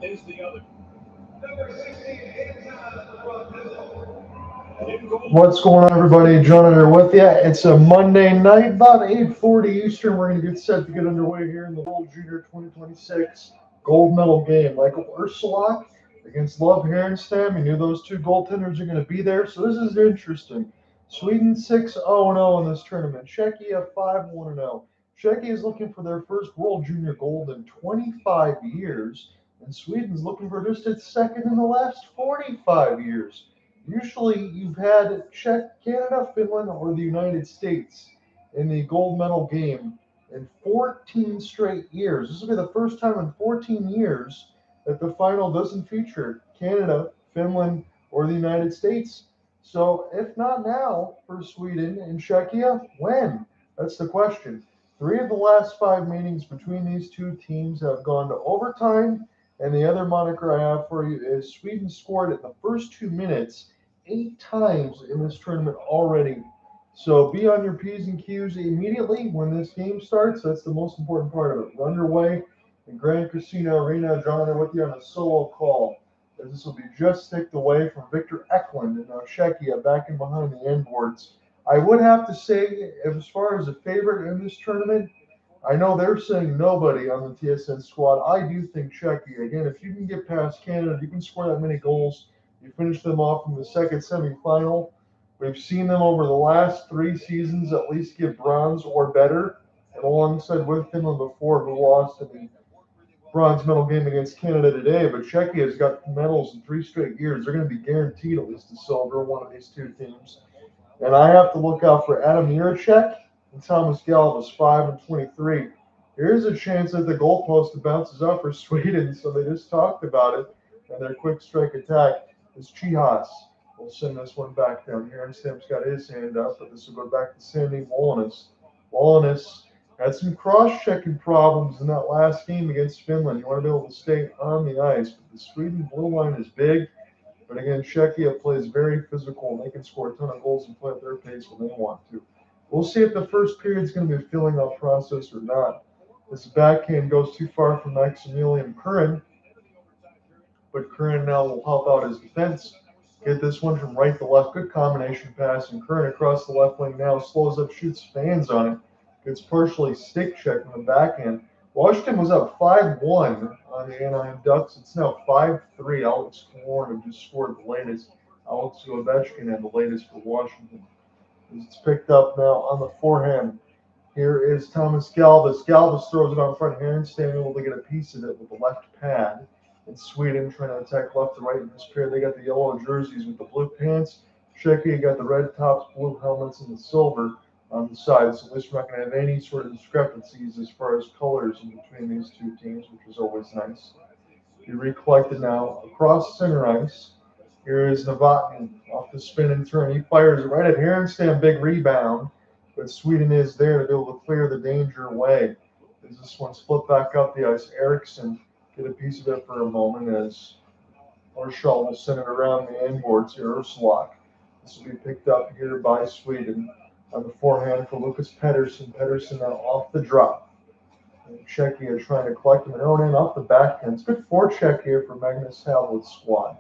is the other. What's going on, everybody? John here with you. It's a Monday night, about 8:40 Eastern. We're going to get set to get underway here in the World Junior 2026 gold medal game. Michael Ohrqvist against Love Harenstam. You knew those two goaltenders are going to be there, so this is interesting. Sweden 6-0-0 in this tournament. Czechia 5-1-0. Czechia is looking for their first World Junior gold in 25 years, and Sweden's looking for just its second in the last 45 years. Usually, you've had Czech, Canada, Finland, or the United States in the gold medal game in 14 straight years. This will be the first time in 14 years that the final doesn't feature Canada, Finland, or the United States. So, if not now for Sweden and Czechia, when? That's the question. 3 of the last 5 meetings between these two teams have gone to overtime, and the other moniker I have for you is Sweden scored in the first 2 minutes 8 times in this tournament already. So be on your P's and Q's immediately when this game starts. That's the most important part of it. We're underway in Grand Casino Arena. John with you on a solo call, as this will be just ticked away from Victor Eklund and now Czechia back in behind the end boards. I would have to say, as far as a favorite in this tournament, I know they're saying nobody on the TSN squad. I do think Czechia. Again, if you can get past Canada, if you can score that many goals, you finish them off in the second semifinal. We've seen them over the last 3 seasons at least get bronze or better, and alongside with Finland before, who lost in the bronze medal game against Canada today. But Czechia has got medals in 3 straight years. They're going to be guaranteed at least a silver, one of these two teams. And I have to look out for Adam Jiricek and Thomas Galvas, 5-23. Here's a chance that the goalpost bounces up for Sweden, so they just talked about it, and their quick strike attack is Chihas. We'll send this one back down here. Harenstamp's got his hand up, but this will go back to Sandy Wallenius. Wallenius had some cross-checking problems in that last game against Finland. You want to be able to stay on the ice, but the Sweden blue line is big. But again, Czechia plays very physical, and they can score a ton of goals and play at their pace when they want to. We'll see if the first period is going to be a filling-out process or not. This backhand goes too far for Maximilian Curran, but Curran now will help out his defense. Get this one from right to left. Good combination pass, and Curran across the left wing now slows up, shoots fans on it. Gets partially stick checked on the backhand. Washington was up 5-1 on the Anaheim Ducks. It's now 5-3. Alex Killorn just scored the latest. Alex Ovechkin had the latest for Washington. It's picked up now on the forehand. Here is Thomas Galvas. Galvas throws it on front. Harenstam able to get a piece of it with the left pad. And Sweden trying to attack left to right in this pair. They got the yellow jerseys with the blue pants. Czechia got the red tops, blue helmets, and the silver on the side. So at least we're not going to have any sort of discrepancies as far as colors in between these two teams, which is always nice. He recollected now across center ice. Here is Novotny off the spin and turn. He fires it right at Harenstam, big rebound. But Sweden is there to be able to clear the danger away. As this one's flipped back up the ice, Eriksson get a piece of it for a moment as Marshall will send it around the end boards here. Ohrqvist. This will be picked up here by Sweden on the forehand for Lucas Pettersson. Pettersson now off the drop. And Czechia trying to collect him in own end off the backhand. It's good forecheck here for Magnus Havelid's squad,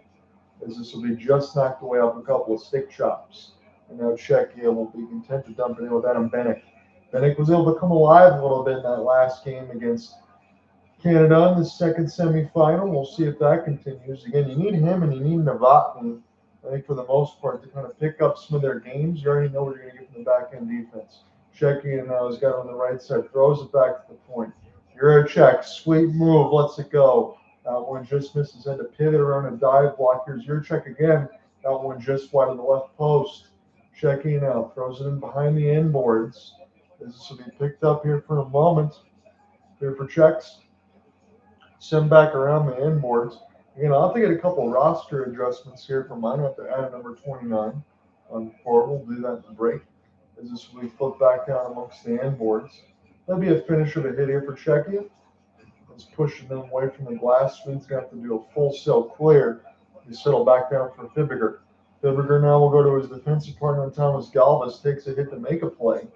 as this will be just knocked away off a couple of stick chops. And now Czechia will be content to dump it in with Adam Bennick. Bennick was able to come alive a little bit in that last game against Canada in the second semifinal. We'll see if that continues. Again, you need him and you need Novotny, I think, for the most part, to kind of pick up some of their games. You already know what you're going to get from the back-end defense. Czechia now has got it on the right side, throws it back to the point. Jiricek, sweet move, lets it go. That one just misses. Had to pivot around a dive block. Here's Jiricek again. That one just wide of the left post. Czechia now throws it in behind the end boards. This will be picked up here for a moment. Here for Czechs. Send back around the end boards. Again, I'll have to get a couple roster adjustments here for mine. I have to add number 29 on forward. We'll do that in the break. As this will be flipped back down amongst the end boards. That'll be a finish of a hit here for Czechia. It's pushing them away from the glass. Sweden's going to have to do a full sail clear. He settle back down for Fibbiger. Fibbiger now will go to his defensive partner, Thomas Galvas. Takes a hit to make a play,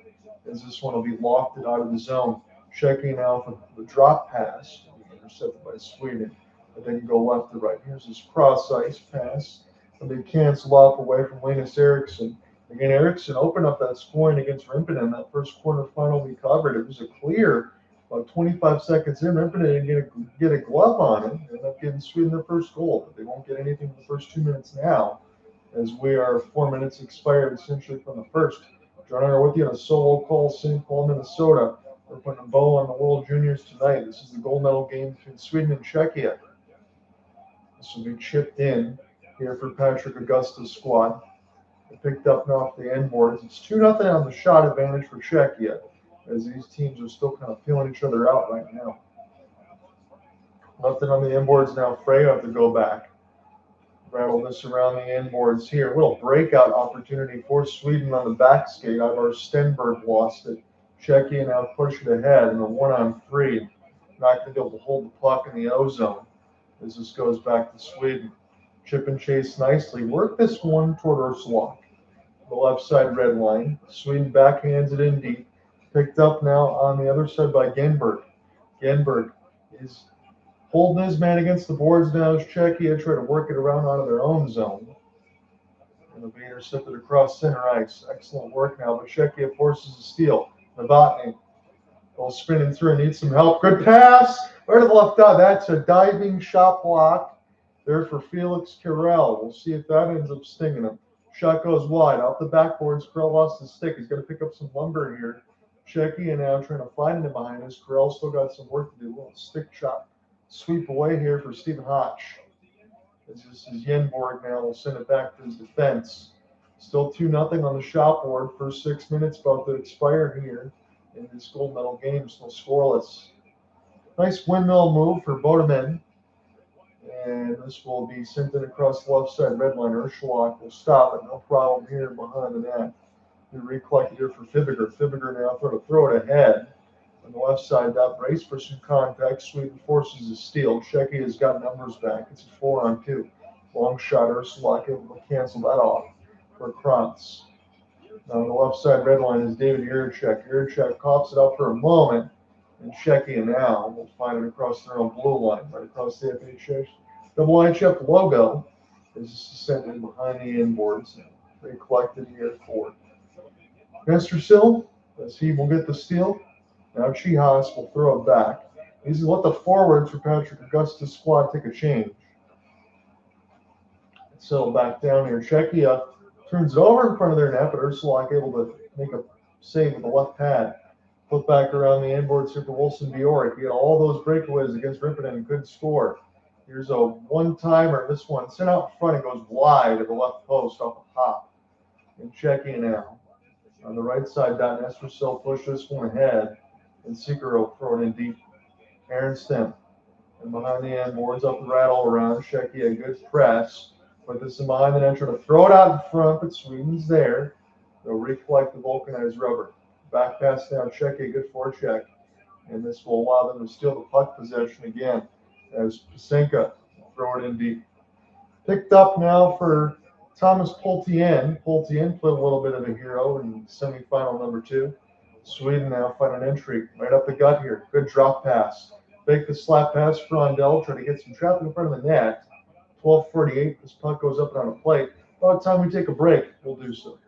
as this one will be lofted out of the zone. Czechia now for the drop pass. Intercepted by Sweden. and then go left to right. Here's his cross ice pass, and they cancel off away from Linus Eriksson. Again, Eriksson opened up that scoring against Rimpinen in that first quarterfinal we covered. It was a clear about 25 seconds in. Rimpinen didn't get a glove on it. They ended up getting Sweden their first goal, but they won't get anything in the first 2 minutes now, as we are 4 minutes expired essentially from the first. John and I are with you on a solo call, St. Paul, Minnesota. We're putting a bow on the World Juniors tonight. This is the gold medal game between Sweden and Czechia. This will be chipped in here for Patrick Augusta's squad. They picked up now off the end boards. It's 2-0 on the shot advantage for Czechia, as these teams are still kind of feeling each other out right now. Nothing on the end boards now. Freya have to go back. Rattle this around the end boards here. A little breakout opportunity for Sweden on the back skate. Ivar Stenberg lost it. Czechia now push it ahead in a 1-on-3. Not going to be able to hold the puck in the O zone as this goes back to Sweden. Chip and chase nicely. Work this one toward Ursula. The left side red line. Sweden backhands it in deep. Picked up now on the other side by Genberg. Genberg is holding his man against the boards now as Czechia try to work it around out of their own zone. And it'll be intercepted across center ice. Excellent work now, but Czechia forces a steal. Novotny goes spinning through, needs some help. Good pass right to the left eye. That's a diving shot block there for Felix Carell. We'll see if that ends up stinging him. Shot goes wide. Off the backboards, Carell lost his stick. He's going to pick up some lumber here. Czechia now trying to find him behind us. Carell still got some work to do. A little stick shot sweep away here for Stephen Hotch. This is Yenborg now. We'll send it back to his defense. Still 2-0 on the shot board. First 6 minutes about to expire here in this gold medal game. Still scoreless. Nice windmill move for Boumedienne. And this will be sent in across the left side red line. Ursula will stop it. No problem here behind the net. We recollected here for Fibiger. Fibiger now trying to throw it ahead. On the left side, that brace for some contact. Sweden forces a steal. Czechia has got numbers back. It's a 4-on-2. Long shot. Ursula able to cancel that off for Krantz. Now on the left side red line is David Jiricek. Jiricek coughs it up for a moment. And Czechia now will find it across their own blue line, right across the WJC logo. Is sent in behind the inboards. They collected here for Pettersson, as he will get the steal. Now Chihas will throw it back. These will let the forwards for Patrick Augusta's squad take a change. Settle back down here. Czechia turns it over in front of their net, but Ursula able to make a save with the left pad. Flip back around the inboards here for Wilson Bjork. He had all those breakaways against Rimpinen and couldn't score. Here's a one-timer. This one sent out in front and goes wide at the left post off the pop. And Czechia now. On the right side, Nestorcell push this one ahead. And Seeker will throw it in deep. Harenstam. And behind the end, boards up the rattle around. Czechia, good press. Put this in behind the net, trying to throw it out in front, but Sweden's there. They'll reflect the vulcanized rubber. Back pass down, Czechia, good forecheck. And this will allow them to steal the puck possession again as Pasenka will throw it in deep. Picked up now for Thomas Poltien. Poltien played a little bit of a hero in semifinal number 2. Sweden now find an entry right up the gut here. Good drop pass. Fake the slap pass. Frondell trying to get some traffic in front of the net. 12:48. This puck goes up and on a plate. About time we take a break, we'll do so.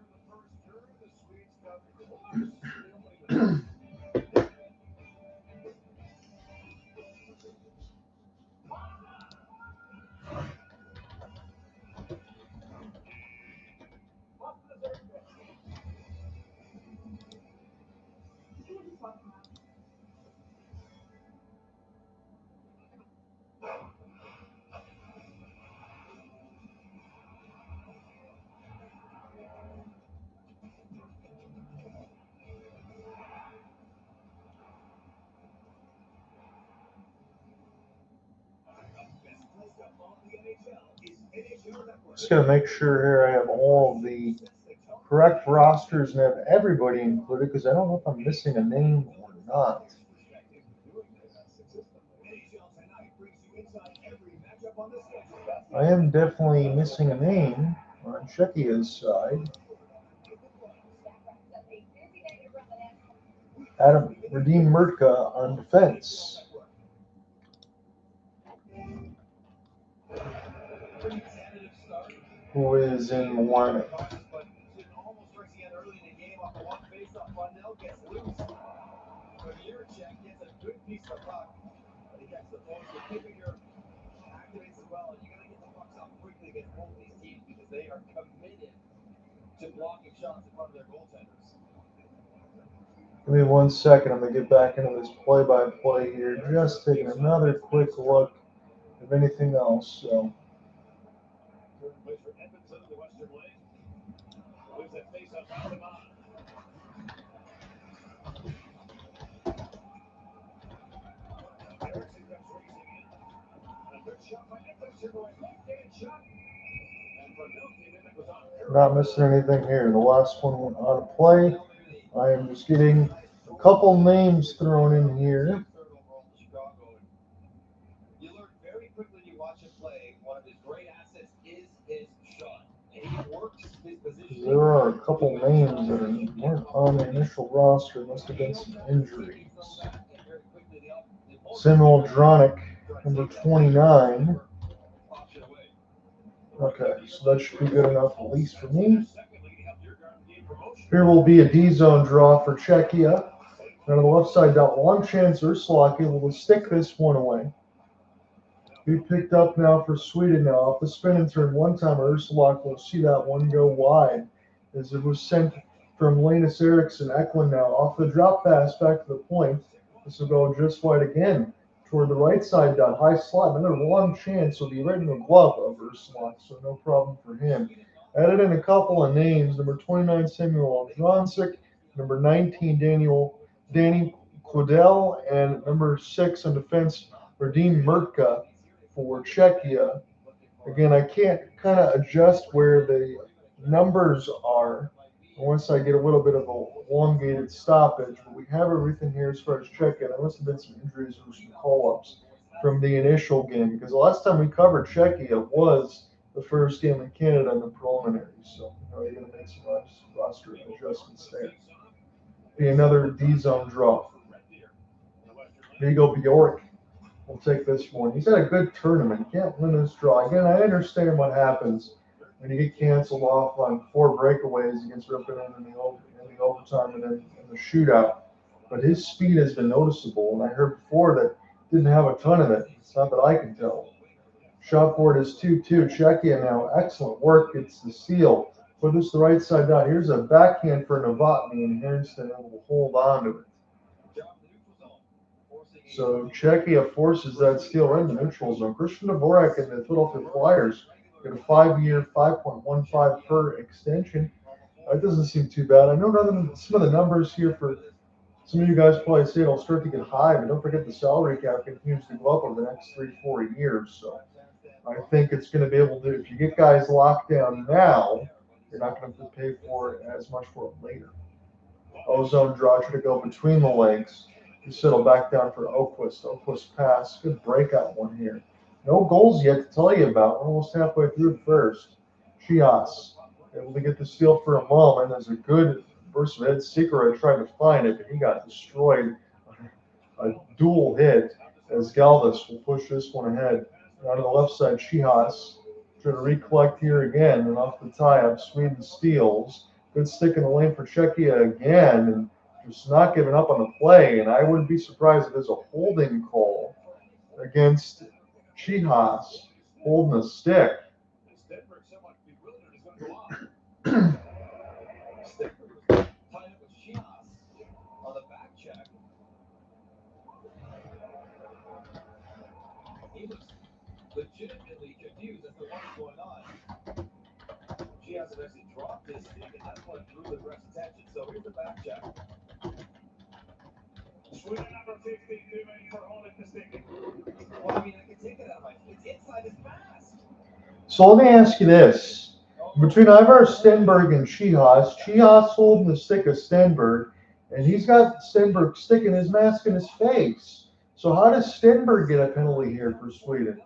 Just going to make sure here I have all of the correct rosters and have everybody included, because I don't know if I'm missing a name or not. I am definitely missing a name on Czechia's side. Adam Redeem Murtka on defense. who is in the lineup. They are committed to blocking shots in front of their goaltenders. Give me 1 second. I'm going to get back into this play-by-play here. Just taking another quick look if anything else. So. Not missing anything here. The last one went on a play. I am just getting a couple names thrown in here. You learn very quickly when you watch him play. One of his great assets is his shot. And he works his position. There are a couple names that weren't on the initial roster. Must have been some injuries. Samuel Dronick, number 29. Okay, so that should be good enough, at least for me. Here will be a D-zone draw for Czechia. And on the left side, got one chance. Ursulak able to stick this one away. Be picked up now for Sweden now. Off the spin and turn one time, Ursulak will see that one go wide as it was sent from Linus, Eriksson, Eklund now. Off the drop pass back to the point. This will go just wide again. Toward the right side down, high slot. Another long chance will be right in the glove of Ursulak, so no problem for him. Added in a couple of names. Number 29, Samuel Aldronsic. Number 19, Danny Claudel. And number 6 on defense, Radim Mrtka for Czechia. Again, I can't kind of adjust where the numbers are once I get a little bit of a elongated stoppage, but we have everything here as far as Czechia. There must have been some injuries or some call-ups from the initial game, because the last time we covered Czechia was the first game in Canada in the preliminaries. So you're going to make some roster adjustments there. Be another D-zone draw. Viggo Bjork will take this one. He's had a good tournament. He can't win this draw. Again, I understand what happens when you get canceled off on 4 breakaways against Rippinen in the overtime and then in the shootout. But his speed has been noticeable, and I heard before that didn't have a ton of it. It's not that I can tell. Shot board is 2-2. Czechia now. Excellent work. It's the steal. Put this the right side down. Here's a backhand for Novotny, and Harenstam will hold on to it. So Czechia forces that steal right in the neutral zone. Christian Dvorak and the Philadelphia Flyers get a 5-year, $5.15 per extension. That doesn't seem too bad. I know some of the numbers here for some of you guys probably say it'll start to get high, but don't forget the salary cap continues to go up over the next 3-4 years. So I think it's going to be able to, if you get guys locked down now, you're not going to have to pay for it as much for it later. Ozone draw to go between the legs. You settle back down for Ohrqvist. Ohrqvist pass. Good breakout one here. No goals yet to tell you about. Almost halfway through the first. Chias able to get the steal for a moment. There's a good burst of Ed Secret tried to find it, but he got destroyed. A dual hit as Galvis will push this one ahead. Out on the left side, Chias trying to recollect here again, and off the tie-up, Sweden steals. Good stick in the lane for Czechia again, and just not giving up on the play. And I wouldn't be surprised if there's a holding call against Chias holding the stick. Legitimately confused as to what's going on. She hasn't actually dropped this stick, and that's what drew the ref's attention. So here's the back check. Sweden number 52 made for holding the stick. Well, I mean, I can take it out of my. It's inside his mask. So let me ask you this. Between Ivar, Stenberg, and Chias holding the stick of Stenberg, and he's got Stenberg sticking his mask in his face. So how does Stenberg get a penalty here for Sweden?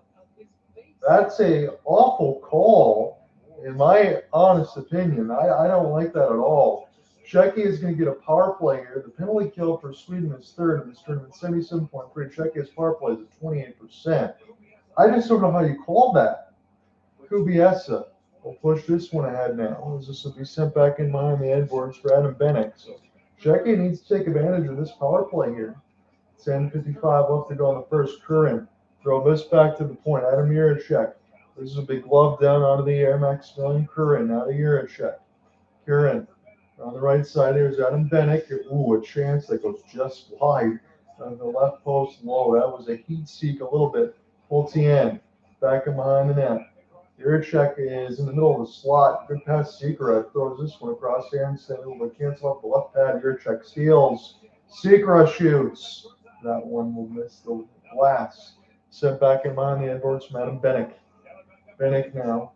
That's a awful call, in my honest opinion. I don't like that at all. Czechia is going to get a power play here. The penalty kill for Sweden is third in this tournament, 77.3. Czechia's power play is at 28%. I just don't know how you call that. Kubiesa We'll push this one ahead now, as this will be sent back in behind the headboards for Adam Bennick. So Czechia needs to take advantage of this power play here. 10:55 left to go in the first. Curran, throw this back to the point. Adam Jiricek. This is a big glove down onto the air. Maximilian Curran, out of Jiricek. Curran on the right side. Here's Adam Bennick. Ooh, a chance that goes just wide on the left post low. That was a heat seek a little bit. Boumedienne back and behind the net. Jiricek is in the middle of the slot. Good pass. Sekera throws this one across Harenstam, able to cancel off the left pad. Jiricek steals. Sekera shoots. That one will miss the glass. Sent back in behind the headboards from Adam Bennick. Bennick now.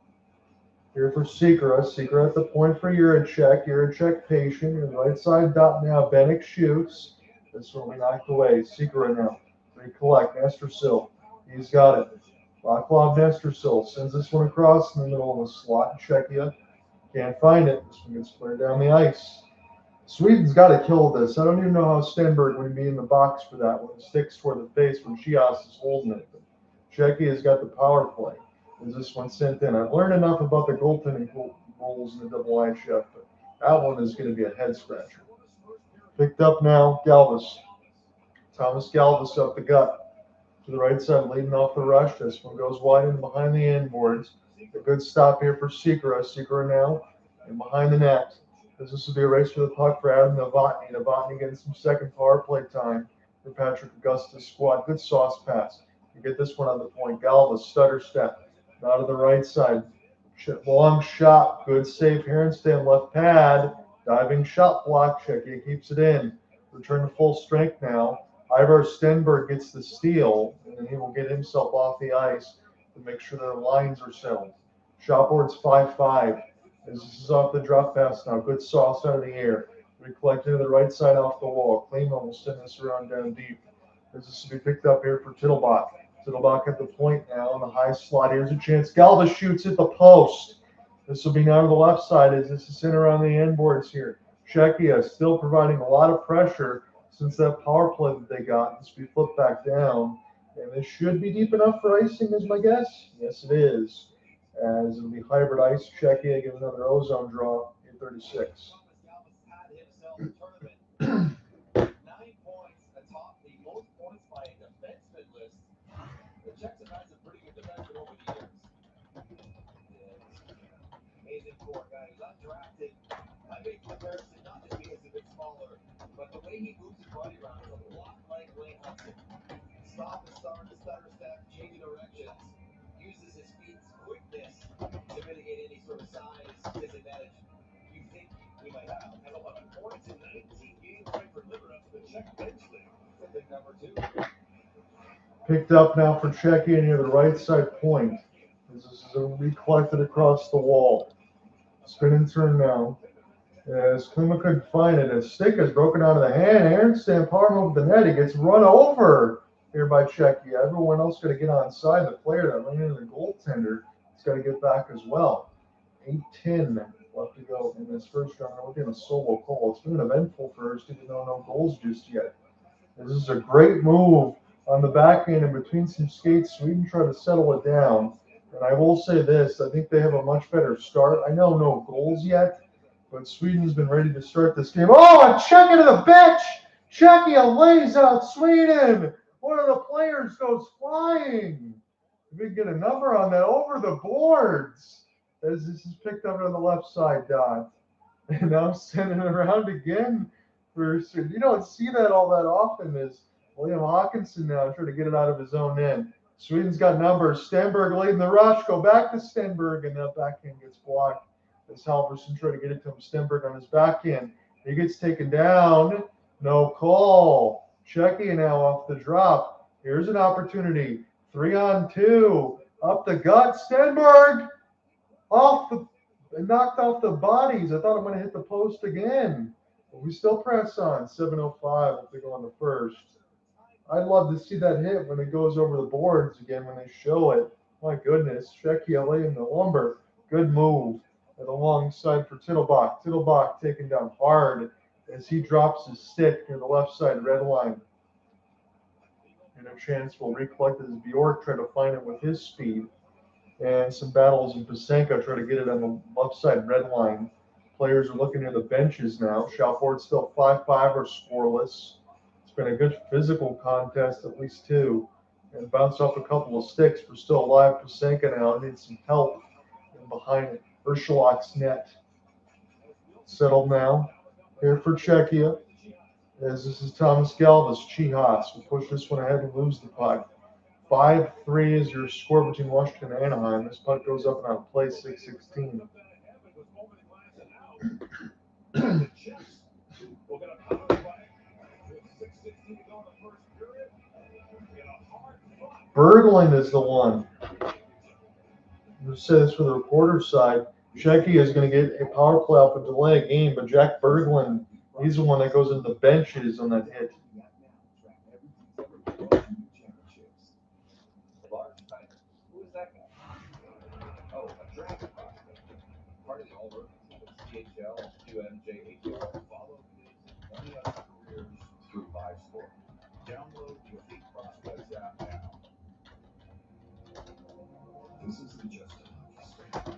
Here for Sekera. Sekera at the point for Jiricek. Jiricek patient. And right side dot now. Bennick shoots. This one we knocked away. Sekera now. Recollect. Nestersil. He's got it. Vaclav Nestersil sends this one across in the middle of the slot. Czechia can't find it. This one gets cleared down the ice. Sweden's got to kill this. I don't even know how Stenberg would be in the box for that one. It sticks toward the face when Chios is holding it. But Czechia's got the power play. Is this one sent in? I've learned enough about the goaltending rules in the IIHF, but that one is going to be a head scratcher. Picked up now, Galvis. Thomas Galvis up the gut. To the right side, leading off the rush. This one goes wide and behind the inboards. A good stop here for Sekera. Sekera now and behind the net. This will be a race for the puck for Adam Novotny. Novotny getting some second power play time for Patrick Augusta's squad. Good sauce pass. You get this one on the point. Galvis, stutter step. Now to the right side. Long shot. Good save. Harenstam left pad. Diving shot block. Czechia keeps it in. Return to full strength now. Ivar Stenberg gets the steal, and then he will get himself off the ice to make sure their lines are settled. Shotboard's 5-5. As this is off the drop pass now. Good sauce out of the air. Recollect to the right side off the wall. Kleeman will send this around down deep. As this will be picked up here for Tittlebach. Tittlebach at the point now in the high slot. Here's a chance. Galvis shoots at the post. This will be now to the left side as this is sent around the inboards here. Czechia still providing a lot of pressure since that power play that they got. This will be flipped back down. And this should be deep enough for icing, is my guess. Yes, it is. As it'll be hybrid ice. Czechia get another ozone draw in 36. 9 points atop the most points by a defenseman list. The Czechs have had some pretty good defensemen over the years. Amazing for a guy who's undrafted. I make comparison not just because he's a bit smaller, but the way he moves his body around is a lot like Wayne Hudson. Stop and start, stutter step, changing directions. Uses his feet's quickness to mitigate any sort of size disadvantage you think we might have. And 11 points in 19 games right for Liver up to the Czech bench league. Pick number 2. Picked up now for Czechia near the right side point. This is recollected across the wall. Spin and turn now. As Klima couldn't find it, his stick is broken out of the hand. Harenstam power move the net. He gets run over here by Czechia. Everyone else got to get on side. The player that ran into the goaltender has got to get back as well. 8:10 left to go in this first round. We're getting a solo goal. It's been an eventful first, even though no goals just yet. This is a great move on the back end and between some skates. Sweden tried to settle it down. And I will say this, I think they have a much better start. I know no goals yet, but Sweden's been ready to start this game. Oh, a check into the bench. Czechia lays out Sweden. One of the players goes flying. We get a number on that over the boards as this is picked up on the left side dot. And now sending it around again. You don't see that all that often as William Hawkinson now trying to get it out of his own end. Sweden's got numbers. Stenberg leading the rush. Go back to Stenberg, and that backhand gets blocked as Halverson tried to get it to him. Stenberg on his backhand. He gets taken down. No call. Czechia now off the drop. Here's an opportunity. 3-on-2. Up the gut. Stenberg knocked off the bodies. I thought I'm going to hit the post again. But we still press on. 7:05 if they go on the first. I'd love to see that hit when it goes over the boards again when they show it. My goodness. Czechia laying the lumber. Good move. At the long side for Tittlebach. Tittlebach taken down hard as he drops his stick near the left side red line. And a chance will recollect as Bjork try to find it with his speed. and some battles in Pasenka try to get it on the left side red line. Players are looking near the benches now. Shalford's still 5-5 or scoreless. It's been a good physical contest, at least two. And bounce off a couple of sticks. We're still alive. Pasenka now needs some help in behind Ohrqvist's net. Settled now. Here for Czechia. As this is Thomas Galvis, Chihas. We push this one ahead and lose the puck. 5-3 is your score between Washington and Anaheim. This puck goes up and out of play, 6-16. Berglund is the one. I'll say this for the reporter's side. Czechia is going to get a power play off a delay game, but Jack Berglund, he's the one that goes into the benches on that hit. Download the Elite Prospects app now. This is the Justin Hockey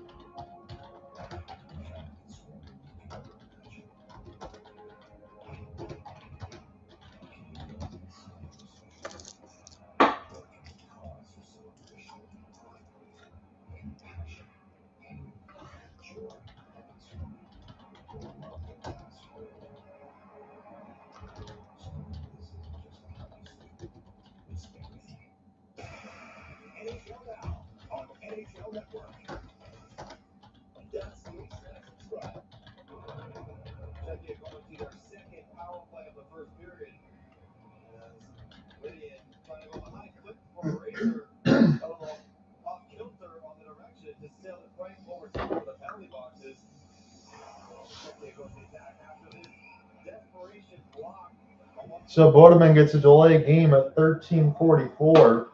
So Boumedienne gets a delay game at 13:44,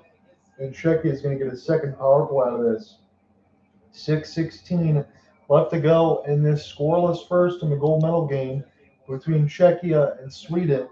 and Czechia is going to get a second power play out of this. 6:16 left to go in this scoreless first in the gold medal game between Czechia and Sweden.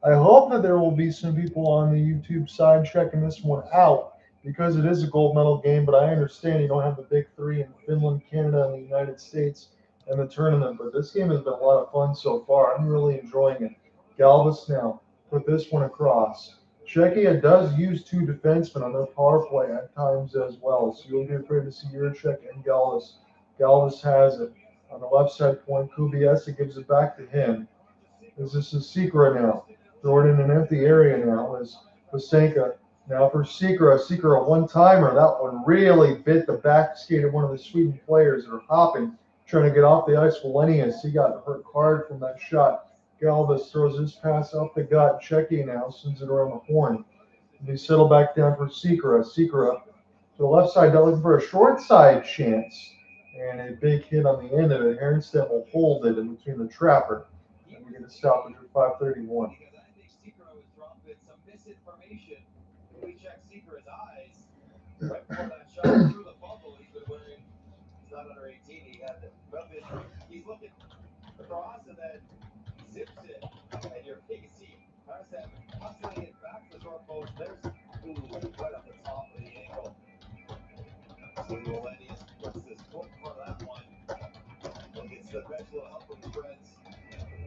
I hope that there will be some people on the YouTube side checking this one out because it is a gold medal game, but I understand you don't have the big three in Finland, Canada, and the United States in the tournament, but this game has been a lot of fun so far. I'm really enjoying it. Galvis now put this one across. Czechia does use two defensemen on their power play at times as well, so you'll be afraid to see Juracek and Galvis. Galvis has it on the left side point. Kubiesa gives it back to him. This is Sekera now. Throw it in an empty area now as Pasenka. Now for Sekera. Sekera, a one-timer. That one really bit the back skate of one of the Sweden players that are hopping, trying to get off the ice. Wallenius, he got hurt hard from that shot. Galvis throws his pass up the gut. Czechia now sends it around the horn. And they settle back down for Sekera. Sekera to the left side, looking for a short side chance. And a big hit on the end of it. Harenstam will hold it in between the trapper. And we're going to stop it for 5:31. We check Sekera's eyes right before that shot through the bubble. He's been wearing, he's not under 18. He had the weapon. He's looking across and then zips it. And you're taking a seat. Harenstam hustling it back to the short post. There's right up the top of the ankle. So Wallenius puts his foot in front of that one. And gets the bench a little help from the friends.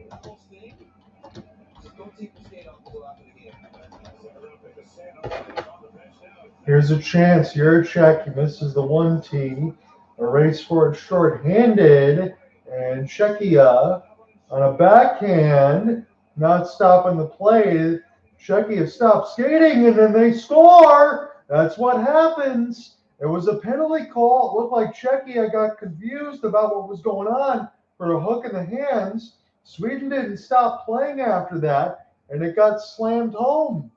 That whole sting. Just go take your skate off and go after the game. Here's a chance. Juracek, he misses the 1-T. A race for it short-handed. And Czechia on a backhand, not stopping the play. Czechia stops skating, and then they score. That's what happens. It was a penalty call. It looked like Czechia got confused about what was going on for a hook in the hands. Sweden didn't stop playing after that, and it got slammed home.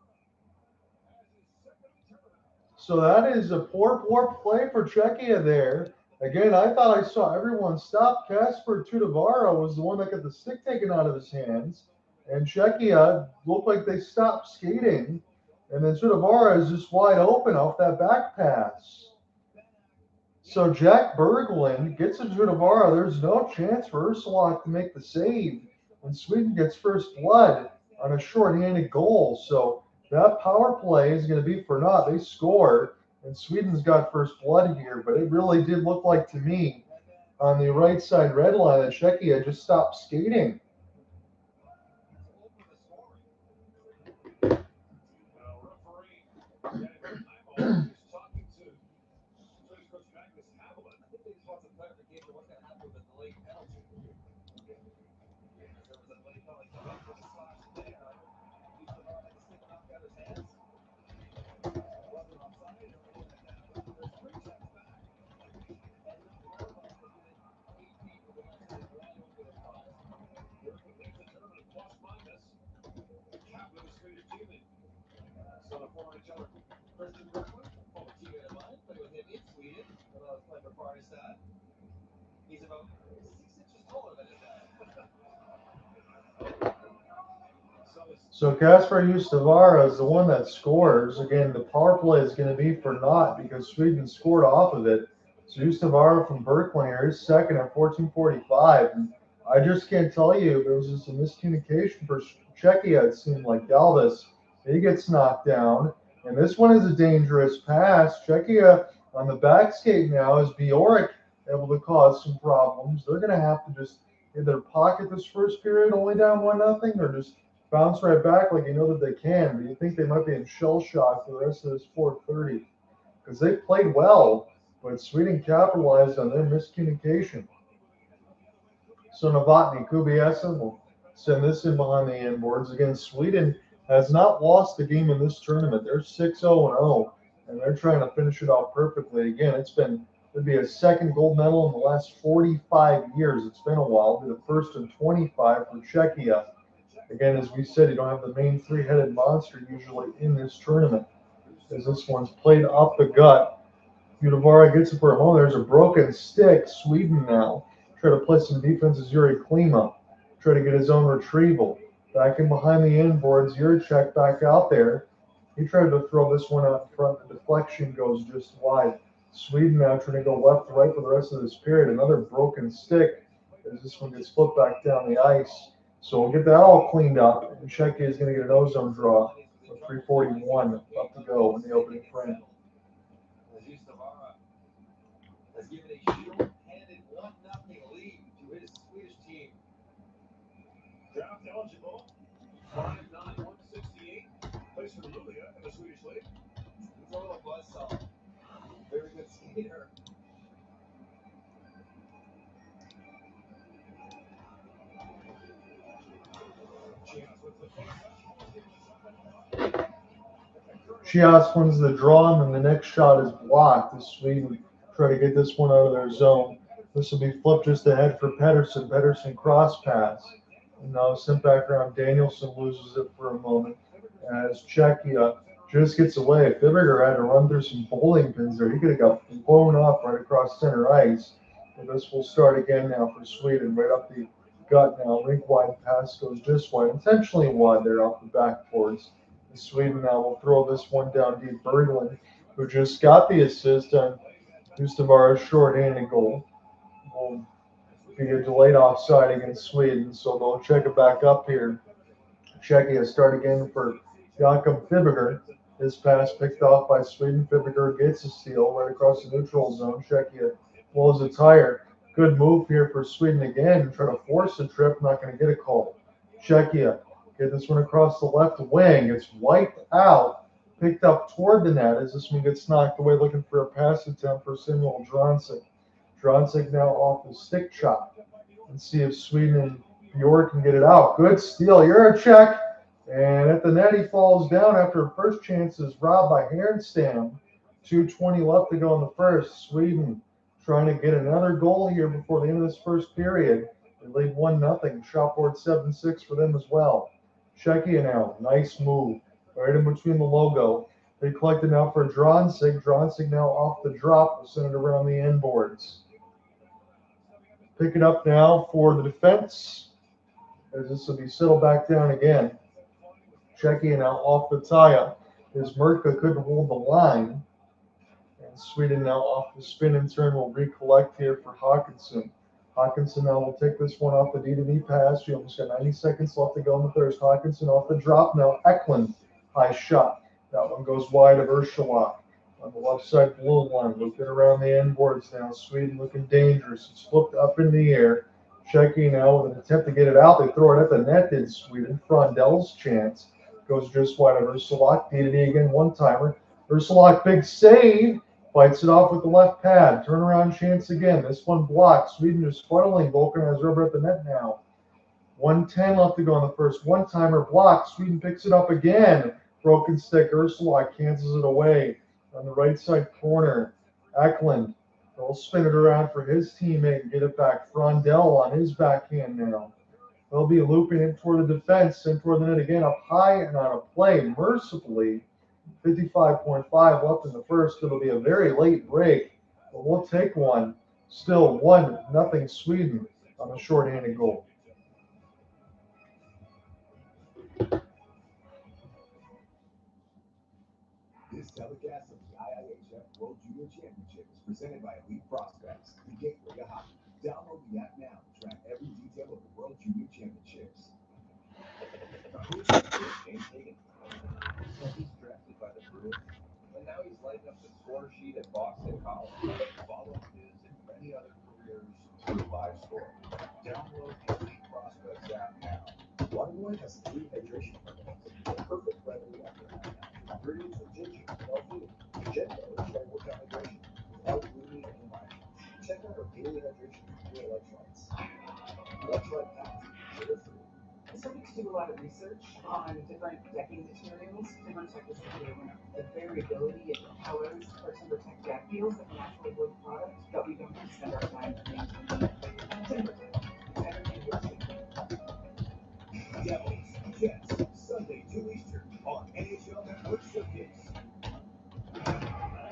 So that is a poor play for Czechia there. Again, I thought I saw everyone stop. Kasper Tudavara was the one that got the stick taken out of his hands. And Czechia looked like they stopped skating. And then Tudavara is just wide open off that back pass. So Jack Berglund gets to Tudavara. There's no chance for Ohrqvist to make the save when Sweden gets first blood on a shorthanded goal. So that power play is going to be for naught. They score, And Sweden's got first blood here, but it really did look like to me on the right side red line that Czechia just stopped skating. He's about 6 inches taller than his dad. So Kasper Justavara is the one that scores. Again, the power play is going to be for naught because Sweden scored off of it. So Justavara from Berkman here is second at 14:45. And I just can't tell you, there was just a miscommunication for Czechia. It seemed like Galvis, he gets knocked down. And this one is a dangerous pass. Czechia on the back skate now is Bjork able to cause some problems. They're going to have to just either pocket this first period only down 1-0 or just bounce right back like you know that they can. But you think they might be in shell shock for the rest of this 4:30 because they played well, but Sweden capitalized on their miscommunication. So Novotny Kubiesa will send this in behind the inboards. Again, Sweden has not lost the game in this tournament. They're 6-0-0, and they're trying to finish it off perfectly. Again, it'd be a second gold medal in the last 45 years. It's been a while. It'll be the first in 25 for Czechia. Again, as we said, you don't have the main three-headed monster usually in this tournament, as this one's played up the gut. Justavara gets it for a moment. There's a broken stick. Sweden now try to play some defense as Yuri Klima. Try to get his own retrieval. Back in behind the inboards, Jurček back out there. He tried to throw this one out in front. The deflection goes just wide. Sweden now trying to go left to right for the rest of this period. Another broken stick as this one gets flipped back down the ice. So we'll get that all cleaned up. And Czechia is going to get an ozone draw with 3:41 left to go in the opening frame. Justavara has given a short-handed 1-0 lead to his Swedish team. Draft eligible, 5'9", 168. Plays for Luleå in the Swedish league. He's a little buzzsaw. Very good skater. Chias wins the draw, and then the next shot is blocked as Sweden try to get this one out of their zone. This will be flipped just ahead for Pettersson. Pettersson cross pass. And now sent back around. Danielson loses it for a moment as Czechia just gets away. Fibiger had to run through some bowling pins there. He could have got blown up right across center ice. And this will start again now for Sweden, right up the gut now. Rink wide pass goes just wide, intentionally wide there off the backboards. Sweden now will throw this one down deep. Berglund, who just got the assist on Justavara's short-handed goal, will be a delayed offside against Sweden, so they'll check it back up here. Czechia start again for Jakob Fibiger. His pass picked off by Sweden. Fibiger gets a steal right across the neutral zone. Czechia blows a tire. Good move here for Sweden again. Try to force a trip, not going to get a call. Czechia get this one across the left wing. It's wiped out, picked up toward the net as this one gets knocked away, looking for a pass attempt for Samuel Dronsic. Dronsic now off the stick shot. And see if Sweden and Bjork can get it out. Good steal. Jurček. And at the net, he falls down after first chance is robbed by Harenstam. 2:20 left to go in the first. Sweden trying to get another goal here before the end of this first period. They lead 1-0. Shot board 7-6 for them as well. Czechia now, nice move, right in between the logo. They collected now for Dronsic. Dronsic now off the drop, will send it around the inboards. Pick it up now for the defense, as this will be settled back down again. Czechia now off the tie-up, as Merka couldn't hold the line. And Sweden now off the spin and turn will recollect here for Håkansson. Håkansson now will take this one off the D-to-D pass. We almost got 90 seconds left to go in the third. Håkansson off the drop now. Eklund, high shot. That one goes wide of Ursula. On the left side blue line, looking around the end boards now. Sweden looking dangerous. It's flipped up in the air. Czechia now with an attempt to get it out. They throw it at the net in Sweden. Frondell's chance goes just wide of Ursulak. DD again, one-timer. Ursulak, big save. Fights it off with the left pad. Turnaround chance again. This one blocked. Sweden is funneling. Volkan has rubber at the net now. 1:10 left to go in the first. One-timer blocked. Sweden picks it up again. Broken stick. Ursulak cancels it away on the right side corner. Eklund will spin it around for his teammate and get it back. Frondell on his backhand now. They'll be looping it toward the defense and toward the net again. Up high and on a play. Mercifully, 55.5 left in the first. It'll be a very late break, but we'll take one. Still 1-0 Sweden on a shorthanded goal. This telecast of the IIHF World Junior Championship is presented by Elite Prospects, the gateway to hockey. Download the app now to track every detail of the World Junior Championships. He's drafted by the Bruins, and now he's lighting up the score sheet at Boston College. Follow his and many other careers through live score. Download the Elite Prospects app now. Waterboy has 3 hydration formulas. Perfect readily after ingredients of ginger, L-theanine, Magento, and try workout hydration without glutamine and lime. Check out our daily hydration with electrolytes. Electrolyte packed, sugar-free. Scientists do a lot of research on different decking materials to protect the variability of how those parts of protect deck feels of naturally wood products, but we don't spend our time maintaining timber. Everything works. Devils, Jets, Sunday 2 Eastern on NHL Network Showcase.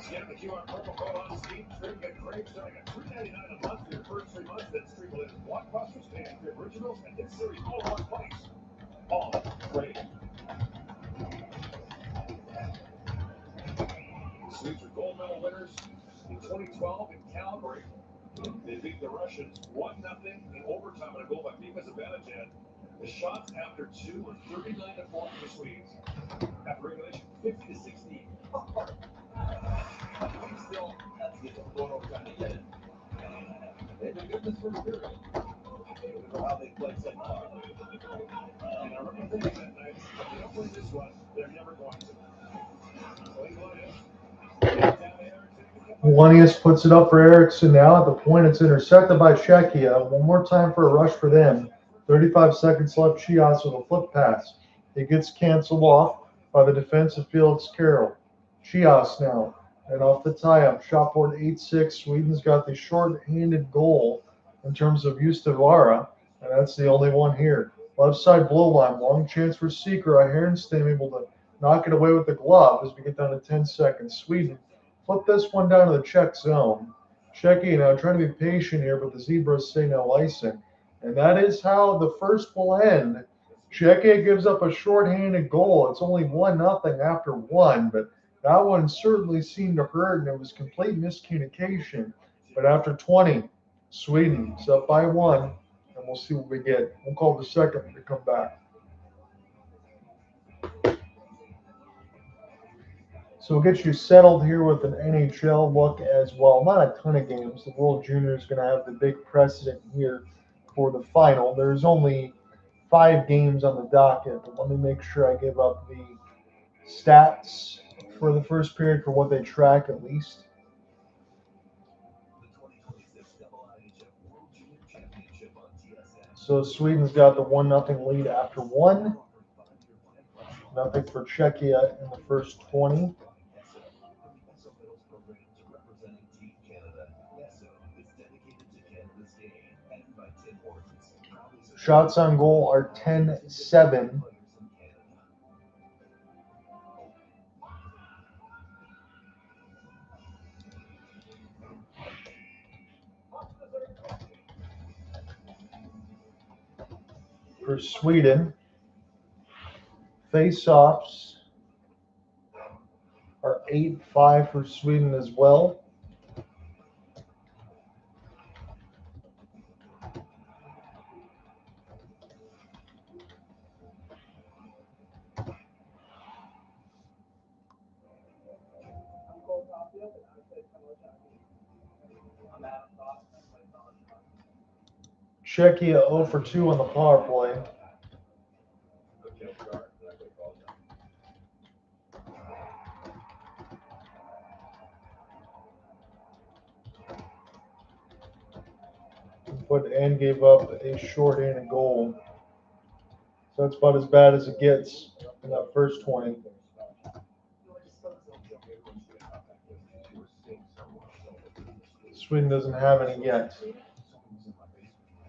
Scan the QR code on Steam, Trim, get Crave starting at $3.99 a month for your first 3 months. Then stream the latest blockbusters, fan originals, and hit series all in one place. On Crave. Swedes are gold medal winners in 2012 in Calgary. They beat the Russians 1-0 in overtime on a goal by Viggo. The shots after 2 were 39-4 for the Swedes. After regulation, 50-16. Still, that's the going overtime again. They've been good this first period. They don't know how they played so far. And I remember thinking that night, if they don't win this one, they're never going to. So Wallenius puts it up for Eriksson now. At the point, it's intercepted by Czechia. One more time for a rush for them. 35 seconds left. Chios with a flip pass. It gets canceled off by the defensive Felix Carell. Chios now. And off the tie-up. Shot board 8-6. Sweden's got the short-handed goal in terms of Ivar, and that's the only one here. Left side blue line. Long chance for Seeker. Harenstam able to knock it away with the glove as we get down to 10 seconds. Sweden flip this one down to the Czech zone. Czechia now trying to be patient here, but the Zebras say no icing. And that is how the first will end. Czechia gives up a shorthanded goal. It's only 1-0 after 1, but that one certainly seemed to hurt, and it was complete miscommunication. But after 20, Sweden's up by 1, and we'll see what we get. We'll call the second to come back. So we'll get you settled here with an NHL look as well. Not a ton of games. The World Junior is going to have the big precedent here for the final. There's only 5 games on the docket, but let me make sure I give up the stats for the first period for what they track at least. So Sweden's got the 1-0 lead after 1. Nothing for Czechia in the first 20. Shots on goal are 10-7. For Sweden, face-offs are 8-5 for Sweden as well. Czechia 0 for 2 on the power play. And gave up a short-handed goal. So that's about as bad as it gets in that first 20. Sweden doesn't have any yet.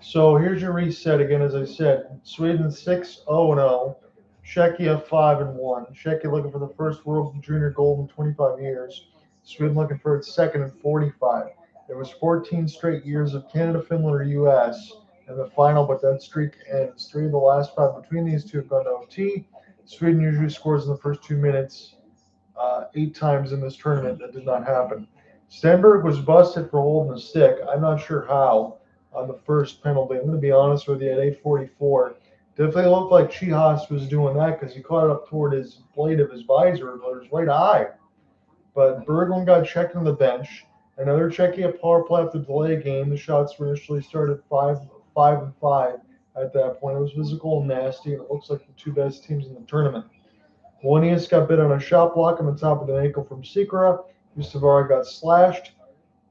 So here's your reset again, as I said. Sweden 6-0-0. Czechia 5-1. Czechia looking for the first World Junior gold in 25 years. Sweden looking for its second in 45. There was 14 straight years of Canada, Finland, or U.S. in the final, but that streak ends. 3 of the last 5 between these two have gone to OT. Sweden usually scores in the first 2 minutes 8 times in this tournament. That did not happen. Stenberg was busted for holding the stick. I'm not sure how on the first penalty. I'm going to be honest with you, at 8:44. Definitely looked like Chihas was doing that because he caught it up toward his blade of his visor or his right eye. But Berglund got checked on the bench. Another Czechia power play after delay game. The shots were initially started 5-5 at that point. It was physical and nasty, and it looks like the two best teams in the tournament. Wallenius got bit on a shot block on the top of the ankle from Sikora. Ivar got slashed,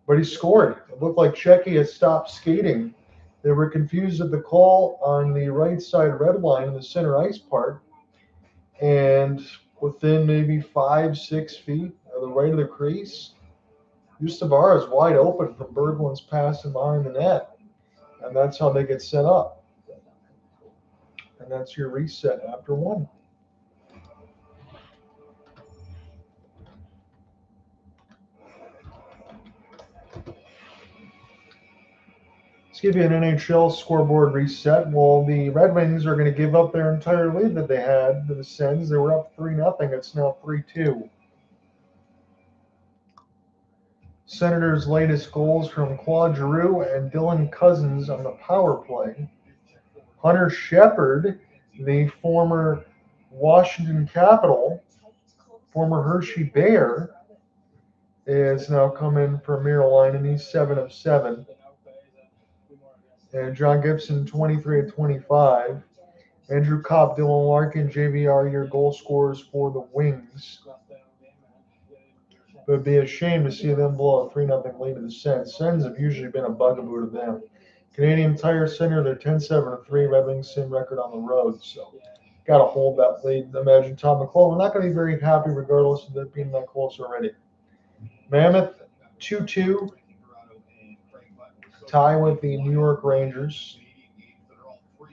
but he scored. It looked like Czechia stopped skating. They were confused at the call on the right side red line in the center ice part, and within maybe 5-6 feet of the right of the crease, Ivar is wide open from Berglund's pass and behind the net, and that's how they get set up. And that's your reset after 1. Let's give you an NHL scoreboard reset. Well, the Red Wings are going to give up their entire lead that they had to the Sens. They were up 3-0. It's now 3-2. Senators' latest goals from Claude Giroux and Dylan Cousins on the power play. Hunter Shepard, the former Washington Capital, former Hershey Bear, is now come in for Mirror and he's 7 of 7. And John Gibson, 23 of 25. Andrew Kopp, Dylan Larkin, JVR, your goal scorers for the Wings. But it'd be a shame to see them blow a 3-0 lead to the Sens. Sens have usually been a bugaboo to them. Canadian Tire Center, they're 10-7-3. Red Wings same record on the road. So got to hold that lead. Imagine Tom McClellan. We're not going to be very happy regardless of it being that close already. Mammoth, 2-2. Tie with the New York Rangers.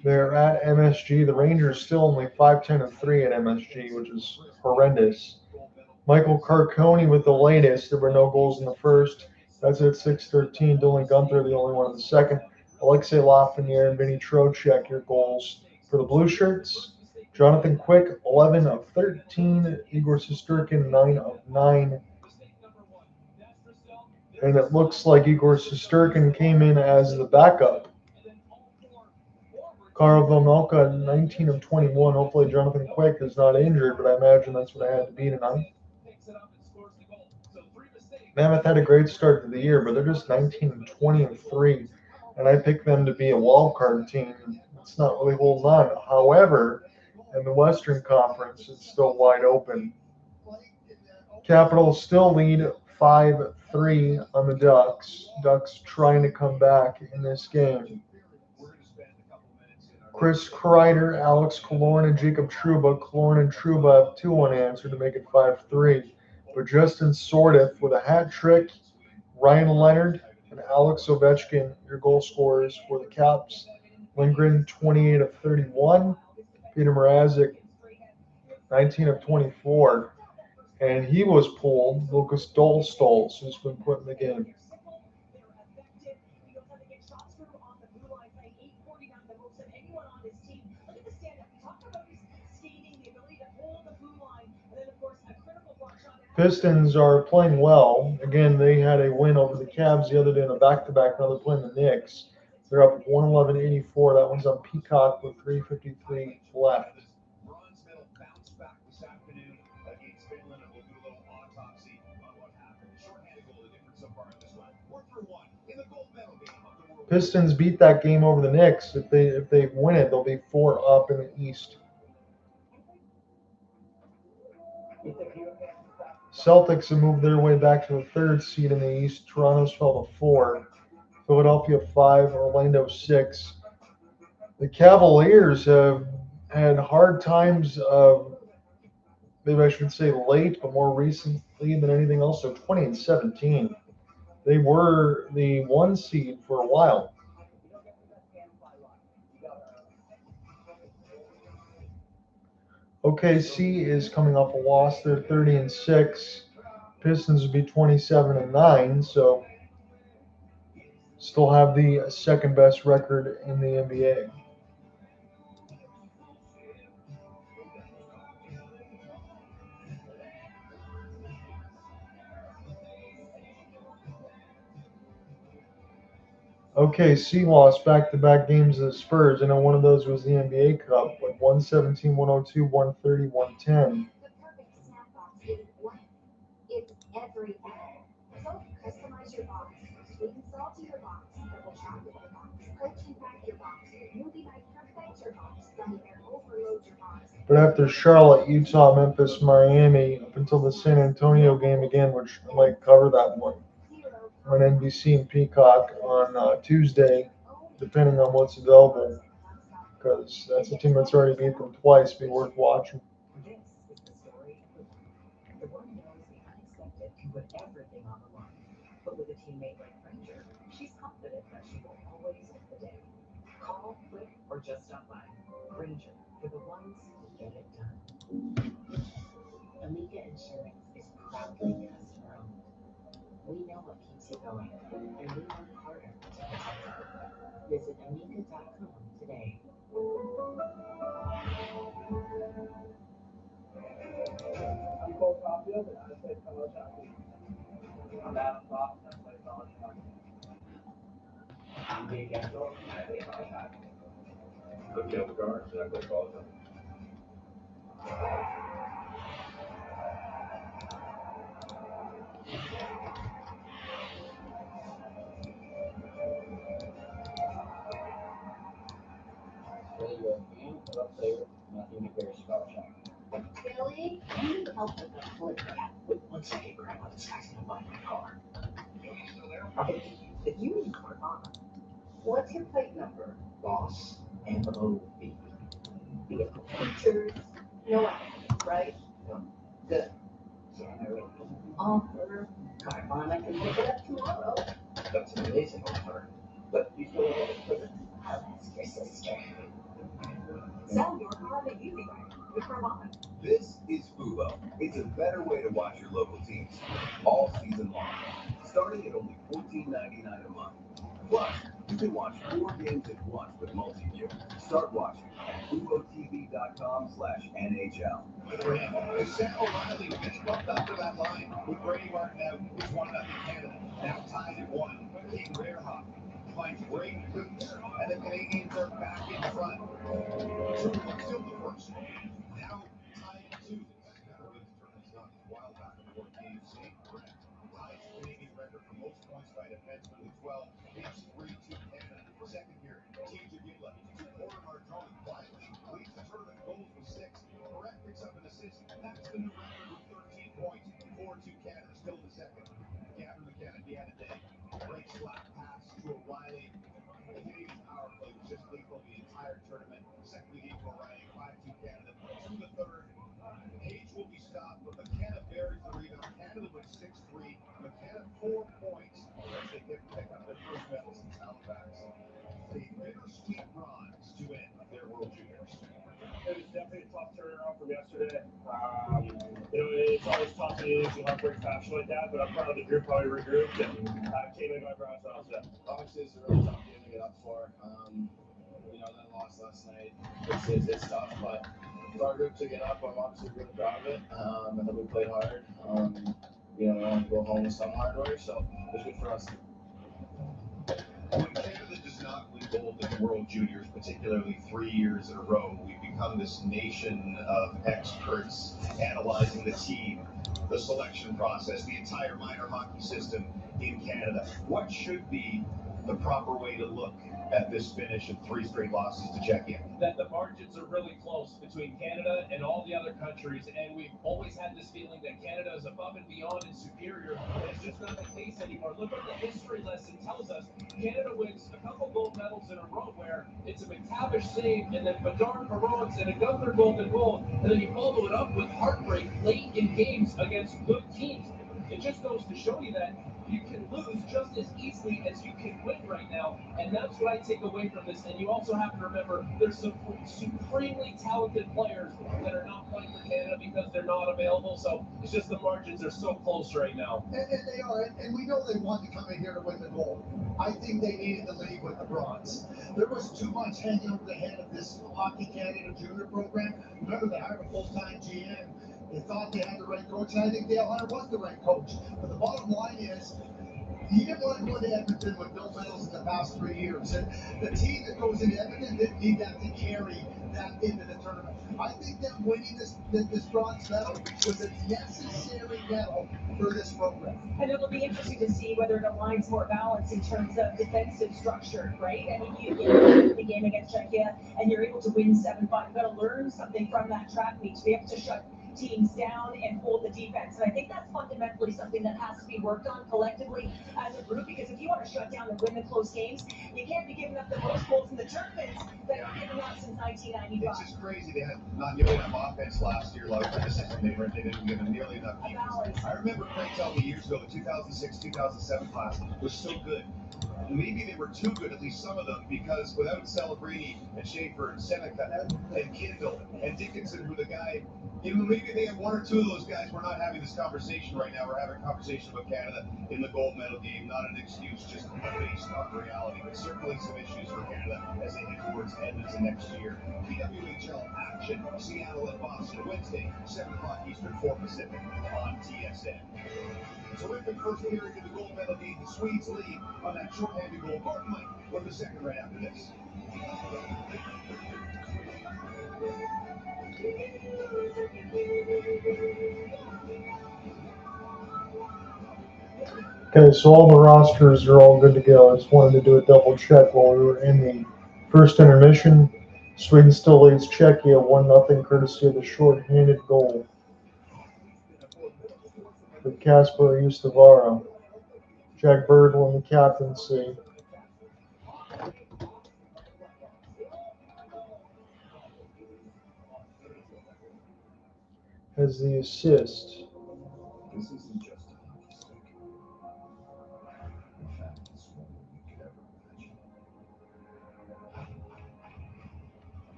They're at MSG. The Rangers still only 5-10-3 at MSG, which is horrendous. Michael Carcone with the latest. There were no goals in the first. That's at 6-13. Dylan Gunther, the only one in the second. Alexei Lafreniere and Vinny Trocheck, your goals for the Blue Shirts. Jonathan Quick, 11 of 13. Igor Shesterkin, 9 of 9. And it looks like Igor Shesterkin came in as the backup. Karl Vomilka, 19 of 21. Hopefully Jonathan Quick is not injured, but I imagine that's what I had to be tonight. Mammoth had a great start to the year, but they're just 19-20-3, and I picked them to be a wild card team. It's not really holding on. However, in the Western Conference, it's still wide open. Capitals still lead 5-3 on the Ducks. Ducks trying to come back in this game. Chris Kreider, Alex Killorn, and Jacob Trouba. Killorn and Trouba have 2 unanswered to make it 5-3. But Justin Sordiff with a hat trick, Ryan Leonard, and Alex Ovechkin, your goal scorers for the Caps. Lindgren, 28 of 31. Peter Mrazek, 19 of 24. And he was pulled. Lucas Dolstolz, who's been put in the game. Pistons are playing well. Again, they had a win over the Cavs the other day in a back-to-back. Now they're playing the Knicks. They're up 111-84. That one's on Peacock with 3:53 left. Pistons beat that game over the Knicks. If they win it, they'll be 4 up in the East. Celtics have moved their way back to the 3rd seed in the East. Toronto's fell to 4. Philadelphia 5, Orlando 6. The Cavaliers have had hard times maybe I should say late, but more recently than anything else. So 20-17. They were the 1 seed for a while. OKC is coming off a loss. They're 30-6. Pistons would be 27-9. So still have the 2nd best record in the NBA. OKC lost back-to-back games to the Spurs. I know one of those was the NBA Cup, like 117, 102, 130, 110. It's everything. So customize your box, sweet and salty your box, double chocolate your box, protein pack your box, movie night perfect your box, gummy bear overload your box. But after Charlotte, Utah, Memphis, Miami, up until the San Antonio game again, which I might cover that one on NBC and Peacock on Tuesday, depending on what's available, because that's a team that's already beat them twice. Be worth watching. This is the story of the one who knows the unexpected can put everything on the line. But with a teammate like Ranger, she's confident that she will always win the day. Call, click, or just stop by. Ranger, for the ones who get it done. Amica Insurance is proudly customer owned. We know what keeps you going, and we work harder to protect you. Visit amica.com today. I'm Cole Caulfield, and I play college hockey. I'm Adam Fox, and I play college hockey. I'm Jake Anton, and I play college hockey. I'm Caleb Garnes, and I play college hockey. Billy, I need help with the flip cap. Wait 1 second, Grandma. This guy's gonna buy my car. You still there? If you need Carvana, what's your plate number? Boss, M-O-B. Vehicle features, no accidents, right? No. Good. Generate offer. Carvana can pick it up tomorrow. That's an amazing offer. But you still have a present? I'll ask your sister. Sell your car the easy way with Carvana. This is Fubo. It's a better way to watch your local teams all season long, starting at only $14.99 a month. Plus, you can watch 4 games at once with multi-view. Start watching at FuboTV.com/NHL. Sam O'Reilly just bumped up to that line with Brady Martin out. It's 1-0 Canada. Now tied at 1. King Bearhawk finds Brady Goos, and the Canadians are back in front. Still the first. Now tied at 2. Wild back and forth game. St. Brett ties Canadian record for most points by defenseman with 12. It's 3-2 Canada. Second here, TJ Gibla. Ohrqvist quietly leads the tournament goals with 6. Brett picks up an assist. That's the new record with 13 points. 4-2 Canada. Still in the second. Gavin McKenna, he had a day. Great slap pass to O'Reilly. The Canadian power play was just lethal the entire tournament. Second game for O'Reilly. 5-2 Canada. To the third. Page will be stopped, but McKenna buries the rebound. Canada wins 6-3. McKenna 4 points as they pick up their first medal since Halifax. A bittersweet bronze to end their World Juniors. It was definitely a tough turnaround from yesterday. It's always tough in an easy heartbreak fashion like that, but I'm proud of the group, how we regrouped and came in by bronze upset. Obviously, it's a really tough game to get up for. That loss last night, it's tough, but for our group to get up, I'm obviously really proud of it. I think we played hard. We want to go home with some hard work, so it's good for us. When Canada does not win gold at the World Juniors, particularly 3 years in a row, we've become this nation of experts analyzing the team, the selection process, the entire minor hockey system. in Canada. What should be the proper way to look at this finish of 3 straight losses to Czechia? That the margins are really close between Canada and all the other countries, and we've always had this feeling that Canada is above and beyond and superior. It's just not the case anymore. Look what the history lesson tells us. Canada wins a couple gold medals in a row where it's a McTavish save, and then Bedard heroics and another golden goal, and then you follow it up with heartbreak late in games against good teams. It just goes to show you that you can lose just as easily as you can win right now, and that's what I take away from this. And you also have to remember there's some supremely talented players that are not playing for Canada because they're not available, so it's just the margins are so close right now. And they are, and we know they want to come in here to win the gold. I think they needed to lead with the bronze. There was too much hanging over the head of this Hockey Canada junior program. Remember, they hired a full-time GM. They thought they had the right coach, and I think Dale Hunter was the right coach. But the bottom line is, he didn't want to go to Edmonton with no medals in the past 3 years. And the team that goes into Edmonton didn't need that to carry that into the tournament. I think that winning this bronze medal was a necessary medal for this program. And it'll be interesting to see whether it aligns more balance in terms of defensive structure, right? I mean, you get the game against Czechia and you're able to win 7-5. You've got to learn something from that track meet to be able to shut teams down and hold the defense. And I think that's fundamentally something that has to be worked on collectively as a group, because if you want to shut down and win the close games, you can't be giving up the most goals in the tournaments that are given up since 1995. It's just crazy. They had not nearly enough offense last year. A lot of criticism. They didn't give them nearly enough defense. I remember Craig telling me years ago the 2006-2007 class was so good. Maybe they were too good, at least some of them, because without Celebrini and Schaefer and Seneca and Kindle and Dickinson, who the guy, maybe they have 1 or 2 of those guys. We're not having this conversation right now. We're having a conversation about Canada in the gold medal game. Not an excuse, just based on reality, but certainly some issues for Canada as they head towards the end of the next year. WHL action, Seattle and Boston, Wednesday, 7 o'clock Eastern, 4 Pacific on TSN. Terrific first period in the gold medal game. The Swedes lead on that shorthanded goal. Mark Mike with the second right after this. Okay, so all the rosters are all good to go. I just wanted to do a double check while we were in the first intermission. Sweden still leads Czechia 1-0, courtesy of the short-handed goal with Kasper Ustavara. Jack Bird won the captaincy. As the assist. This isn't just a hockey stick. In fact, it's more than you could ever imagine.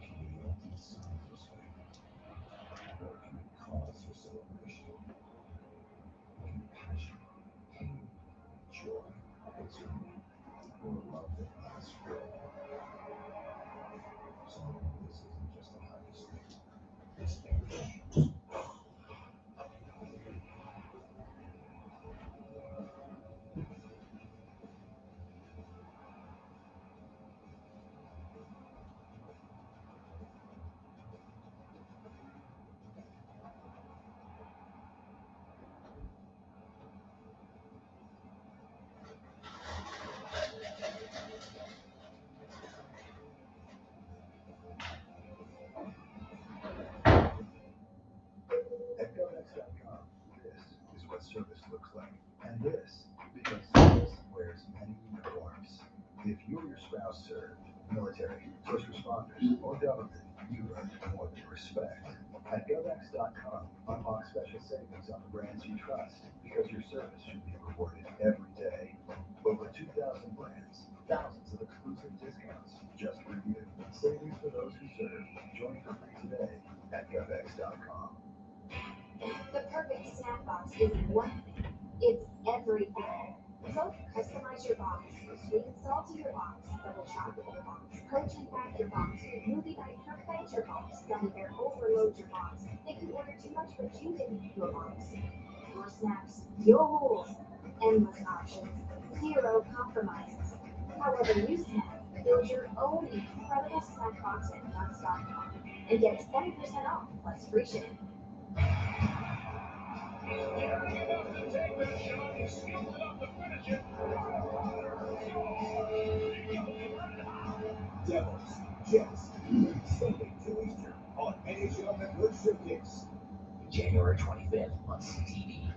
Can you let these signs of strength? Or can it cause for celebration? Compassion, pain, joy, excitement, or love that lasts forever. So this isn't just a hockey stick. It's everything. At GoTenders.com, this is what service looks like. And this, because service wears many uniforms. If you or your spouse serve, military, first responders, or government, you earn more than respect. At GoTenders.com, unlock special savings on the brands you trust, because your service should be rewarded every day. Over 2,000 brands, thousands of exclusive discounts just for you. Savings for those who serve. Join for free today at GoTenders.com. The perfect snack box isn't one thing, it's everything. So customize your box, sweet and salty your box, double chocolate your box, protein pack your box, movie night perfect your box, gummy bear overload your box. They could order too much but you didn't eat your box. Your snacks, your rules, endless options, zero compromises. However you snack, build your own incredible snack box at nuts.com and get 20% off plus free shipping. Here he comes to take that shot. He scooped it up to finish it. Devils, Jets, Sunday 2 Eastern on NHL Network Showcase. January 25th on CTV.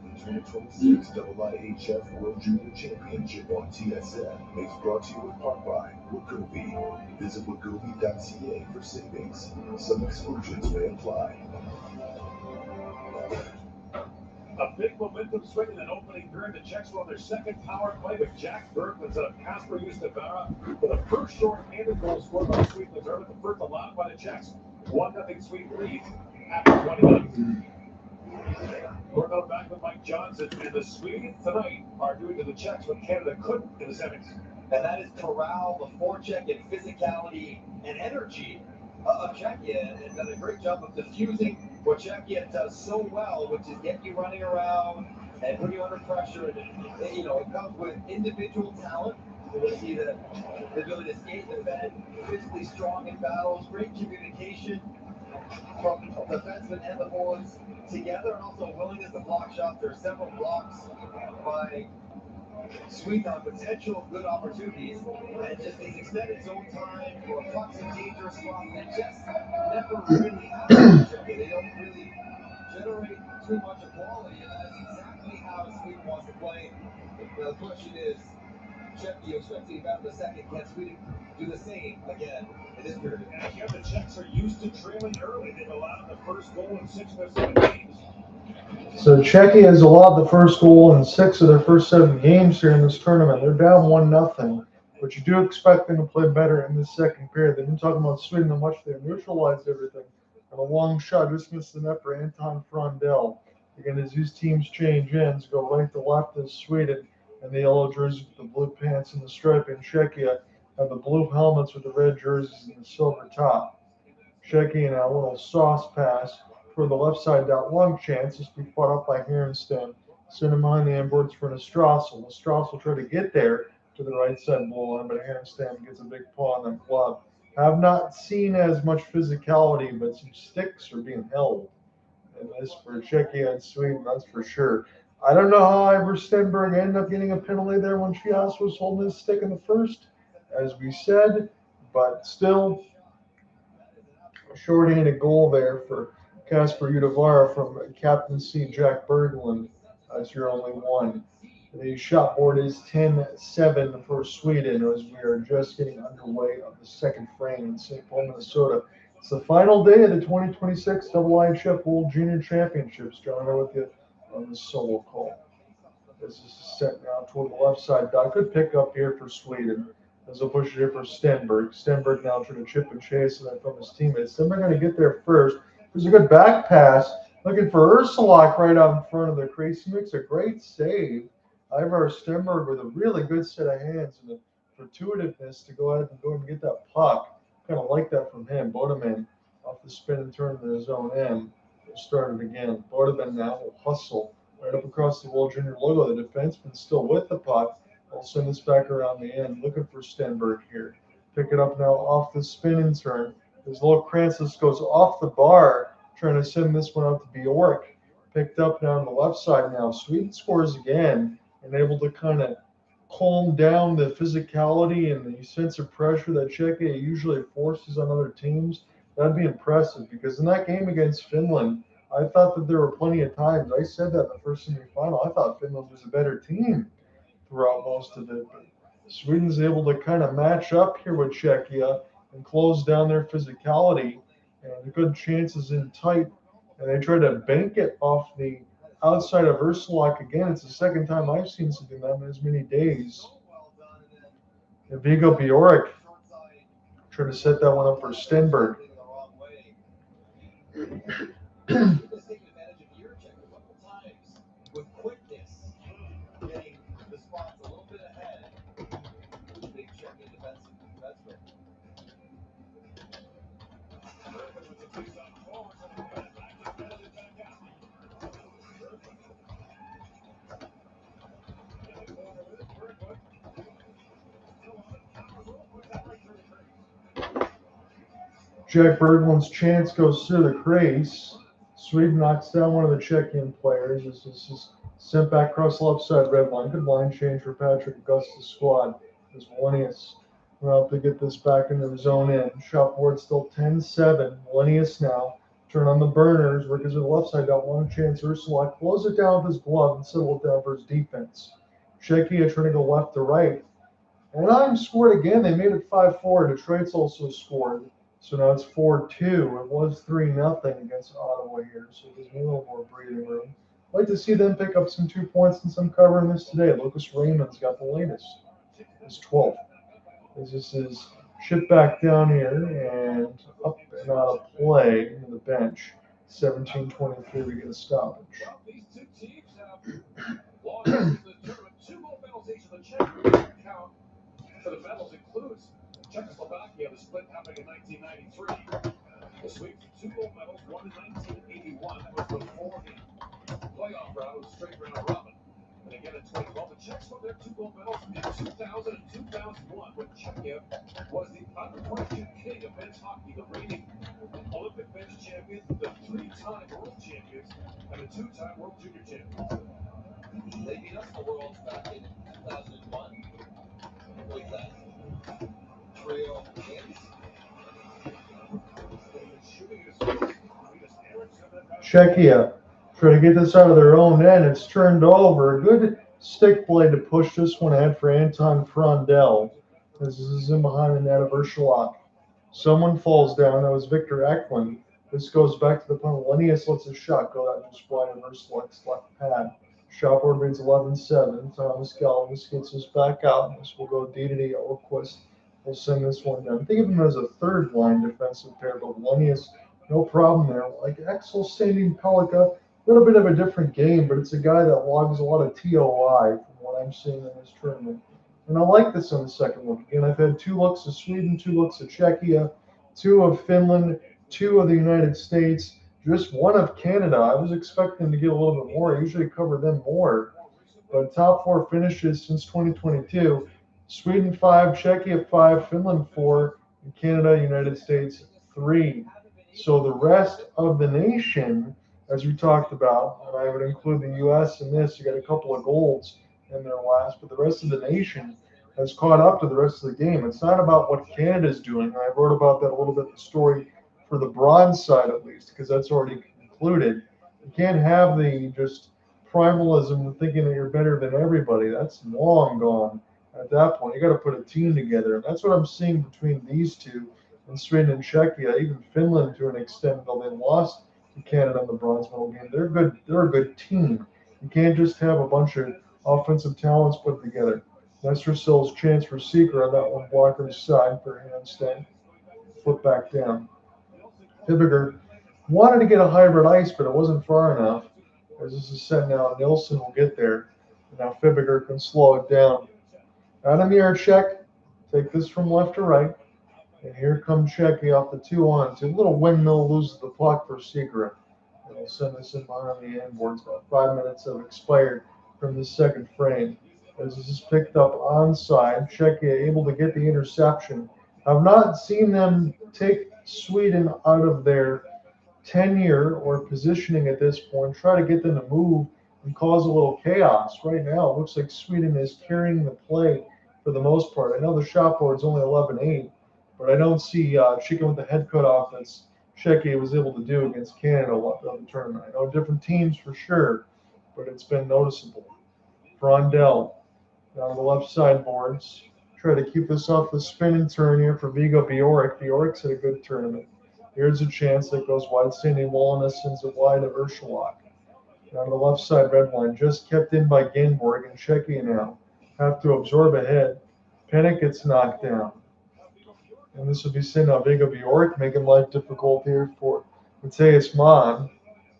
The 2026 IIHF World Junior Championship on TSN is brought to you in part by Wachovia. Visit wachovia.ca for savings. Some exclusions may apply. A big momentum swing in an opening period. The Czechs were on their second power play with Jack Bergman instead of Kasper Justivara for the first short-handed goal scored by Sweden Reserve. The first allowed by the Czechs. 1-0 Sweden lead after 20 minutes. We're going back with Mike Johnson, and the Swedes tonight are doing to the Czechs what Canada couldn't in the semis. And that is corral the forecheck and physicality and energy of Czechia, and done a great job of diffusing what Czechia does so well, which is get you running around and put you under pressure. And it comes with individual talent. You see the ability to skate, defend, physically strong in battles, great communication from defensemen and the boards together, and also willingness to block shots. There are several blocks by Sweden on potential good opportunities, and just these extended zone time or pucks in dangerous spots that just never really happen. They don't really generate too much equality, and that's exactly how Sweden wants to play. The question is, Czechia expecting better in the second. Can Sweden do the same again in this period? And again, the Czechs are used to trailing early. They've allowed the first goal in 6 of their 7 games. So Czechia has allowed the first goal in 6 of their first 7 games here in this tournament. They're down 1-0, but you do expect them to play better in the second period. They've been talking about Sweden how much they've neutralized everything. And a long shot just missed the net for Anton Frondell. Again, as these teams change ends, go right to left is Sweden and the yellow jerseys with the blue pants and the stripe, and Czechia have the blue helmets with the red jerseys and the silver top. Czechia now a little sauce pass for the left side dot long chance. This will be fought up by Harenstam. Send him behind the amboards for Strassel. Strassel will try to get there to the right side blue line, but Harenstam gets a big paw on the glove. Have not seen as much physicality, but some sticks are being held. And this for Czechia and Sweden, that's for sure. I don't know how Ivar Stenberg ended up getting a penalty there when Chias was holding his stick in the first, as we said, but still a short-handed goal there for Kasper Justivara from captaincy Jack Berglund. That's your only one. The shot board is 10-7 for Sweden as we are just getting underway of the second frame in St. Paul, Minnesota. It's the final day of the 2026 IIHF World Junior Championships. John, I'm with you on the solo call. This is set now toward the left side. Good pick up here for Sweden. As they'll push it here for Stenberg. Stenberg now trying to chip and chase that from his teammates. Stenberg going to get there first. There's a good back pass. Looking for Ursula right out in front of the crease. He makes a great save. Ivar Stenberg with a really good set of hands and a fortuitiveness to go ahead and get that puck. Kind of like that from him. Boumedienne off the spin and turn to his own end. We'll start it again. Boumedienne now will hustle right up across the World Junior logo. The defenseman still with the puck. I'll send this back around the end. Looking for Stenberg here. Pick it up now off the spin and turn. His little Krancis goes off the bar, trying to send this one out to Bjork. Picked up now on the left side now. Sweden scores again and able to kind of calm down the physicality and the sense of pressure that Czechia usually forces on other teams. That'd be impressive because in that game against Finland, I thought that there were plenty of times. I said that in the first semifinal. I thought Finland was a better team throughout most of it. But Sweden's able to kind of match up here with Czechia and close down their physicality, and the good chances in tight. And they try to bank it off the outside of Ursula again. It's the second time I've seen something that in as many days. And Viggo Bjork trying to set that one up for Stenberg. With quickness, getting the spots a little bit ahead. Big Czechia defenseman. Jack Berglund's chance goes through the crease. Sweden knocks down one of the Czechian players. This is sent back across the left side red line. Good line change for Patrick Augusta's squad. As Wallenius will have to get this back into the zone in. Shot board still 10-7. Wallenius now. Turn on the burners. Work to the left side down. Long chance. Ursula close it down with his glove and settle it down for his defense. Czechia trying to go left to right. And I'm scored again. They made it 5-4. Detroit's also scored. So now it's 4-2. It was 3-0 against Ottawa here. So it gives me a little more breathing room. I'd like to see them pick up some 2 points and some cover in this today. Lucas Raymond's got the latest. It's 12. This is shipped back down here and up and out of play into the bench. 17-23 to get a stoppage. These two teams have lost in the tournament. 2 gold medals each of the Czech count for the medals includes Czechoslovakia, the split happening in 1993. The Swedes 2 gold medals, one in 1981. That was before the playoff round, it was straight round robin. And again in 2012, the Czechs won their 2 gold medals in 2000 and 2001 when Czechia was the under-22 king of men's hockey, the reigning Olympic men's champion, the 3-time world champions, and the 2-time world junior champions. They beat us in the Worlds back in 2001. With that trio wins. Czechia try to get this out of their own end. It's turned over. A good stick play to push this one ahead for Anton Frondell. This is in behind the net of Ursula. Someone falls down. That was Victor Eklund. This goes back to the point. Wallenius lets his shot go out just wide of Ursula's left pad. Shot board reads 11-7. Thomas Galvis gets us back out. This will go D to D. Ohrqvist will send this one down. Think of him as a third line defensive pair, but Wallenius, no problem there. Like Axel Standing Pelika, a little bit of a different game, but it's a guy that logs a lot of TOI from what I'm seeing in this tournament. And I like this on the second look. Again, I've had 2 looks of Sweden, 2 looks of Czechia, 2 of Finland, 2 of the United States, just 1 of Canada. I was expecting to get a little bit more. I usually cover them more. But top 4 finishes since 2022. Sweden 5, Czechia 5, Finland 4, and Canada, United States 3. So the rest of the nation, as we talked about, and I would include the U.S. in this, you got a couple of golds in their last, but the rest of the nation has caught up to the rest of the game. It's not about what Canada's doing. I wrote about that a little bit in the story for the bronze side, at least, because that's already concluded. You can't have the just primalism of thinking that you're better than everybody. That's long gone at that point. You got to put a team together. And that's what I'm seeing between these two, and Sweden and Czechia, even Finland to an extent, though they lost to Canada in the bronze medal game. They're good. They're a good team. You can't just have a bunch of offensive talents put together. Nestersil's chance for Seeker on that one, blocker's side for Harenstam. Flip back down. Hibbeger wanted to get a hybrid ice, but it wasn't far enough. As this is set now, Nilsson will get there. And now Hibbeger can slow it down. Adam Yarchek, take this from left to right. And here comes Czechia off the 2-on-2. A little windmill loses the puck for Seeker. And we'll send this in behind the end boards. About 5 minutes have expired from the second frame. As this is picked up onside, Czechia able to get the interception. I've not seen them take Sweden out of their tenure or positioning at this point, try to get them to move and cause a little chaos. Right now, it looks like Sweden is carrying the play for the most part. I know the shot board's only 11-8, but I don't see chicken with the head cut off that's Czechia was able to do against Canada on the tournament. I know different teams for sure, but it's been noticeable. Frondell down on the left side boards. Try to keep this off the spin and turn here for Viggo Bjork. Bjork's had a good tournament. Here's a chance that goes wide. Standing Wallenius sends it wide of Ursula. Down the left side red line, just kept in by Ginborg, and Czechia now have to absorb a hit. Pennick gets knocked down. And this will be sent out Viggo Bjork, making life difficult here for Matthias Mann.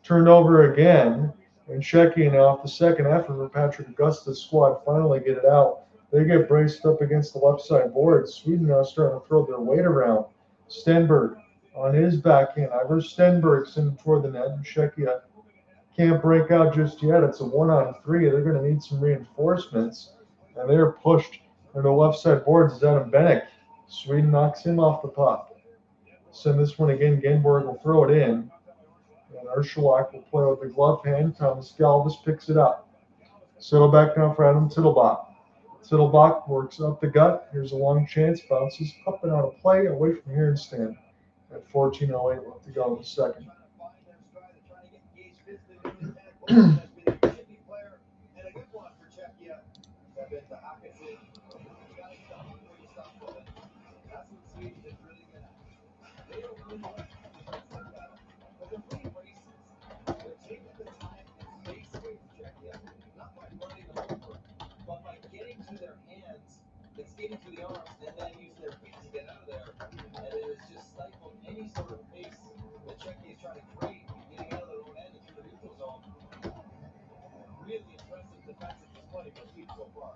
Turned over again, and Czechia now off the second effort for Patrick Augusta's squad finally get it out. They get braced up against the left side board. Sweden now starting to throw their weight around. Stenberg on his backhand. Ivar Stenberg sent toward the net, and Czechia can't break out just yet. It's a 1-on-3. They're going to need some reinforcements, and they're pushed into the left side boards. It's Adam Bennick. Sweden knocks him off the puck. Send this one again. Genborg will throw it in. And Ursula will play with the glove hand. Thomas Galvis picks it up. Settle back down for Adam Tittlebach. Tittlebach works up the gut. Here's a long chance. Bounces up and out of play away from Harenstam. At 14:08 left to go in the second. Skating to the arms and then use their feet to get out of there. And it has just stifled any sort of pace that Czechia is trying to create, getting out of their own end into the neutral zone. Really impressive defensive display for Sweden so far.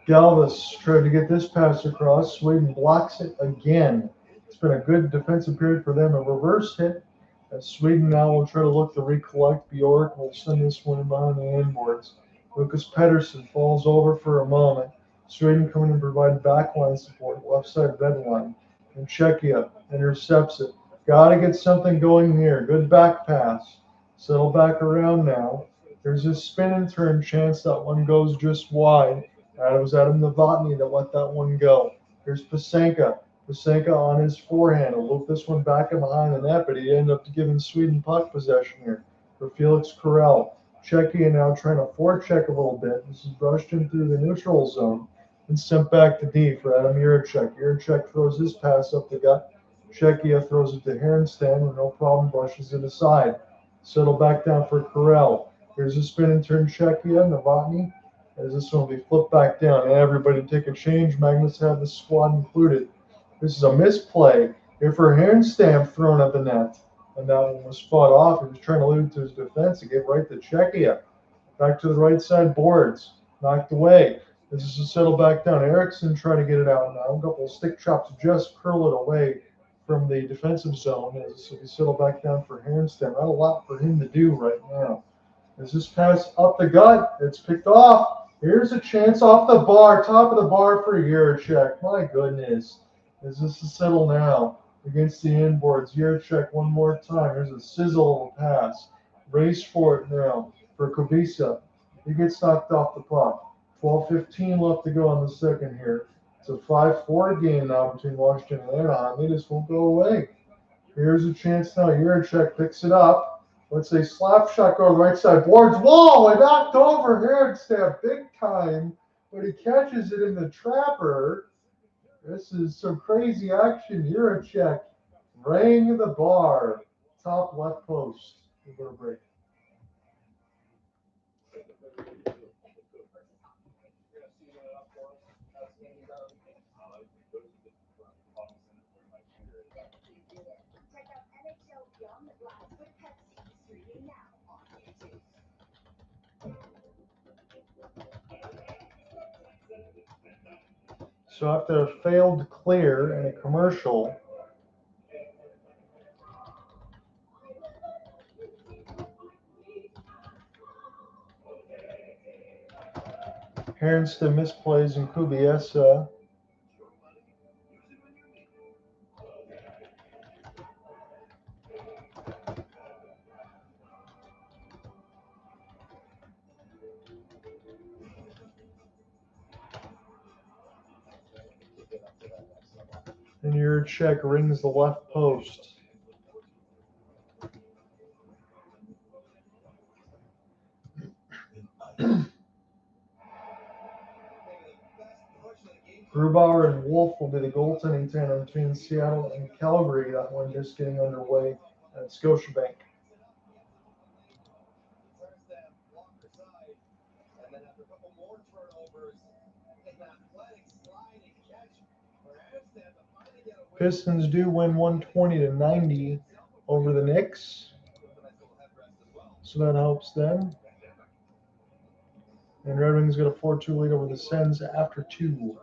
Galvis tried to get this pass across. Sweden blocks it again. It's been a good defensive period for them. A reverse hit. As Sweden now will try to look to recollect. Bjork will send this one behind the inboards. Lucas Pettersson falls over for a moment. Sweden coming to provide backline support, left side red line. And Czechia intercepts it. Got to get something going here. Good back pass. Settle back around now. There's a spin and turn chance that one goes just wide. It was Adam Novotny that let that one go. Here's Pasenka. Pasenka on his forehand. He'll loop this one back and behind the net, but he ended up giving Sweden puck possession here for Felix Carell. Czechia now trying to forecheck a little bit. This is brushed in through the neutral zone and sent back to D for Adam Juracek. Juracek throws his pass up the gut. Czechia throws it to Harenstam and no problem brushes it aside. Settle back down for Carell. Here's a spin and turn Czechia. Novotny. As this one will be flipped back down. And everybody take a change. Magnus had the squad included. This is a misplay here for Harenstam thrown at the net. And that one was fought off. He was trying to lead to his defense. He gave right to Czechia. Back to the right side boards. Knocked away. This is to settle back down. Eriksson trying to get it out now. A couple of stick chops just curl it away from the defensive zone. As he settle back down for Harenstam. Not a lot for him to do right now. As this pass up the gut, it's picked off. Here's a chance off the bar. Top of the bar for Juracek. My goodness. Is this to settle now against the inboards? Juracek one more time. Here's a sizzle of a pass. Race for it now for Kubica. He gets knocked off the puck. 12:15 left to go on the second here. It's a 5-4 game now between Washington and Anaheim. They just won't go away. Here's a chance now. Juracek picks it up. Let's say slap shot go to the right side boards. Whoa! It knocked over Harenstam big time, but he catches it in the trapper. This is some crazy action. Juracek rang the bar. Top left post. We'll go to break. Check out NHL Beyond the Glass with Pepsi, streaming now on YouTube. So after a failed clear and a commercial, Harenstam misplays and Kubica. And Juracek rings the left post. Grubauer and Wolf will be the goaltending tandem between Seattle and Calgary. That one just getting underway at Scotiabank. Pistons do win 120-90 over the Knicks, so that helps them. And Red Wings got a 4-2 lead over the Sens after 2.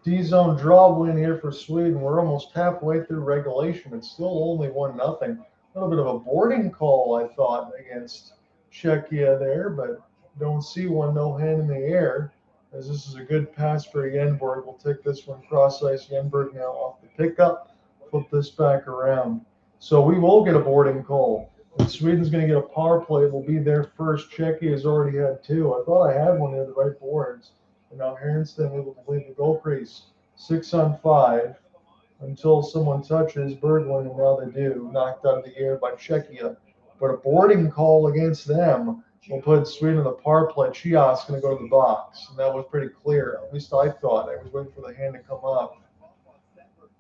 D-zone draw win here for Sweden. We're almost halfway through regulation. It's still only 1-0. A little bit of a boarding call, I thought, against Czechia there, but don't see one, no hand in the air, as this is a good pass for Yenberg. We'll take this one cross ice. Yenberg now off the pickup, flip this back around. So we will get a boarding call. And Sweden's going to get a power play. It will be their first. Czechia has already had 2. I thought I had one near the right boards. And now Harenstam able to leave the goal crease. 6-on-5 until someone touches Berglund, and now they do. Knocked out of the air by Czechia. But a boarding call against them will put Sweden in the power play. Chias going to go to the box. And that was pretty clear. At least I thought. I was waiting for the hand to come up.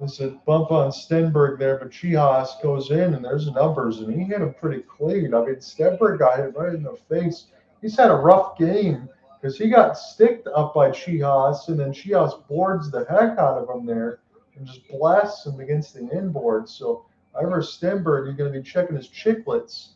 There's a bump on Stenberg there, but Chias goes in, and there's numbers, and he hit him pretty clean. I mean, Stenberg got hit right in the face. He's had a rough game because he got sticked up by Chias, and then Chias boards the heck out of him there and just blasts him against the inboard. So Ivar Stenberg, you're going to be checking his chiclets.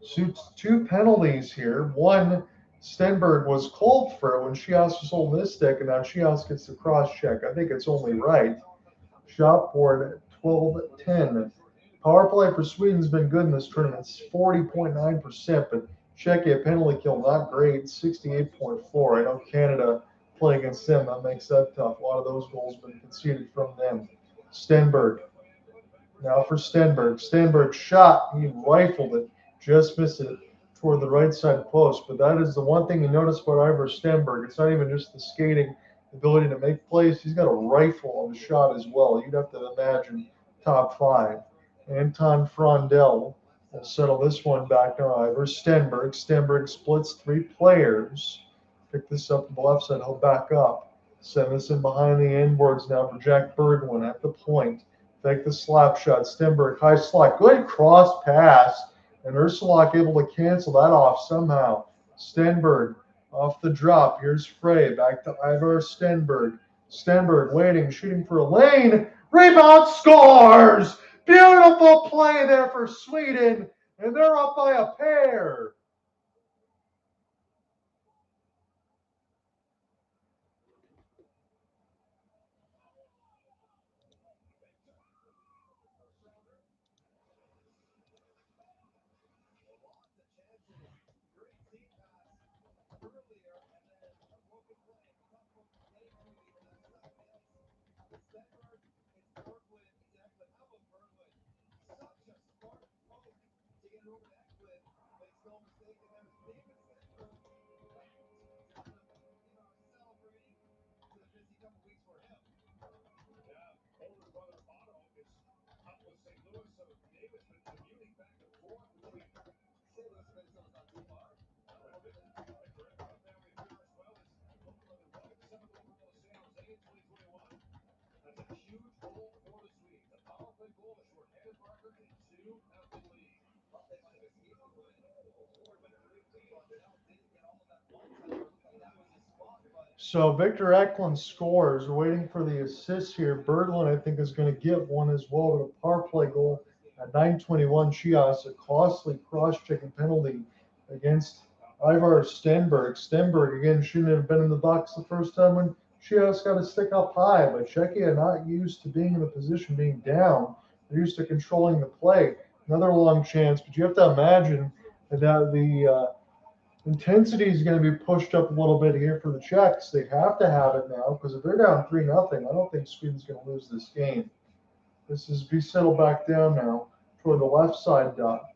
Shoots 2 penalties here. One, Stenberg was called for when Chias was holding this stick, and now Chias gets the cross check. I think it's only right. Shot board 12-10. Power play for Sweden's been good in this tournament. It's 40.9%, but Czechia penalty kill not great, 68.4. I know Canada play against them. That makes that tough. A lot of those goals have been conceded from them. Stenberg. Now for Stenberg. Stenberg shot. He rifled it. Just missed it toward the right side post. But that is the one thing you notice about Ivar Stenberg. It's not even just the skating ability to make plays. He's got a rifle on the shot as well. You'd have to imagine top 5. Anton Frondell will settle this one back to Ivar Stenberg. Stenberg splits 3 players. Pick this up on the left side. He'll back up. Send this in behind the inboards now for Jack Berglund at the point. Take the slap shot. Stenberg, high slot. Good cross pass. And Ursulak able to cancel that off somehow. Stenberg off the drop. Here's Frey. Back to Ivar Stenberg. Stenberg waiting, shooting for a lane. Rebound, scores! Beautiful play there for Sweden. And they're up by a pair. So Victor Eklund scores. We're waiting for the assist here. Berglund, I think, is going to get one as well, but a power play goal at 9:21. Chias, a costly cross-checking penalty against Ivar Stenberg. Stenberg, again, shouldn't have been in the box the first time when Chias got to stick up high, but Czechia not used to being in the position, being down. They're used to controlling the play. Another long chance, but you have to imagine that the intensity is going to be pushed up a little bit here for the Czechs. They have to have it now because if they're down 3-0, I don't think Sweden's going to lose this game. This is be settled back down now toward the left side dot.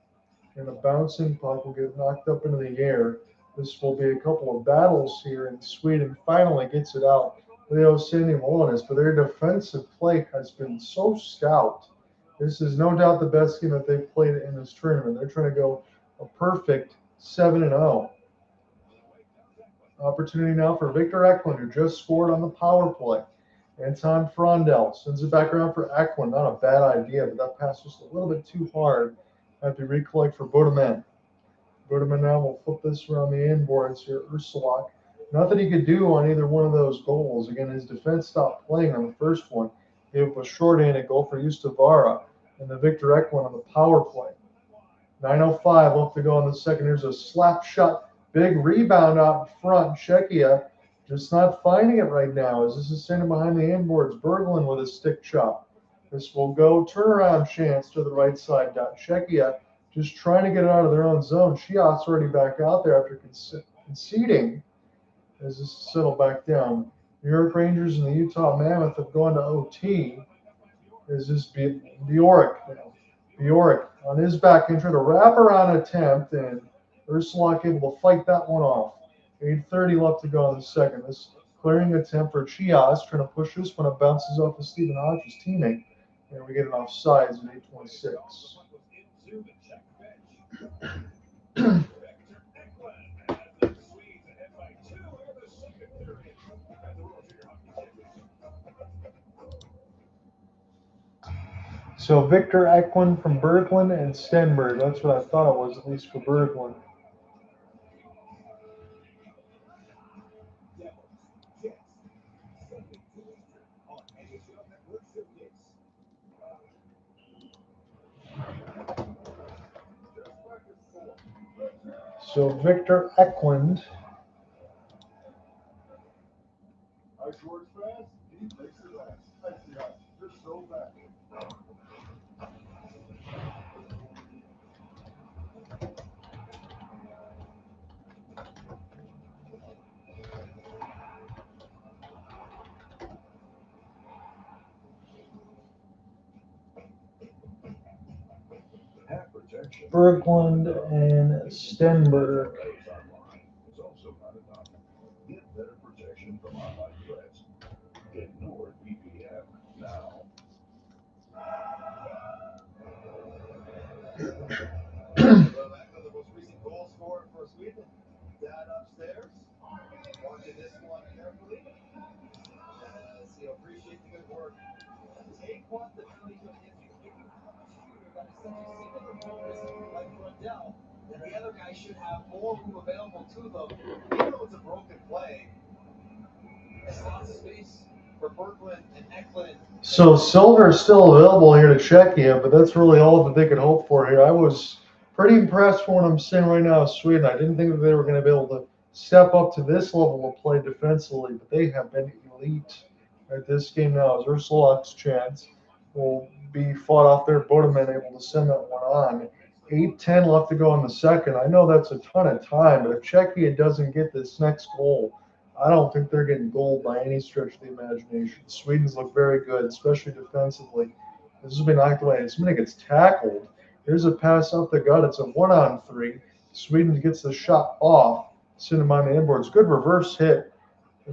And a bouncing puck will get knocked up into the air. This will be a couple of battles here, and Sweden finally gets it out. Leo Sandy Wallenius, but their defensive play has been so stout. This is no doubt the best game that they've played in this tournament. They're trying to go a perfect 7-0. Opportunity now for Victor Eklund, who just scored on the power play. Anton Frondell sends it back around for Eklund. Not a bad idea, but that pass was a little bit too hard. Have to recollect for Boumedienne. Boumedienne now will flip this around the inboards here. Ursulak. Nothing he could do on either one of those goals. Again, his defense stopped playing on the first one. It was a short-handed goal for Ivar and the Victor Eklund on the power play. 9:05 left to go on the second. Here's a slap shot. Big rebound out in front. Czechia just not finding it right now as this is sending behind the inboards. Berglund with a stick chop. This will go turnaround chance to the right side. Czechia just trying to get it out of their own zone. Chios already back out there after conceding as this is settled back down. New York Rangers and the Utah Mammoth have gone to OT. Is this Bjork now? Bjork on his back entry, a wraparound attempt, and Ursulak able to fight that one off. 8:30 left to go in the second. This clearing attempt for Chios, trying to push this one. It bounces off of Stephen Hodge's teammate. And we get an offsides at 8:26. So Victor Eklund from Berglund and Stenberg. That's what I thought it was, at least for Berglund. So Victor Eklund. Berglund and Stenberg. It's also not enough. Get better protection from online threats. Get NordVPN now. The most recent goal scorer for Sweden. Dad upstairs, watching this one carefully. As you appreciate the good work. Take what the 2020 shooter that is such a significant risk like Frondell, and the other guy should have more room available to them. Even though it's a broken play, there's lots of space for Berglund and Eklund. So Silver is still available here to Czechia, but that's really all that they could hope for here. I was pretty impressed for what I'm seeing right now with Sweden. I didn't think that they were going to be able to step up to this level of play defensively, but they have been elite at this game now. As Ursulak's chance will be fought off there. Boumedienne able to send that one on. 8:10 left to go in the second. I know that's a ton of time, but if Czechia doesn't get this next goal, I don't think they're getting gold by any stretch of the imagination. Sweden's look very good, especially defensively. This has been knocked away. This minute gets tackled. There's a pass up the gut. It's a 1-on-3. Sweden gets the shot off. Send him on the inboards. Good reverse hit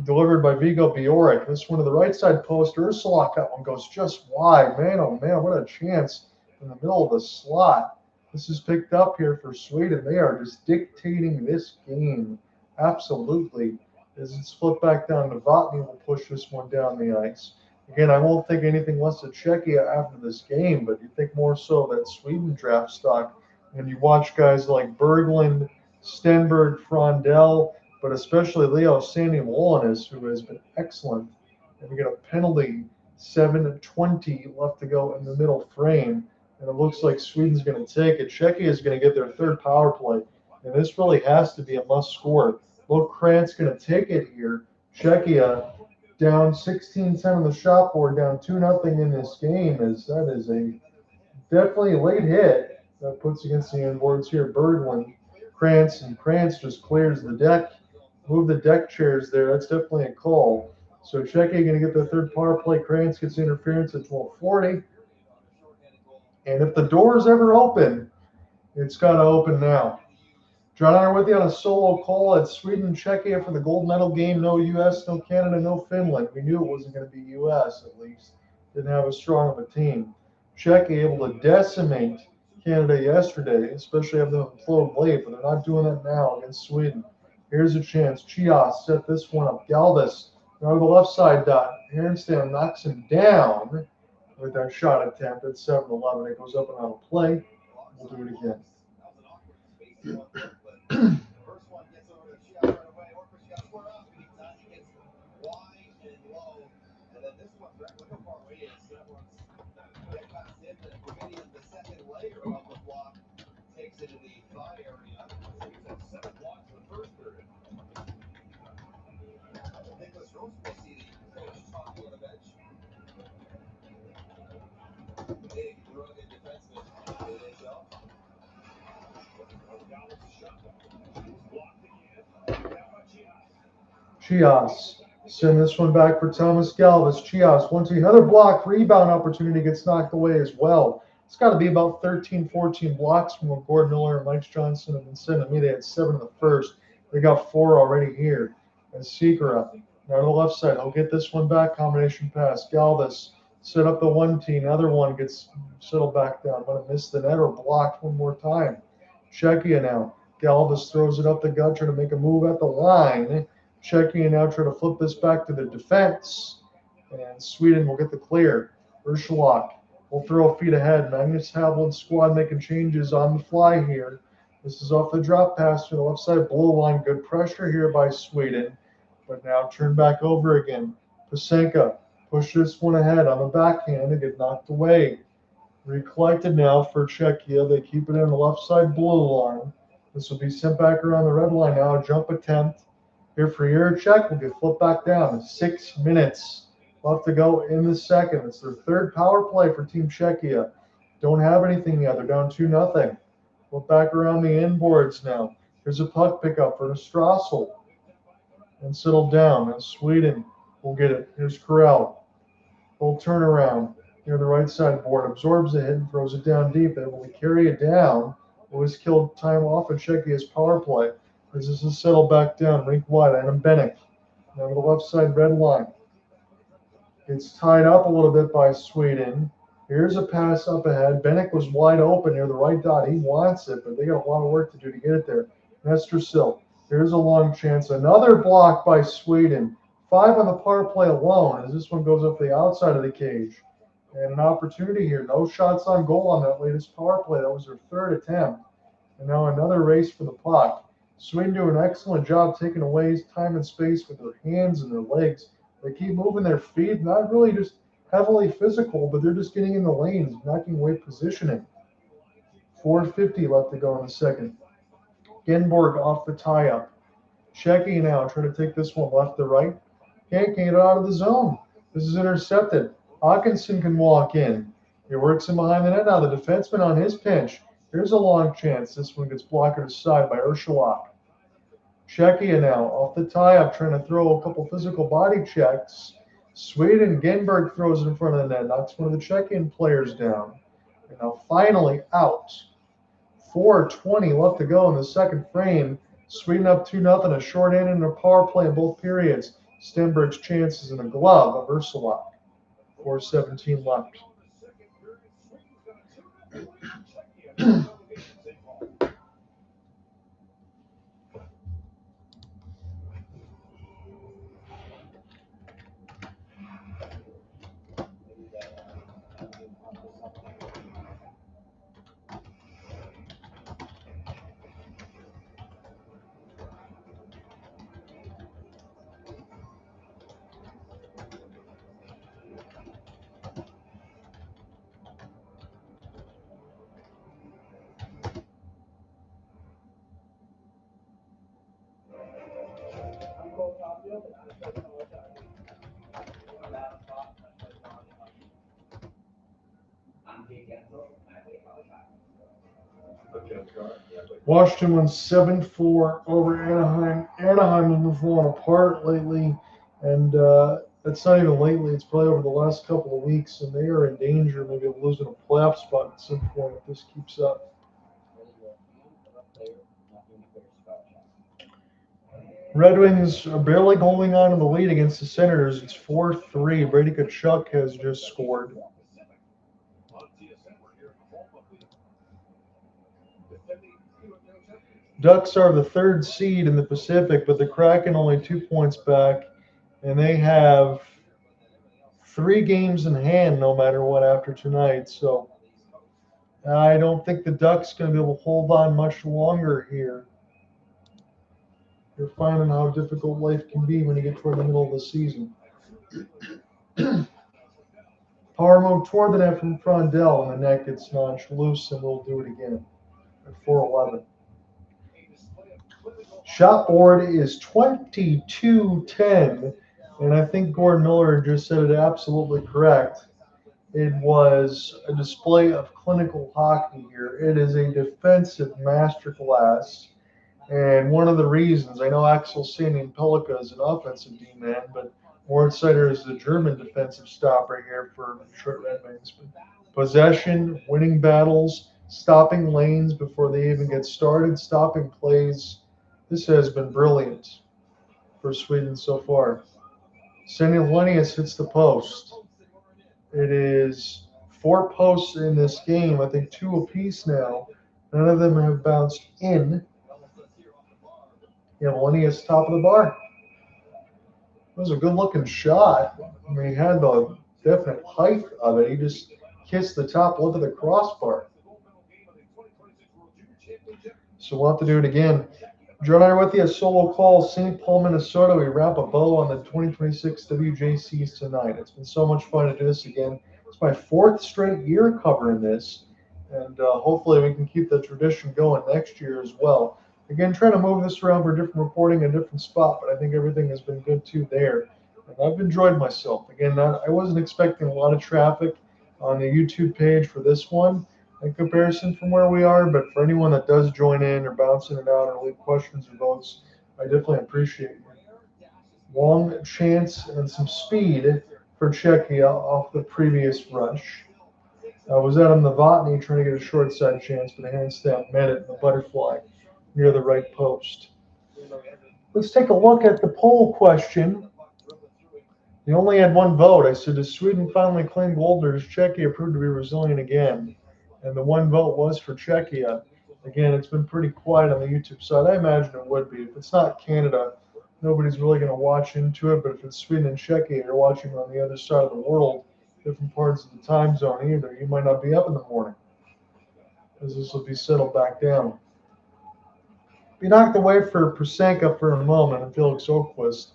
delivered by Viggo Bjork. This one to the right side post. Ursulak, that one goes just wide. Man, oh man, what a chance in the middle of the slot. This is picked up here for Sweden. They are just dictating this game. Absolutely. As it's flipped back down, Novotny will push this one down the ice. Again, I won't think anything less of Czechia after this game, but you think more so that Sweden draft stock. And you watch guys like Berglund, Stenberg, Frondell, but especially Leo Wallenius, who has been excellent. And we get a penalty, 7:20 left to go in the middle frame. And it looks like Sweden's going to take it. Czechia is going to get their third power play. And this really has to be a must score. Look, Krantz going to take it here. Czechia down 16-10 on the shot board, down 2-0 in this game. That is a definitely a late hit that puts against the inboards here. Berglund, Krantz, and Krantz just clears the deck. Move the deck chairs there. That's definitely a call. So Czechia going to get their third power play. Krantz gets interference at 12:40. And if the door is ever open, it's got to open now. John and I are with you on a solo call at Sweden, Czechia for the gold medal game. No U.S., no Canada, no Finland. We knew it wasn't going to be U.S. at least. Didn't have as strong of a team. Czechia able to decimate Canada yesterday, especially have them implode late, but they're not doing that now against Sweden. Here's a chance. Chios set this one up. Galvis on the left side dot. Harenstam knocks him down with that shot attempt at 7-11. It goes up and out of play. We'll do it again. First one gets over to Chios right away. Ohrqvist got square up. Anytime he gets wide and low. And then this one's right. Look how far away he is. That one's right past him. And Boumedienne, the second layer of the block, takes it to the thigh area. So he's at 7 blocks in the first period. Nicholas Rose will see the coach talking on the bench. Big, rugged defenseman. It is up. Chias. Send this one back for Thomas Galvis. Chias, 1-2. Another block. Rebound opportunity gets knocked away as well. It's got to be about 13, 14 blocks from what Gordon Miller and Mike Johnson have been sending me. They had 7 in the first. They got 4 already here. And Sekera, now to the left side. He'll get this one back. Combination pass. Galvis set up the 1-T. Another one gets settled back down. Going to miss the net or blocked one more time. Czechia now. Galvis throws it up the gut, trying to make a move at the line. Czechia now trying to flip this back to the defense. And Sweden will get the clear. Ohrqvist will throw a feet ahead. Magnus Havelid squad making changes on the fly here. This is off the drop pass to the left side blue line. Good pressure here by Sweden. But now turn back over again. Pasenka push this one ahead on the backhand and get knocked away. Recollected now for Czechia. They keep it in the left side blue line. This will be sent back around the red line now. A jump attempt here for Eriksson. Will get flipped back down. 6 minutes left to go in the second. It's their third power play for Team Czechia. Don't have anything yet. They're down 2-0. Flip back around the inboards now. Here's a puck pickup for Strassel. And settle down. And Sweden will get it. Here's Carell. Full turnaround near the right side board. Absorbs the hit and throws it down deep. And when we carry it down, it was killed time off of Czechia's power play. This is a settle back down. Rink wide. Adam Bennick. Now to the left side red line. It's tied up a little bit by Sweden. Here's a pass up ahead. Bennick was wide open near the right dot. He wants it, but they got a lot of work to do to get it there. Nestersil. Here's a long chance. Another block by Sweden. 5 on the power play alone as this one goes up the outside of the cage. And an opportunity here. No shots on goal on that latest power play. That was their third attempt. And now another race for the puck. Sweden do an excellent job taking away time and space with their hands and their legs. They keep moving their feet, not really just heavily physical, but they're just getting in the lanes, knocking away positioning. 4:50 left to go in the second. Genborg off the tie-up. Czechia now trying to take this one left to right. Can't get it out of the zone. This is intercepted. Hawkinson can walk in. He works in behind the net now. The defenseman on his pinch. Here's a long chance. This one gets blocked aside by Ohrqvist. Czechia now off the tie-up, trying to throw a couple physical body checks. Sweden, Genberg throws it in front of the net, knocks one of the Czechian players down. And now finally out. 4:20 left to go in the second frame. Sweden up 2-0, a short end and a power play in both periods. Stenberg's chances in a glove of Ohrqvist. 4:17 left. Washington won 7-4 over Anaheim. Anaheim has been falling apart lately, and it's not even lately. It's probably over the last couple of weeks, and they are in danger maybe of losing a playoff spot at some point if this keeps up. Red Wings are barely holding on to the lead against the Senators. It's 4-3. Brady Tkachuk has just scored. Ducks are the third seed in the Pacific, but the Kraken only 2 points back, and they have 3 games in hand no matter what after tonight. So I don't think the Ducks going to be able to hold on much longer here. You're finding how difficult life can be when you get toward the middle of the season. Power move toward the net from Frondell, and the net gets notched loose, and we'll do it again at 4:11. Shot board is 22-10, and I think Gordon Miller just said it absolutely correct. It was a display of clinical hockey here. It is a defensive masterclass. And one of the reasons, I know Axel Sandin Pelika is an offensive D-man, but Warrensider is the German defensive stopper here for Detroit Red Wings. Possession, winning battles, stopping lanes before they even get started, stopping plays. This has been brilliant for Sweden so far. Wallenius hits the post. It is 4 posts in this game. I think 2 apiece now. None of them have bounced in. Yeah, Wallenius top of the bar. It was a good-looking shot. I mean, he had the definite height of it. He just kissed the top lip of the crossbar. So we'll have to do it again. Joe and I are with you. A solo call, St. Paul, Minnesota. We wrap a bow on the 2026 WJCs tonight. It's been so much fun to do this again. It's my 4th straight year covering this, and hopefully we can keep the tradition going next year as well. Again, trying to move this around for different reporting, a different spot, but I think everything has been good too there. And I've enjoyed myself. Again, I wasn't expecting a lot of traffic on the YouTube page for this one in comparison from where we are, but for anyone that does join in or bounce in and out or leave questions or votes, I definitely appreciate it. Long chance and some speed for Czechia off the previous rush. Was Adam Novotny trying to get a short side chance, but Harenstam met it in the butterfly near the right post. Let's take a look at the poll question. You only had 1 vote. I said, does Sweden finally claim Goaltenders? Czechia proved to be resilient again. And the 1 vote was for Czechia. Again, it's been pretty quiet on the YouTube side. I imagine it would be. If it's not Canada, nobody's really going to watch into it. But if it's Sweden and Czechia, you're watching on the other side of the world, different parts of the time zone either. You might not be up in the morning, as this will be settled back down. Be knocked away for Prosenka for a moment and Felix Ohrqvist,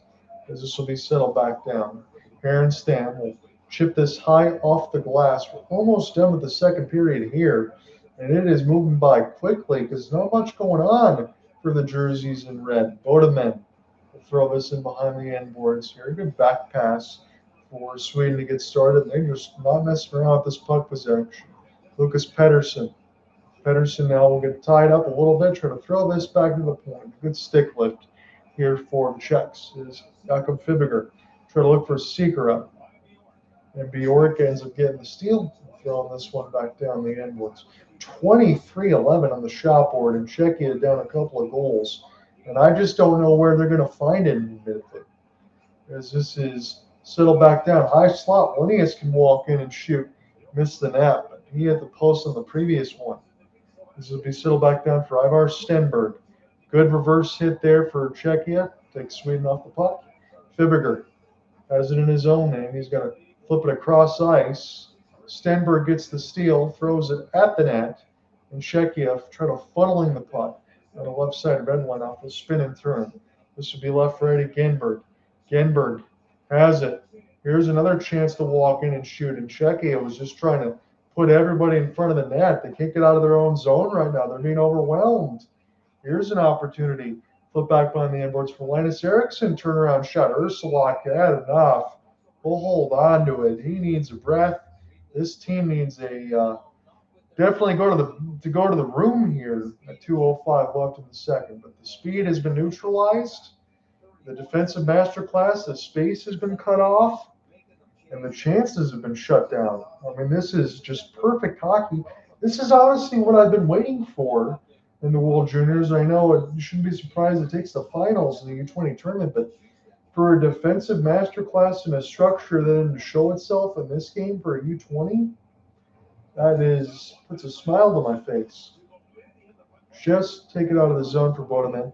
as this will be settled back down. Harenstam will chip this high off the glass. We're almost done with the second period here, and it is moving by quickly because not much going on for the jerseys in red. Boumedienne will throw this in behind the end boards here. Good back pass for Sweden to get started. They're just not messing around with this puck possession. Lucas Pettersson. Pettersson now will get tied up a little bit, try to throw this back to the point. Good stick lift here for the Czechs is Jakob Fibiger. Try to look for Sekera. And Bjork ends up getting the steal, throwing this one back down the end boards. 23-11 on the shot board, and Czechia down a couple of goals. And I just don't know where they're going to find it in midfield. As this is settled back down. High slot. Wallenius can walk in and shoot. Missed the net, but he had the post on the previous one. This will be settled back down for Ivar Stenberg. Good reverse hit there for Czechia. Takes Sweden off the puck. Fibiger has it in his own end. He's going to flip it across ice. Stenberg gets the steal, throws it at the net, and Czechia try to funneling the puck on the left side red line off the spin and turn. This would be left for Eddie Genberg. Genberg has it. Here's another chance to walk in and shoot, and Czechia was just trying to put everybody in front of the net. They can't get out of their own zone right now. They're being overwhelmed. Here's an opportunity. Flip back behind the inboards for Linus. Eriksson turnaround shot. Ursulak had enough. We'll hold on to it. He needs a breath. This team needs a definitely go to the room here at 2:05 left in the second. But the speed has been neutralized. The defensive masterclass, the space has been cut off, and the chances have been shut down. I mean, this is just perfect hockey. This is honestly what I've been waiting for in the World Juniors. I know you shouldn't be surprised it takes the finals in the U20 tournament, but for a defensive masterclass and a structure then to show itself in this game for a U20, that puts a smile to my face. Just take it out of the zone for Boumedienne.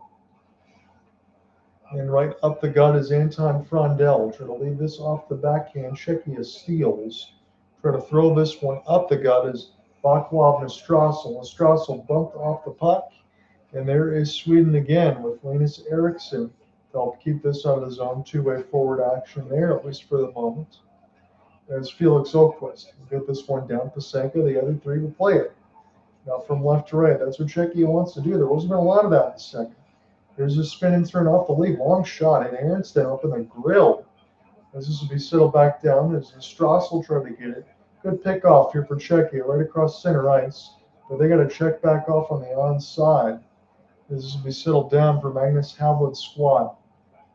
And right up the gut is Anton Frondell. Try to leave this off the backhand. Czechia steals. Try to throw this one up the gut is Vaclav Nastrassel. Nastrassel bumped off the puck. And there is Sweden again with Linus Eriksson to help keep this out of the zone. Two-way forward action there, at least for the moment. There's Felix Ohrqvist. We'll get this one down. Prosenka, the other 3 will play it. Now from left to right. That's what Czechia wants to do. There wasn't been a lot of that in the second. There's a spin and turn off the lead. Long shot, and Harenstam up in the grill. As this will be settled back down, as Strassel tried to get it. Good pickoff here for Czechia, right across center ice. But they got to check back off on the onside. This will be settled down for Magnus Havelid's squad.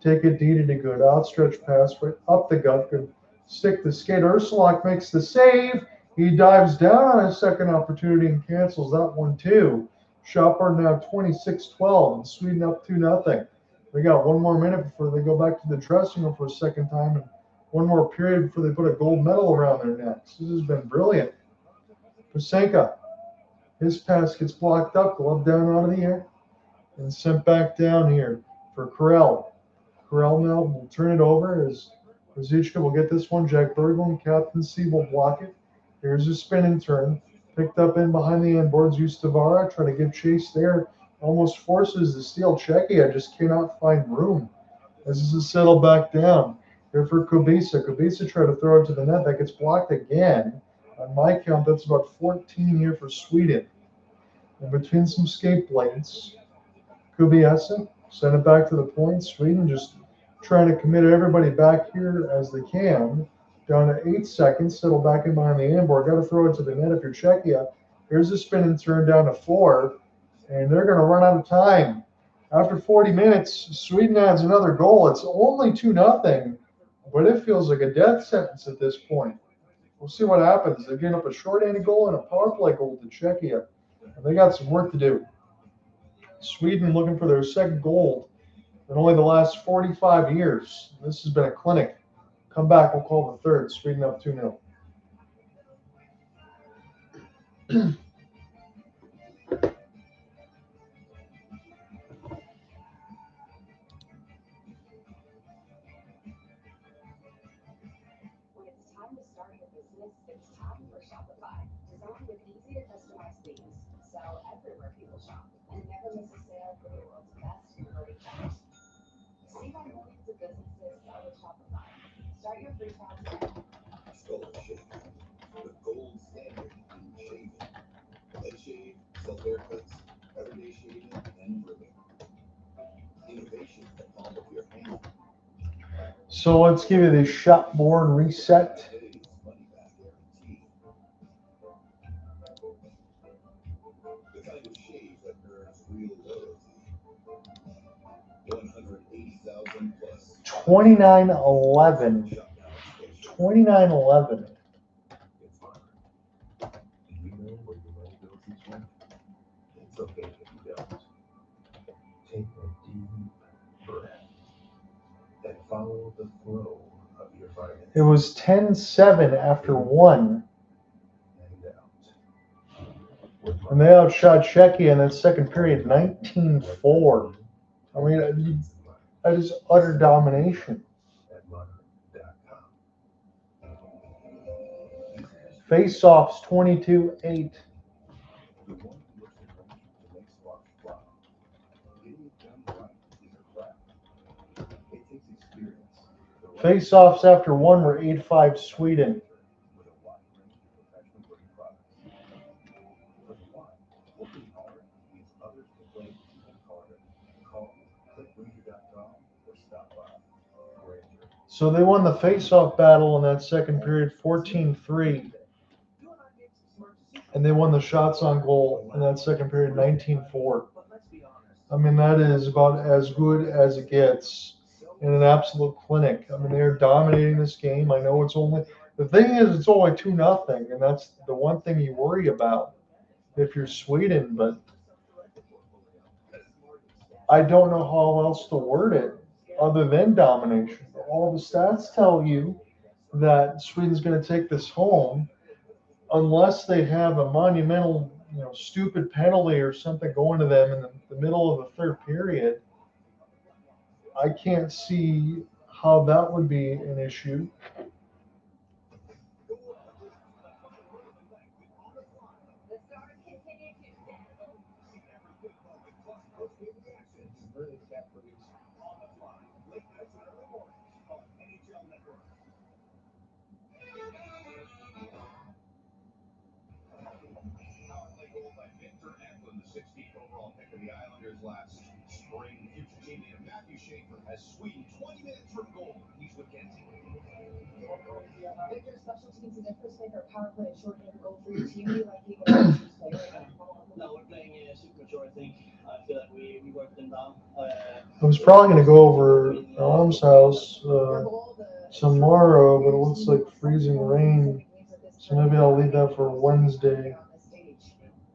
Take it deep to good. Outstretched pass right up the gut. Good stick the skate. Ohrqvist makes the save. He dives down on his second opportunity and cancels that one too. Shopper now 26-12 and Sweden up 2-0. They got one more minute before they go back to the dressing room for a second time and one more period before they put a gold medal around their necks. This has been brilliant. Pasenka, his pass gets blocked up, glove down out of the air, and sent back down here for Carell. Carell now will turn it over as Ruzicka will get this one. Jack Berglund, captaincy, will block it. Here's a spin and turn. Picked up in behind the end boards. Ivar trying to give chase there. Almost forces the steal. Czechia just cannot find room as this is settled back down. Here for Kubica. Kubica tried to throw it to the net. That gets blocked again. On my count, that's about 14 here for Sweden. And between some skate blades, Kubica send it back to the point. Sweden just trying to commit everybody back here as they can. Down to 8 seconds. Settle back in behind the end board. Got to throw it to the net if you're Czechia. Here's a spin and turn down to 4. And they're going to run out of time. After 40 minutes, Sweden adds another goal. It's only 2-0, but it feels like a death sentence at this point. We'll see what happens. They're getting up a short-handed goal and a power play goal to Czechia. And they got some work to do. Sweden looking for their second gold in only the last 45 years. This has been a clinic. Come back, we'll call the third. Sweden up 2-0. When it's time to start your business, it's time for Shopify. Designed with easy to customize themes, sell everywhere people shop, and never miss a sale for the world's best converting sellers. See why millions of businesses sell with Shopify. Start your free trial today. Gold Shave, the gold standard in shaving. Head shave, self-haircuts, everyday shaving, and grooming. Innovation in the palm of your hand. So let's give you the shot board reset. Today's money back guarantee. The kind of shave that earns real loyalty. 180,000 plus. 29-11. 29-11. It's hard. Do you know where your money goes each month? It's okay if you don't. Take a deep breath and follow the flow of your finances. It was 10-7 after 1. And out. And they outshot Czechia in that second period 19-4. I mean, that is utter domination. At modern.com. Face-offs 22-8. The one who looks at to make sparks fly. Getting it done right is a craft. It takes experience. Face-offs after 1 were 8-5 Sweden. With a wide range of professional grade products. But why? Working hard means others can play even harder. Call, click Ranger.com, or stop by. Ranger. So they won the face-off battle in that second period 14-3. And they won the shots on goal in that second period 19-4. I mean, that is about as good as it gets in an absolute clinic. I mean, they're dominating this game. I know it's only the thing is it's only 2-0, and that's the one thing you worry about if you're Sweden. But I don't know how else to word it other than domination. All the stats tell you that Sweden's going to take this home unless they have a monumental, stupid penalty or something going to them in the middle of the third period. I can't see how that would be an issue. The 16th overall pick of the Islanders last spring. Future teammate Matthew Schaefer has Sweden 20 minutes from goal. He's with Kenzie. Victor, special teams is their first favorite power play and short-handed goal for your team. Do you like people to choose play right now? No, we're playing super mature, I think. I feel like we worked them down. I was probably going to go over Mom's house tomorrow, but it looks like freezing rain. So maybe I'll leave that for Wednesday.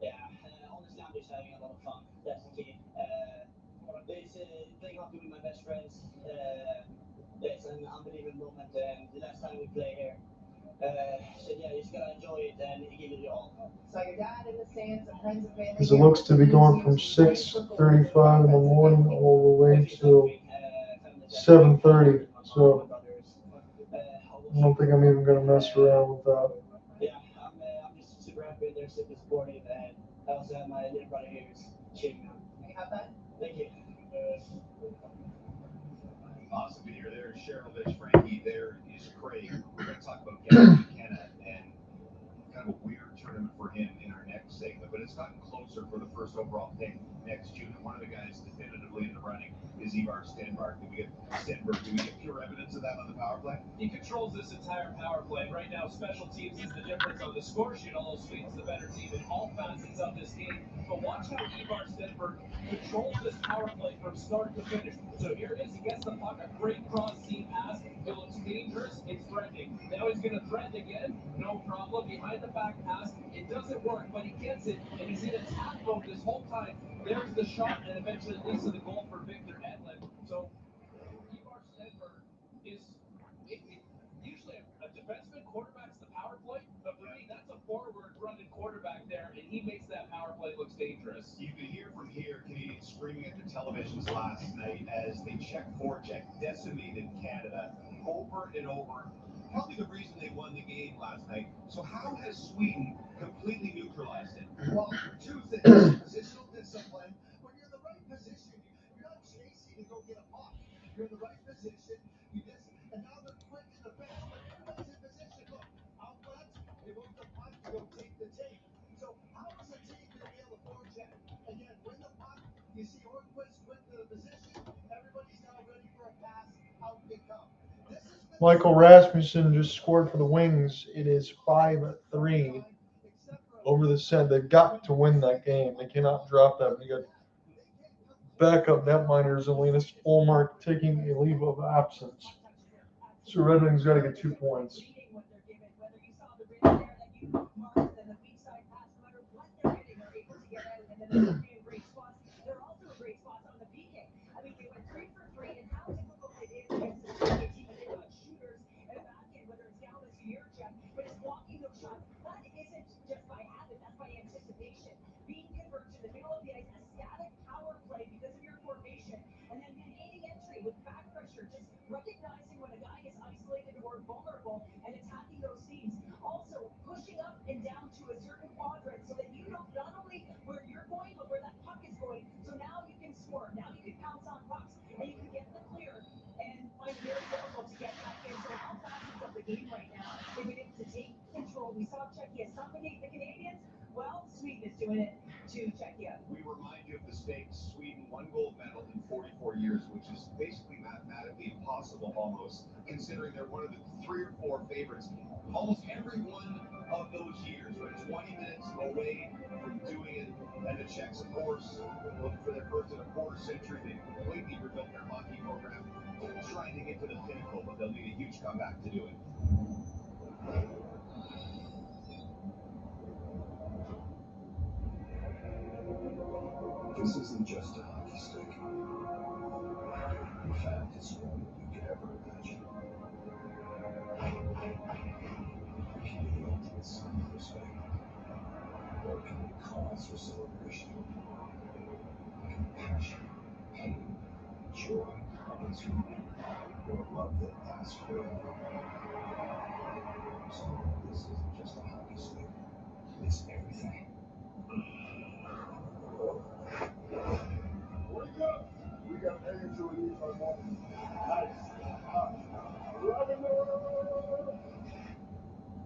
Yeah, honestly, I'm just having a lot of fun. That's the key. Playing hockey with my best friends. It's an unbelievable moment. The last time we played here. So yeah, you just gotta enjoy it and give it your all. So your dad in the stands and friends and family. Because it looks to be going from 6:35 in the morning all the way till 7:30. So I don't think I'm even going to mess around with that. Yeah, I'm just super happy they're super supportive, and I also have my little brother here who's cheering me on. Can you have that? Thank you. Awesome to hear there. Cheryl, Frankie, there is Craig. We're going to talk about Gastrin McKenna and kind of a weird tournament for him in our next segment, but it's gotten closer for the first overall pick next June. And one of the guys definitively in the running is Ivar Stenberg. Do we get Stenberg? Do we get pure evidence of that on the power play? He controls this entire power play. Right now, special teams is the difference on the score sheet, although Sweden's the better team in all facets of this game. But watch how Ivar Stenberg controls this power play from start to finish. So here it is. He gets the puck, a great cross-seam pass. It looks dangerous. It's threatening. Now he's going to threaten again. No problem. Behind the back pass. It doesn't work, but he gets it, and he's in attack mode this whole time. There's the shot, and eventually leads to the goal for Victor Edlund. So Ivar Stenberg is usually a defenseman quarterbacks the power play, but for me, that's a forward running quarterback there, and he makes that power play look dangerous. You could hear from here Canadians screaming at their televisions last night as the Czech forecheck decimated Canada over and over. Probably the reason they won the game last night. So how has Sweden completely neutralized it? Well, two things. Positional discipline. When you're in the right position, you're not chasing to go get a puck. You're in the right position. You just, and now they're quick in the bench, but everybody's in position. Look, out left, they move the puck to go take the tape. So how is a team going to be able to forecheck? Again, win the puck. You see Ohrqvist win the position. Everybody's now ready for a pass. Out they come. Michael Rasmussen just scored for the Wings. It is 5-3 over the set. They've got to win that game. They cannot drop that. We got backup netminders and Linus taking a leave of absence. So Red Wings got to get 2 points. Recognizing when a guy is isolated or vulnerable and attacking those seams. Also, pushing up and down to a certain quadrant so that you know not only where you're going, but where that puck is going. So now you can score. Now you can pounce on pucks and you can get the clear and find it very difficult to get back in. So all facets of the game right now, they've been able to take control. We saw Czechia suffocate the Canadians. Well, Sweden is doing it to Czechia. We remind you of the stakes. Sweden, 1 gold medal in 44 years, which is basically mathematically impossible almost, considering they're one of the 3 or 4 favorites almost every one of those years. But 20 minutes away from doing it, and the Czechs, of course, looking for their first in a quarter century. They completely rebuilt their hockey program, trying to get to the pinnacle, but they'll need a huge comeback to do it. This isn't just a hockey stick. In fact, it's more than you could ever imagine. It can be the ultimate sign of respect. Or it can be cause for celebration. Compassion, pain, joy, opportunity, or love that lasts forever. So this isn't just a hockey stick. It's everything. Wake up! We got paid to release our money. Nice. Revenue!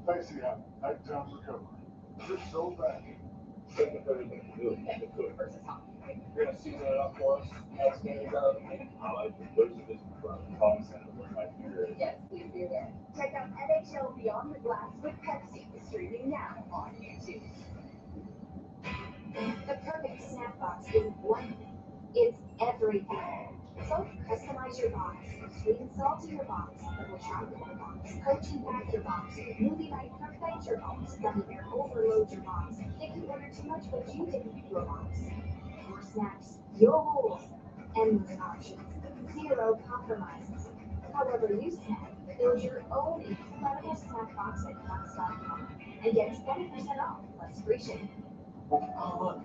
Thanks, yeah. Night down recovery. Just so bad. think if everything can do it, they could. Versus hockey. You're going to season it up for us. As many guys out of the game. I like it. There's a different from common sense where my finger is. Yes, please do that. Check out NHL Beyond the Glass with Pepsi, streaming now on YouTube. The perfect snack box is one thing. It's everything. So customize your box. Sweet and salty your box. Double chocolate your box. Protein pack your box. Movie night perfect your box. Gummy bear overload your box. If you order too much but you didn't pick your box. Your snacks, your rules, endless options. Zero compromises. However you snack, build your own incredible snack box at Fox.com and get 20% off plus free shipping. Oh, look.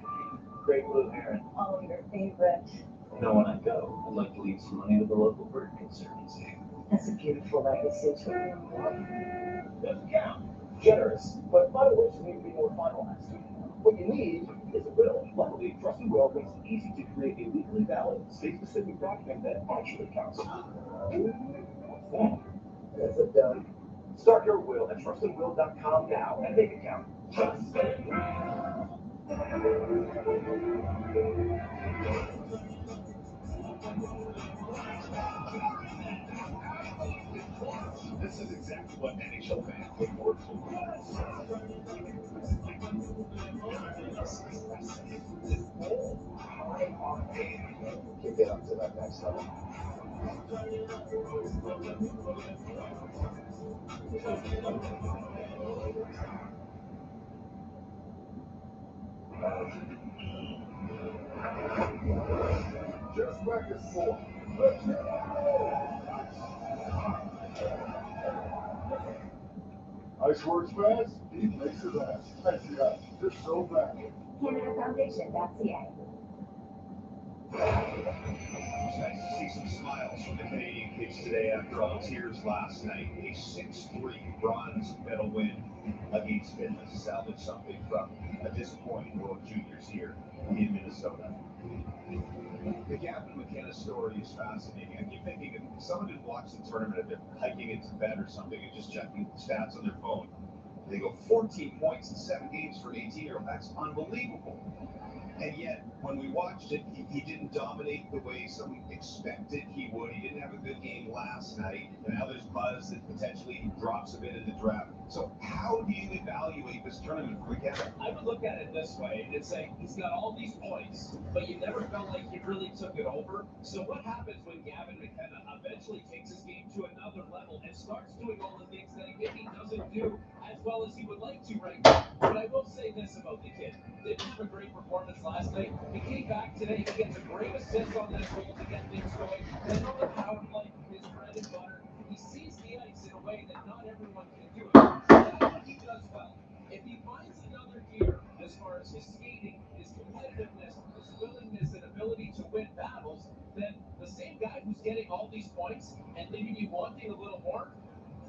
Great blue heron. Oh, your favorite. You know, when I go, I'd like to leave some money to the local bird conservancy. That's a beautiful legacy to Doesn't count. Generous, but final wishes need to be more finalized. What you need is a will. Luckily, Trusted Will makes it easy to create a legally valid, state-specific document that actually counts. What's that? That's a done. Start your will at trustedwill.com now and make it count. Trusted Will. This is exactly what NHL fans look forward to. Can get up to that next level. Just practice for. Ice works fast, he makes it last. Thank you guys. Just so fast. CanadaFoundation.ca. It's nice to see some smiles from the Canadian kids today after all the tears last night. A 6-3 bronze medal win against Finland to salvage something from a disappointing World Juniors here in Minnesota. The Gavin McKenna story is fascinating. I keep thinking if someone didn't watch the tournament, if they're hiking into bed or something and just checking stats on their phone, they go 14 points in 7 games for an 18-year-old. That's unbelievable. And yet, when we watched it, he didn't dominate the way some expected he would. He didn't have a good game last night, and now there's buzz that potentially he drops a bit in the draft. So how do you evaluate this tournament for McKenna? I would look at it this way and say he's got all these points, but you never felt like he really took it over. So what happens when Gavin McKenna eventually takes his game to another level and starts doing all the things that again he doesn't do as well as he would like to right now? But I will say this about the kid. Didn't have a great performance last night. He came back today. He gets a great assist on that goal to get things going. Then on the power play, his bread and butter. He sees the ice in a way that not everyone can do it. So that's what he does well. If he finds another gear as far as his skating, his competitiveness, his willingness and ability to win battles, then the same guy who's getting all these points and leaving you wanting a little more,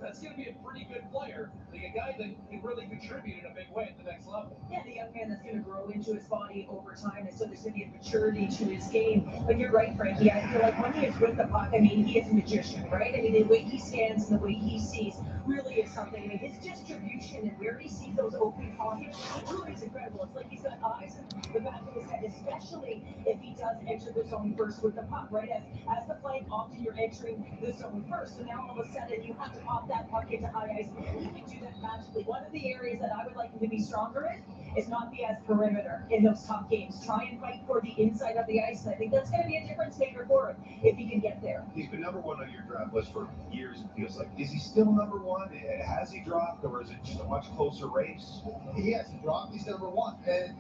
that's going to be a pretty good player. Like a guy that can really contribute in a big way at the next level. Yeah, the young man that's going to grow into his body over time, and so there's going to be a maturity to his game. But you're right, Frankie. I feel like when he is with the puck, I mean, he is a magician, right? I mean, the way he stands and the way he sees really is something. I mean, his distribution and where he sees those open pockets really is incredible. It's like he's got eyes in the back of his head, especially if he does enter the zone first with the puck, right? As the flank, often you're entering the zone first, so now all of a sudden you have to pop that puck into high ice. He can do that magically. One of the areas that I would like him to be stronger in is not be as perimeter in those tough games. Try and fight for the inside of the ice, and I think that's going to be a difference maker for him if he can get there. He's been number one on your draft list for years, it feels like. Is he still number one? Has he dropped, or is it just a much closer race? He hasn't dropped. He's number one. And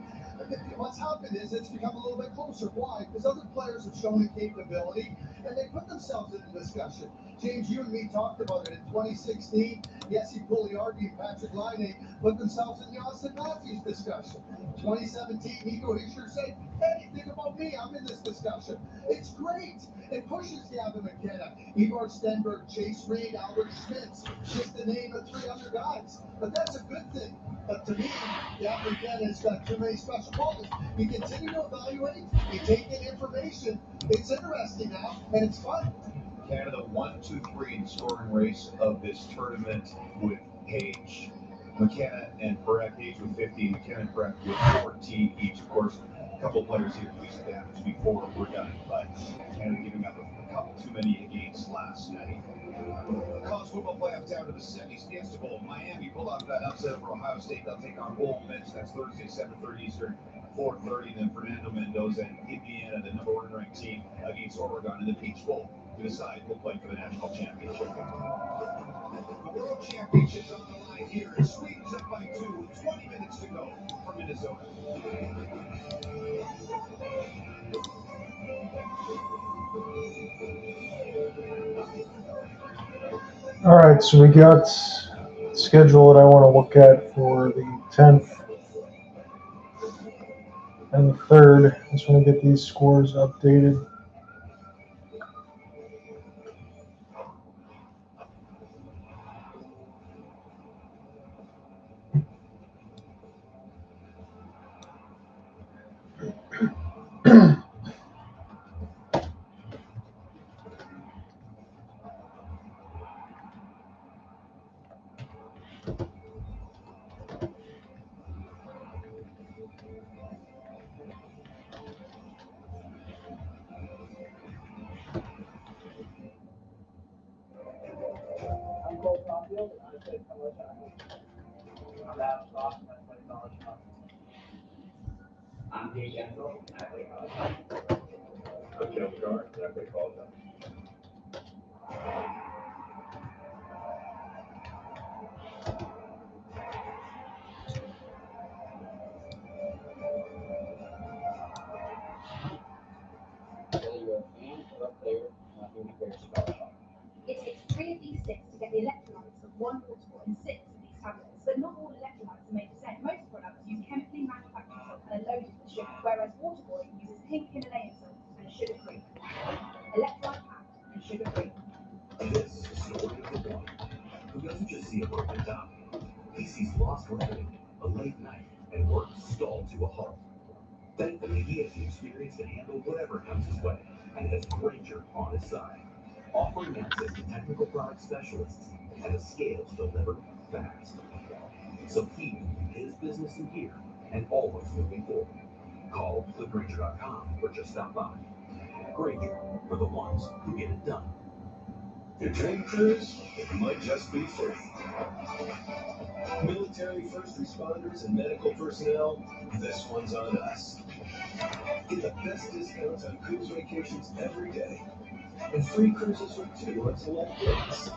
what's happened is it's become a little bit closer. Why? Because other players have shown the capability, and they put themselves in the discussion. James, you and me talked about it in 2016. Yes, he Pugliardi and Patrick Laine put themselves in the Austin Matthews discussion. 2017, Nico Hischier said, hey, think about me. I'm in this discussion. It's great. It pushes Gavin McKenna, Ivar Stenberg, Chase Reed, Albert Schmitz, just to name the 3 other guys. But that's a good thing. But to me, Gavin McKenna has got too many special qualities. You continue to evaluate, you take in information. It's interesting now, and it's fun. Canada 1, 2, 3 in the scoring race of this tournament with Page, McKenna and Perek each with 15. McKenna and Perek with 14 each. Of course, a couple of players here released damage before we're done, but Canada giving up a couple too many games last night. College football playoff down to the semis. Istanbul, Miami pull off that upset over Ohio State. They'll take on Wallenius. That's Thursday, 7:30 Eastern, 4:30. Then Fernando Mendoza and Indiana, the number 1 ranked team, against Oregon in the Peach Bowl to decide who'll play for the national championship. The World Championship's on the line here. Sweden's up by 2 with 20 minutes to go for Minnesota. All right, so we got schedule that I want to look at for the 10th and the 3rd. I just want to get these scores updated. I'm Dave Anton, I play college hockey. I'm Joe Guard, I play college hockey. Whether you're a fan or a player, nothing compares to college hockey. It takes 3 of these sticks to get the electrolytes of 1 water and 6 of these tablets. But not all electrolytes are made the same. Most products use chemically manufactured salt and are loaded with sugar, whereas water boy uses pink Himalayan salt and sugar-free. Electrolyte packed and sugar-free. This is the story of the one who doesn't just see a broken down. He sees lost revenue, a late night, and work stalled to a halt. Thankfully, he has the experience to handle whatever comes his way, and has Granger on his side, offering access to technical product specialists and a scale to deliver fast. So keep his business in gear and always moving forward. Call thegranger.com or just stop by. Granger, for the ones who get it done. Your train crews, it might just be free. Military first responders and medical personnel, this one's on us. Get the best discounts on cruise vacations every day. And free cruises for 2 on select days.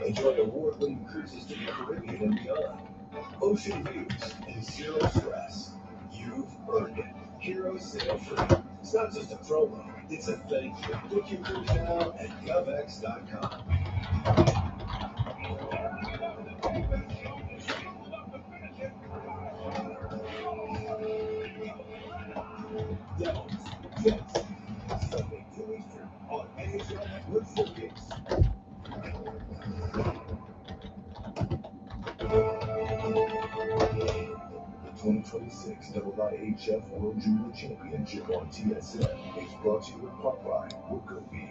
Enjoy award-winning cruises to the Caribbean and beyond. Ocean views and 0 stress. You've earned it. Hero Sail Free. It's not just a promo, it's a thank you. Book your cruise now at govx.com. Devils, Jets, Sunday 2 Eastern on NHL Network Philippines. The 2026 IIHF World Junior Championship on TSN is brought to you in part by Wagobi.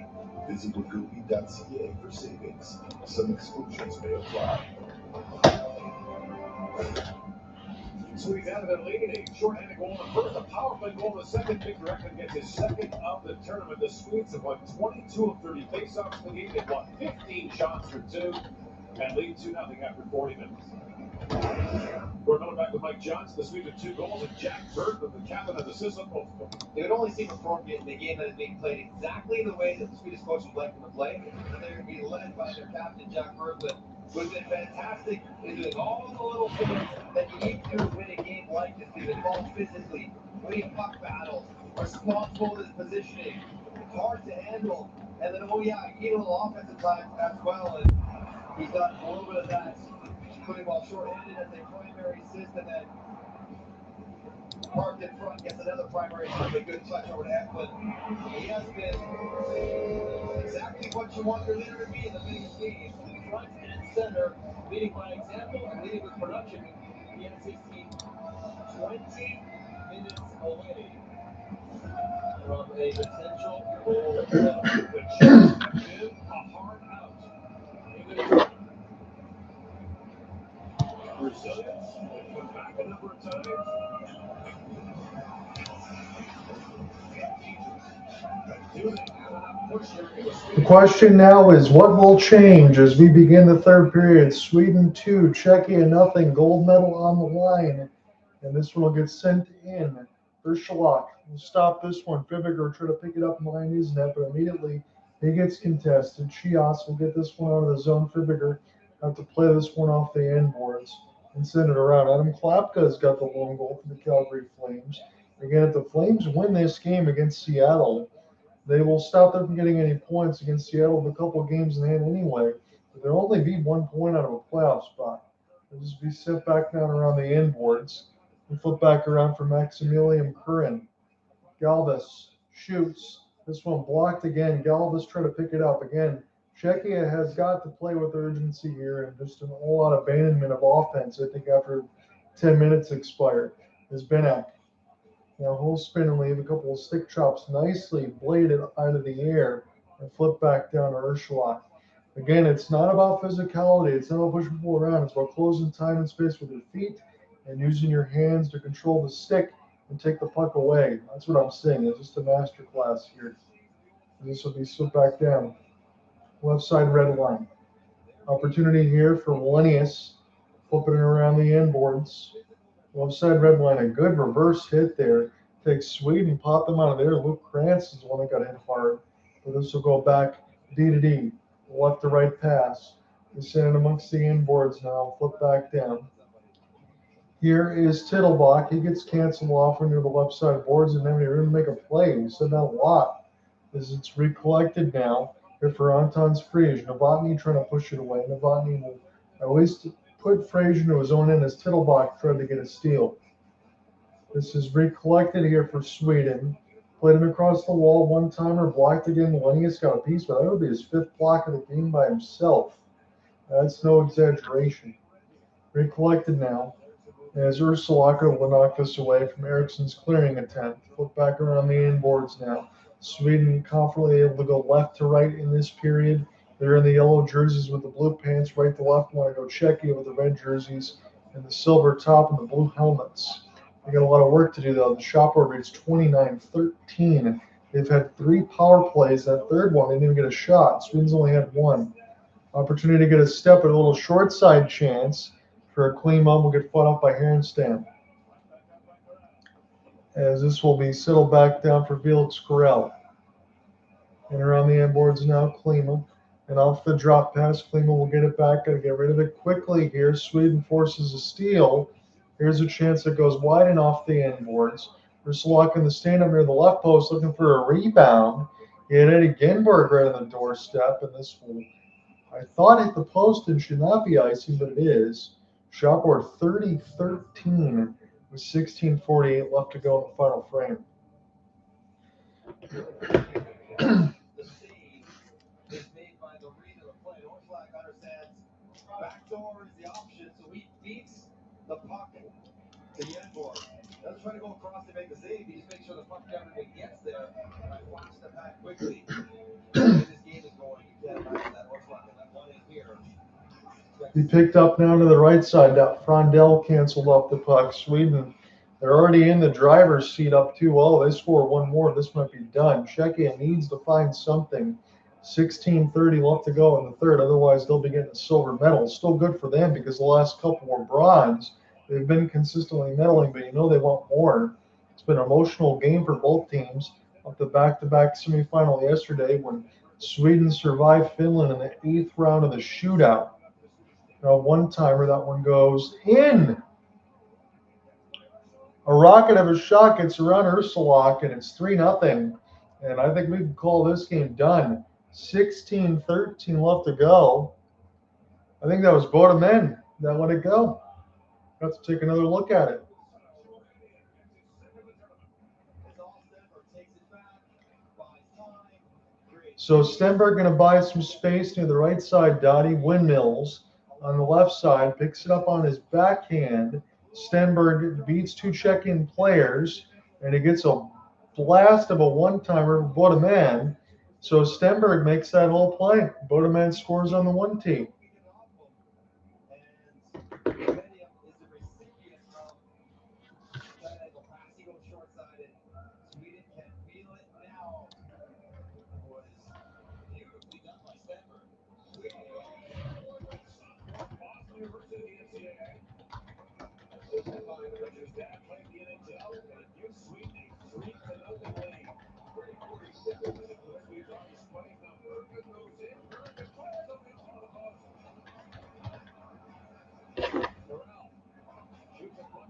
Visit wagobi.ca for savings. Some exclusions may apply. Swedes out of their lead, a shorthanded goal in the first, a power play goal in the second. Victor Ekman gets his second of the tournament. The Swedes have won 22 of 30 faceoffs in the game. They've won 15 shots for 2 and lead 2-0 after 40 minutes. We're going back with Mike Johnson. The Swedes have 2 goals, and Jack Bird, the captain of the system. It would only seem appropriate in a game that is being played exactly the way that the Swedish coach would like them to play. And they're going to be led by their captain, Jack Berglund, who's been fantastic in doing all the little things that you need to win a game like this. He's involved physically, winning puck battles, responsible with his positioning, hard to handle, and then, he need a little offensive time as well. And he's done a little bit of that, putting while short-handed as a primary assist, and then parked in front gets another primary assist, a good touch over to Ekman. He has been exactly what you want your leader to be in the biggest game. Front and center, leading by example and leading with production. He has his team 20 minutes away from a potential goal. The Chiefs have been a hard out. Brazilians. They've come back a number of times. The question now is, what will change as we begin the third period? Sweden 2, Czechia nothing, gold medal on the line. And this one will get sent in. Ohrqvist will stop this one. Viggo will try to pick it up in line his net, but immediately he gets contested. Chios will get this one out of the zone. Viggo have to play this one off the end boards and send it around. Adam Klapka's got the lone goal for the Calgary Flames. Again, if the Flames win this game against Seattle, they will stop them from getting any points against Seattle with a couple of games in hand anyway. But they'll only be 1 point out of a playoff spot. They'll just be sent back down around the end boards and flip back around for Maximilian Curran. Galvis shoots. This one blocked again. Galvis trying to pick it up again. Czechia has got to play with urgency here and just an all-out abandonment of offense, I think, after 10 minutes expired. Is Benak. Now whole spin and leave, a couple of stick chops nicely bladed out of the air and flip back down to Ohrqvist. Again, it's not about physicality. It's not about pushing people around. It's about closing time and space with your feet and using your hands to control the stick and take the puck away. That's what I'm saying. It's just a master class here. And this will be slipped back down. Left side red line. Opportunity here for Wallenius. Flipping it around the end boards. Left side red line. A good reverse hit there. Takes Sweden, pop them out of there. Luke Krantz is the one that got hit hard. But this will go back D to D. Left to right pass. They send it amongst the end boards now. Flip back down. Here is Tittlebach. He gets canceled off near the left side boards and then he didn't make a play. We said that a lot. As it's recollected now. Here for Anton's Frege. Novotny trying to push it away. Novotny will at least put Frege into his own end as Tittlebach tried to get a steal. This is recollected here for Sweden. Played him across the wall, one-timer, blocked again. Wallenius got a piece, but that would be his 5th block of the game by himself. That's no exaggeration. Recollected now. As Ohrqvist will knock this away from Eriksson's clearing attempt. Flip back around the end boards now. Sweden confidently able to go left to right in this period. They're in the yellow jerseys with the blue pants. Right to left want to go Czechia with the red jerseys and the silver top and the blue helmets. They got a lot of work to do, though. The shot board reads 29-13. They've had 3 power plays. That third one, they didn't even get a shot. Sweden's only had 1. Opportunity to get a step at a little short side chance for a clean mum will get fought off by Harenstam. As this will be settled back down for Felix Carell. And around the end boards now, Klima. And off the drop pass, Klima will get it back. Got to get rid of it quickly here. Sweden forces a steal. Here's a chance that goes wide and off the end boards. Ohrqvist in the stand up near the left post looking for a rebound. He had Eddie Genberg right on the doorstep. And this one, I thought hit the post and should not be icing, but it is. Shot board 30-13 with 16:48 left to go in the final frame. The save is made by the read of the play. Ohrqvist understands backdoor is the option, so he beats the puck to the end board. Doesn't try to go across to make the save. He just makes sure the puck never gets there. And I watched the pack quickly. The way this game is going, you can't imagine that Ohrqvist and that one in here. He picked up now to the right side. Frondell canceled off the puck. Sweden, they're already in the driver's seat up 2-0. They score 1 more. This might be done. Czechia needs to find something. 16:30 left to go in the third. Otherwise, they'll be getting a silver medal. Still good for them because the last couple were bronze. They've been consistently medaling, but you know they want more. It's been an emotional game for both teams. Up the back-to-back semifinal yesterday when Sweden survived Finland in the 8th round of the shootout. Now, one-timer, that one goes in. A rocket of a shot gets around Ohrqvist, and it's 3-0. And I think we can call this game done. 16-13 left to go. I think that was Boumedienne that let it go. Have to take another look at it. So Stenberg going to buy some space near the right side. Dottie windmills on the left side, picks it up on his backhand. Stenberg beats 2 Czechian players, and he gets a blast of a one-timer for Boumedienne. So Stenberg makes that whole play. Boumedienne scores on the 1-tee. short-sided. Sweden can feel it now. It was beautifully done by Stenberg. Boston University NCAA. Richard's dad played the NHL and gives Sweden a 3-0 lead. Pretty 47 minutes. Swedes already splaying now. Ohrqvist goes in. Ohrqvist fires up into the post.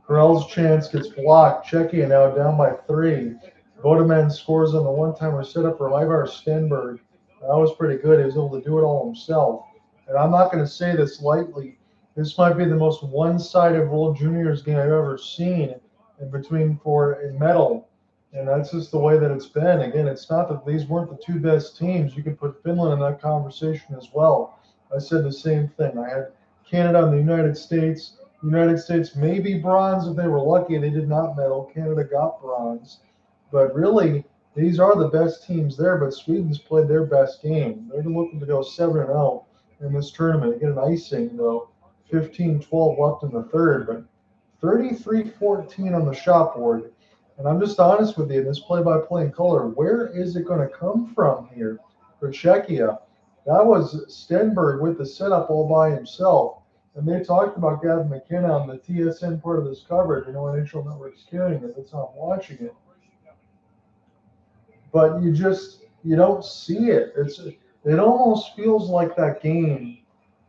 Carell's chance gets blocked. Czechia now down by 3. Boumedienne scores on the one-timer setup from Ivar Stenberg. That was pretty good. He was able to do it all himself. And I'm not going to say this lightly. This might be the most one-sided World Juniors game I've ever seen in medal. And that's just the way that it's been. Again, it's not that these weren't the two best teams. You could put Finland in that conversation as well. I said the same thing. I had Canada and the United States. The United States maybe bronze if they were lucky. They did not medal. Canada got bronze. But really, these are the best teams there. But Sweden's played their best game. They're looking to go 7-0 in this tournament. Get an icing, though. 15-12 left in the third. But 33-14 on the shot board. And I'm just honest with you, in this play-by-play in color, where is it going to come from here for Czechia? That was Stenberg with the setup all by himself. And they talked about Gavin McKenna on the TSN part of this coverage. I know NHL Network's carrying it, that's how I'm watching it. But you don't see it. It almost feels like that game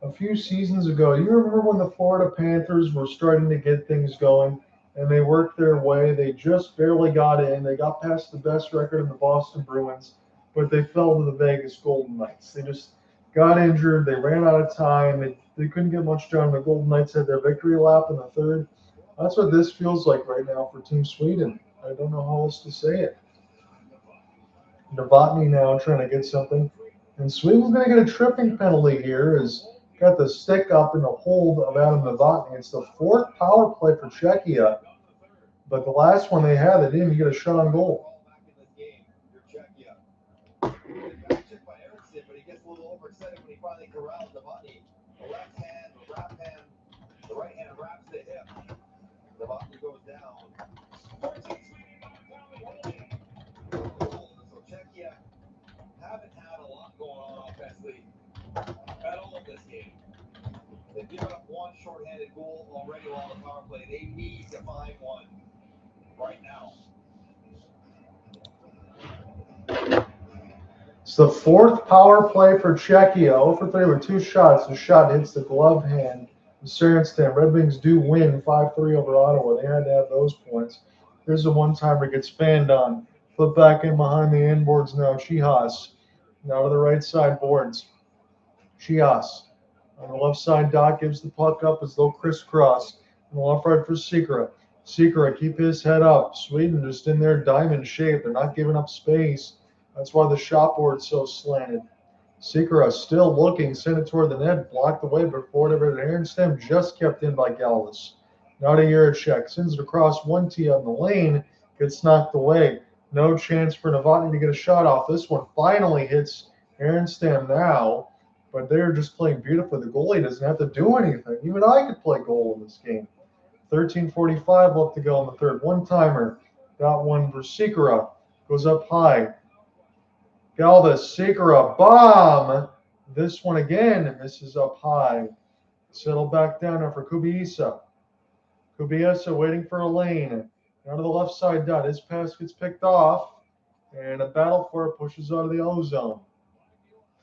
a few seasons ago. You remember when the Florida Panthers were starting to get things going and they worked their way. They just barely got in. They got past the best record in the Boston Bruins, but they fell to the Vegas Golden Knights. They just got injured. They ran out of time. They couldn't get much done. The Golden Knights had their victory lap in the third. That's what this feels like right now for Team Sweden. I don't know how else to say it. Novotny now trying to get something. And Sweden's going to get a tripping penalty here. Is got the stick up in the hold of Adam Novotny. It's the 4th power play for Czechia. But the last one they had, they didn't even get a shot on goal. Checked by Eriksson, but he gets a little overexcited when he finally corrals Novotny. The left hand, the wrap hand, the right hand wraps the hip. Novotny goes down. So Czechia haven't had a lot going on offensively at all this game. They've given up one shorthanded goal already on the power play. They need to find one right now. It's the 4th power play for Czechia. 0 for 3 with 2 shots. The shot hits the glove hand of Harenstam. Red Wings do win 5-3 over Ottawa. They had to have those points. Here's the one-timer gets fanned on. Flip back in behind the inboards now. Chihas. Now to the right side boards. Chihas. On the left side, Doc gives the puck up as though crisscross. On the left right for Sikora. Sikora, keep his head up. Sweden just in their diamond shape. They're not giving up space. That's why the shot board's so slanted. Sikora still looking, sent it toward the net, blocked away before whatever. Harenstam just kept in by Galvis. Now to Juracek. Sends it across 1T on the lane. Gets knocked away. No chance for Novotny to get a shot off. This one finally hits Harenstam now. But they're just playing beautifully. The goalie doesn't have to do anything. Even I could play goal in this game. 13:45 left to go in the third. One-timer. Got one for Sikora. Goes up high. Galvis, Sikora, bomb. This one again misses up high. Settle back down now for Kubiesa. Kubiesa waiting for a lane. Now to the left side dot. His pass gets picked off. And a battle for it pushes out of the O-zone.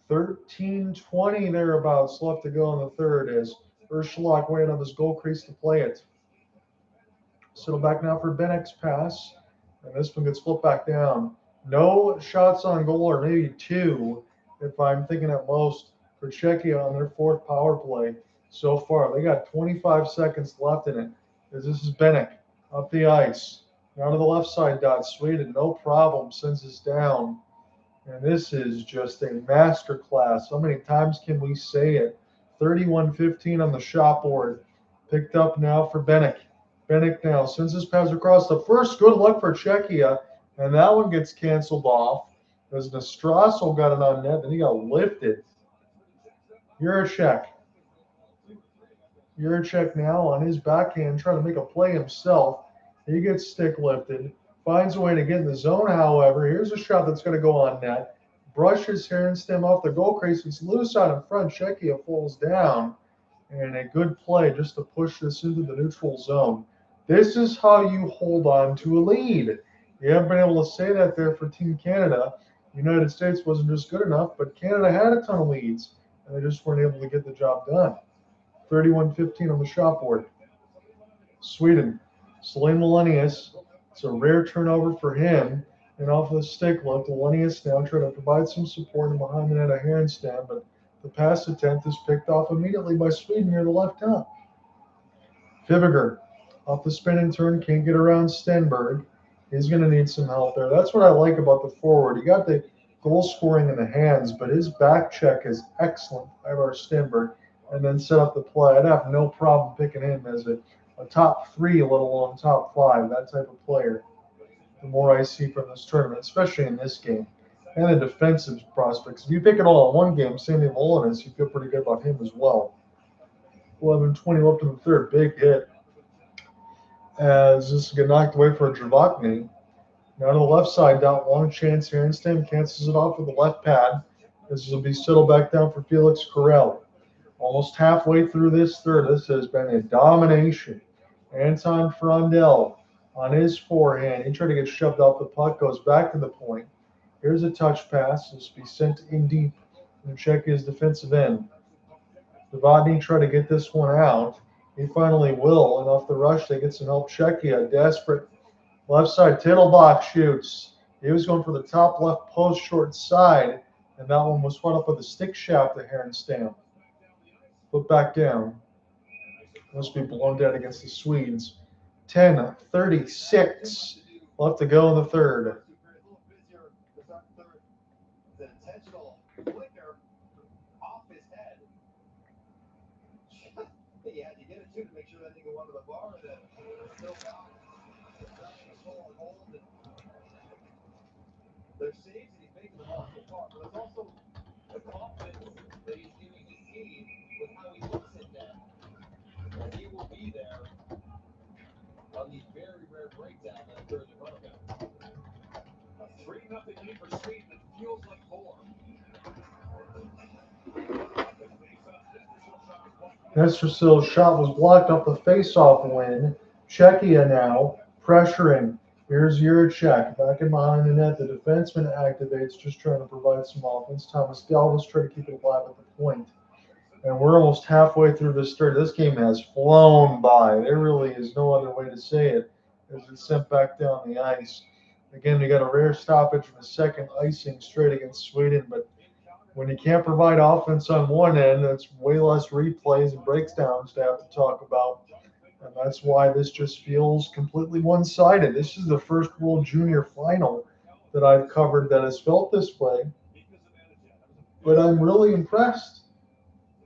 13:20 thereabouts left to go in the third as Ohrqvist waiting on his goal crease to play it. Settle back now for Benek's pass. And this one gets flipped back down. No shots on goal, or maybe 2, if I'm thinking at most, for Czechia on their 4th power play so far. They got 25 seconds left in it. As this is Benek up the ice. Now to the left side dot. Sweden, no problem, sends us down. And this is just a masterclass. How many times can we say it? 31-15 on the shot board. Picked up now for Benek. Benek now sends his pass across the first. Good luck for Czechia. And that one gets canceled off as Nastrassel got it on net. Then he got lifted. Juracek now on his backhand trying to make a play himself. He gets stick lifted. Finds a way to get in the zone, however. Here's a shot that's going to go on net. Brushes Harenstam off the goal crease. It's loose out in front. Czechia falls down. And a good play just to push this into the neutral zone. This is how you hold on to a lead. You haven't been able to say that there for Team Canada. The United States wasn't just good enough, but Canada had a ton of leads, and they just weren't able to get the job done. 31-15 on the shot board. Sweden, Sahlin Wallenius. It's a rare turnover for him. And off the stick look, Wallenius now trying to provide some support behind the net of Harenstam, but the pass attempt is picked off immediately by Sweden near the left top. Viggo off the spin and turn, can't get around Stenberg. He's going to need some help there. That's what I like about the forward. He got the goal scoring in the hands, but his back check is excellent. Ivar Stenberg, and then set up the play. I'd have no problem picking him as a top 3, let alone top 5, that type of player. The more I see from this tournament, especially in this game. And the defensive prospects. If you pick it all in one game, same thing Linus, you feel pretty good about him as well. 11-20 up to the third. Big hit. As this get knocked away for a Dravakny. Now to the left side, down long chance. Harenstam cancels it off with the left pad. This will be settled back down for Felix Carell. Almost halfway through this third. This has been a domination. Anton Frondell on his forehand. He tried to get shoved off the puck, goes back to the point. Here's a touch pass. This will be sent in deep. And Czechia's defensive end. Boumedienne tried to get this one out. He finally will. And off the rush, they get some help. Czechia, desperate. Left side, Tittlebach shoots. He was going for the top left post, short side. And that one was spun up with a stick shaft to Harenstam. Put back down. Must be blown dead against the Swedes. 10-36 left to go in the third. He had to get it too to make sure that didn't go under the bar. That still got hold. There's saves and he's making them off the park, but there's also the confidence that he's giving his team with how he looks in them. And he will be there on these very rare breakdowns that occurs in front of him. A 3-0 lead for Sweden. It feels like 4. Pettersson's shot was blocked off the face-off win. Czechia now pressuring. Here's Juracek back in behind the net. The defenseman activates, just trying to provide some offense. Thomas Galvis trying to keep it alive at the point. And we're almost halfway through this third. This game has flown by. There really is no other way to say it as it's sent back down the ice. Again, we got a rare stoppage from the second icing straight against Sweden, but when you can't provide offense on one end, that's way less replays and breakdowns to have to talk about. And that's why this just feels completely one-sided. This is the first World Junior final that I've covered that has felt this way. But I'm really impressed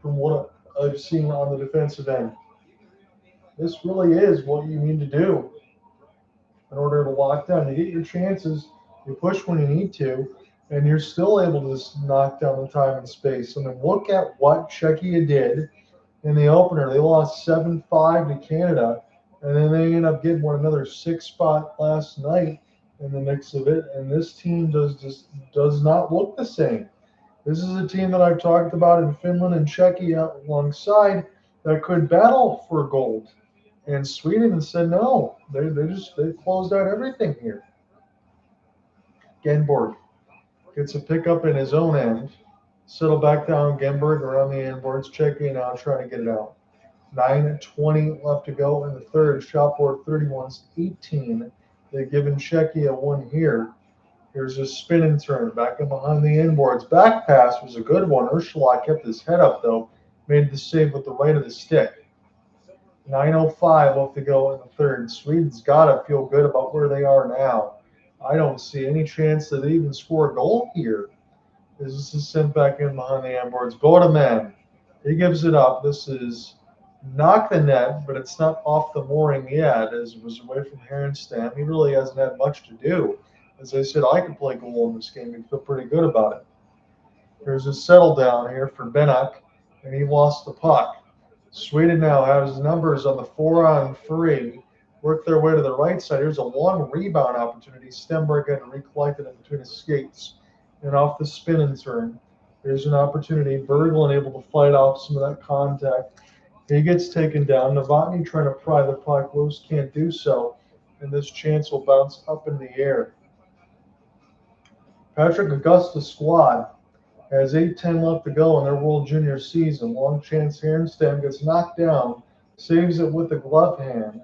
from what I've seen on the defensive end. This really is what you need to do in order to lock down. You get your chances, you push when you need to, and you're still able to knock down the time and space. I mean, look at what Czechia did in the opener. They lost 7-5 to Canada, and then they ended up getting another 6 spot last night in the mix of it. And this team does not look the same. This is a team that I've talked about in Finland and Czechia alongside that could battle for gold. And Sweden said no. They closed out everything here. Genborg gets a pickup in his own end. Settle back down. Genberg around the end boards. Czechia now trying to get it out. 9:20 left to go in the third. Shot board 31-18. They've given Czechia one here. Here's a spin and turn. Back in behind the end boards. Back pass was a good one. Ohrqvist kept his head up, though. Made the save with the right of the stick. 9:05 left to go in the third. Sweden's got to feel good about where they are now. I don't see any chance that they even score a goal here. This is sent back in behind the end boards. Boumedienne. He gives it up. This is knock the net, but it's not off the mooring yet, as it was away from Harenstam. He really hasn't had much to do. As I said, I could play goal in this game and feel pretty good about it. There's a settle down here for Bennock, and he lost the puck. Sweden now has numbers on the 4-on-3 work their way to the right side. Here's a long rebound opportunity. Stenberg had to recollect it in between his skates. And off the spin and turn, here's an opportunity. Berglund able to fight off some of that contact. He gets taken down. Novotny trying to pry the puck loose, can't do so. And this chance will bounce up in the air. Patrick Augusta's squad has 8:10 left to go in their World Junior season. Long chance. Harenstam gets knocked down, saves it with the glove hand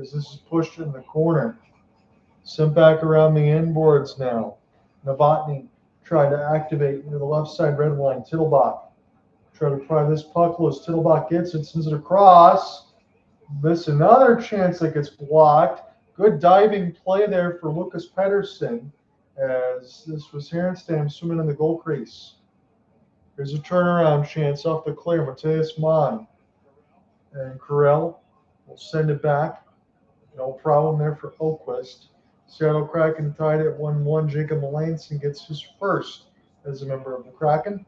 as this is pushed in the corner. Sent back around the inboards now. Novotny trying to activate near the left side red line. Tittlebach trying to pry this puck loose. Tittlebach gets it, sends it across. This another chance that gets blocked. Good diving play there for Lucas Pettersson as this was Harenstam swimming in the goal crease. Here's a turnaround chance off the clear. Matthias Mann and Carell will send it back. No problem there for Ohrqvist. Seattle Kraken tied at 1-1. Jacob Melanson gets his first as a member of the Kraken.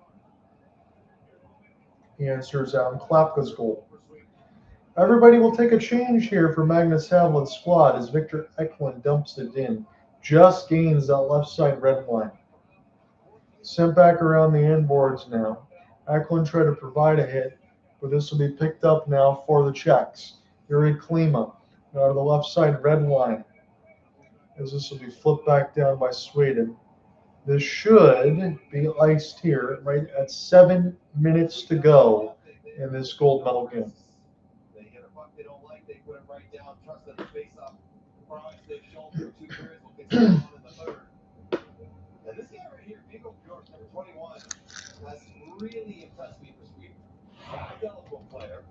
He answers Adam Klapka's goal. Everybody will take a change here for Magnus Havelid's squad as Victor Eklund dumps it in. Just gains that left side red line. Sent back around the inboards now. Eklund tried to provide a hit, but this will be picked up now for the Czechs. Yuri Klima out of the left side red line as this will be flipped back down by Sweden. This should be iced here right at 7 minutes to go in this gold medal game. They hit a puck they don't like, they put it right down, trust them to face up. Prize they've shown through 2 periods will continue on in the third. And this guy right here, Viggo, number 21, has really impressed me for Sweden. Delicate player.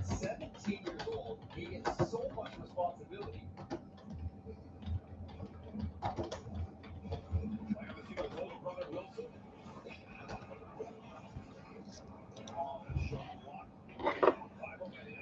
17 years old, he gets so much responsibility.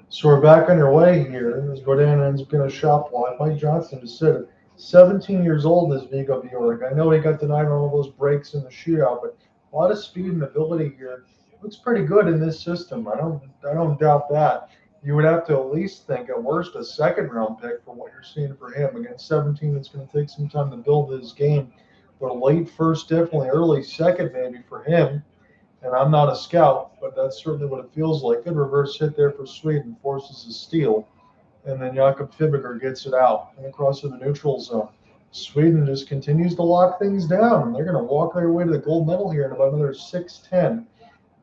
So we're back underway here as Boumedienne ends up in a shot block. Mike Johnson just said it. 17 years old is Viggo Bjork. I know he got denied on all those breaks in the shootout, but a lot of speed and ability here. Looks pretty good in this system. I don't doubt that. You would have to at least think at worst a second round pick for what you're seeing for him. Against 17, it's going to take some time to build his game. But a late first, definitely early second maybe for him. And I'm not a scout, but that's certainly what it feels like. Good reverse hit there for Sweden, forces a steal. And then Jakob Fibiger gets it out and across to the neutral zone. Sweden just continues to lock things down. They're going to walk their way to the gold medal here in about another 6:10.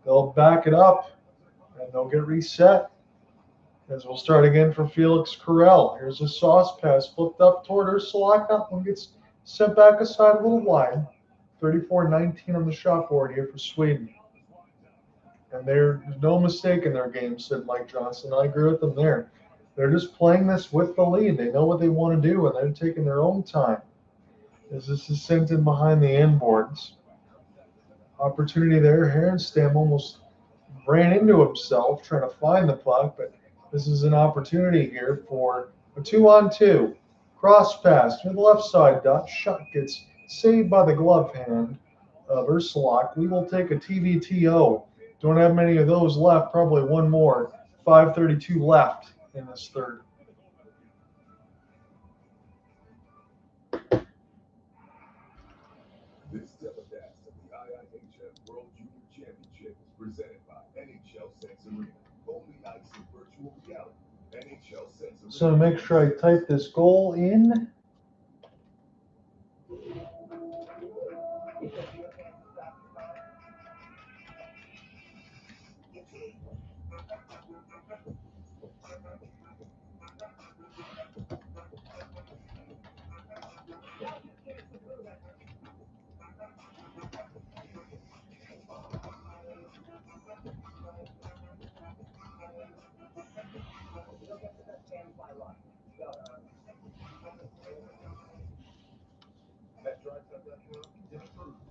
They'll back it up, and they'll get reset. As we'll start again for Felix Carell. Here's a sauce pass flipped up toward Ursula. That one gets sent back aside a little wide. 34-19 on the shot board here for Sweden. And there's no mistake in their game, said Mike Johnson. I agree with them there. They're just playing this with the lead. They know what they want to do, and they're taking their own time. As this is sent in behind the inboards. Opportunity there. Harenstam almost ran into himself trying to find the puck, but this is an opportunity here for a 2-on-2. Cross pass to the left side. Dot shot gets saved by the glove hand of Ursula. We will take a TVTO. Don't have many of those left. Probably one more. 5:32 left in this third. This telecast of the IIHF World Junior Championship is presented by NHL Sense Arena. Only ice and virtual reality. NHL Sense Arena. So make sure I type this goal in.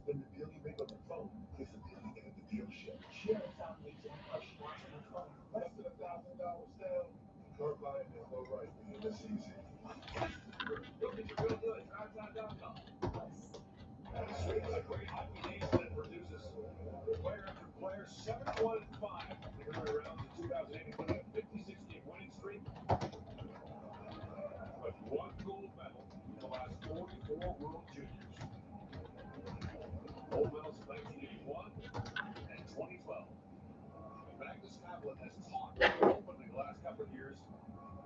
When the deal you make on the phone is the deal you get at the dealership. Share it out with your customers on the phone. Less than $1,000 sale. Car buying is no right. It's easy. Go get your real good. Harenstam.com. Sweden, a great hockey nation that produces player after player, 7-1-5. They're around the 2008 56-game winning streak.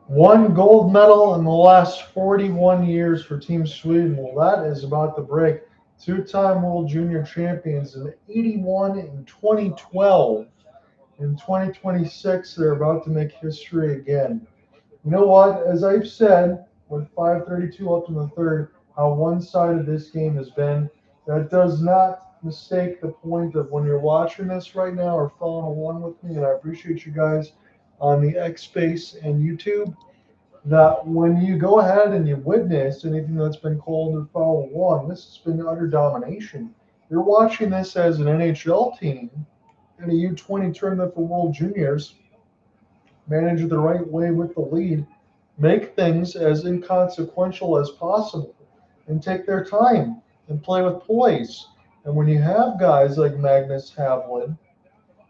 One gold medal in the last 41 years for Team Sweden. Well, that is about to break. Two-time World Junior champions in 81 and 2012. In 2026, they're about to make history again. You know what? As I've said, with 5:32 left in the third, how one-sided this game has been. That does not mistake the point of when you're watching this right now or following along with me, and I appreciate you guys on the X Space and YouTube, that when you go ahead and you witness anything that's been called or follow along, this has been utter domination. You're watching this as an NHL team in a U20 tournament for World Juniors manage it the right way with the lead, make things as inconsequential as possible, and take their time and play with poise. And when you have guys like Magnus Havelid,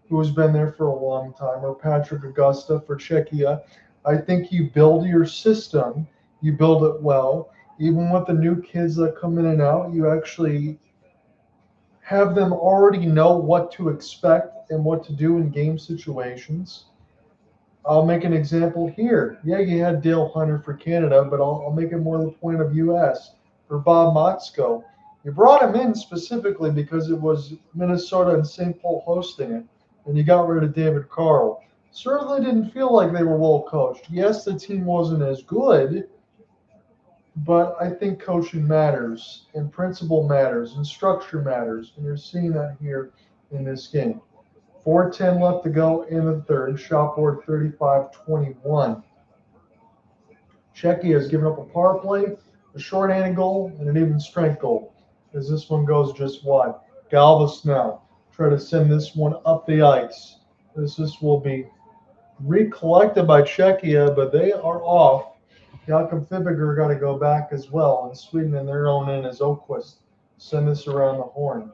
who has been there for a long time, or Patrick Augusta for Czechia, I think you build your system, you build it well. Even with the new kids that come in and out, you actually have them already know what to expect and what to do in game situations. I'll make an example here. Yeah, you had Dale Hunter for Canada, but I'll make it more the point of U.S. For Bob Motzko. You brought him in specifically because it was Minnesota and St. Paul hosting it, and you got rid of David Carl. Certainly didn't feel like they were well coached. Yes, the team wasn't as good, but I think coaching matters, and principle matters, and structure matters, and you're seeing that here in this game. 4:10 left to go in the third. Shot board 35-21. Czechia has given up a power play, a shorthanded goal, and an even strength goal, as this one goes just wide. Galvas now try to send this one up the ice. This will be recollected by Czechia, but they are off. Jakob Fibiger got to go back as well, and Sweden in their own end is Ohrqvist. Send this around the horn.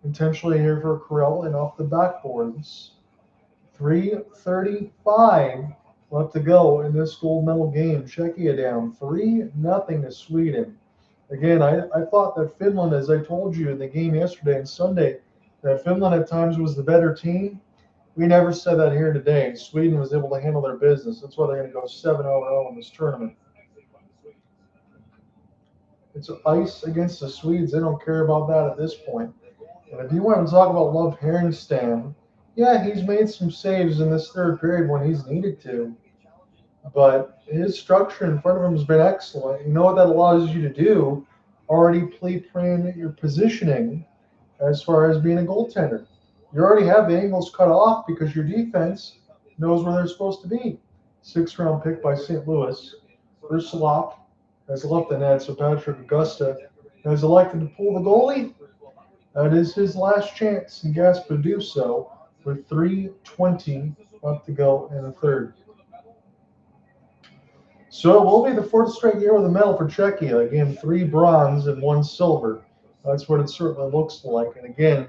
Intentionally here for Carell and off the backboards. 3:35 left to go in this gold medal game. Czechia down 3-0 to Sweden. Again, I thought that Finland, as I told you in the game yesterday and Sunday, that Finland at times was the better team. We never said that here today. Sweden was able to handle their business. That's why they're going to go 7-0 in this tournament. It's ice against the Swedes. They don't care about that at this point. And if you want to talk about Love Harenstam, yeah, he's made some saves in this third period when he's needed to. But his structure in front of him has been excellent. You know what that allows you to do? Already pre-plan your positioning as far as being a goaltender. You already have the angles cut off because your defense knows where they're supposed to be. 6th-round pick by St. Louis. Ursulov has left the net, so Patrick Augusta has elected to pull the goalie. That is his last chance, and Gasp to do so with 3:20 left to go in the third. So it will be the 4th straight year with a medal for Czechia. Again, 3 bronze and 1 silver. That's what it certainly looks like. And again,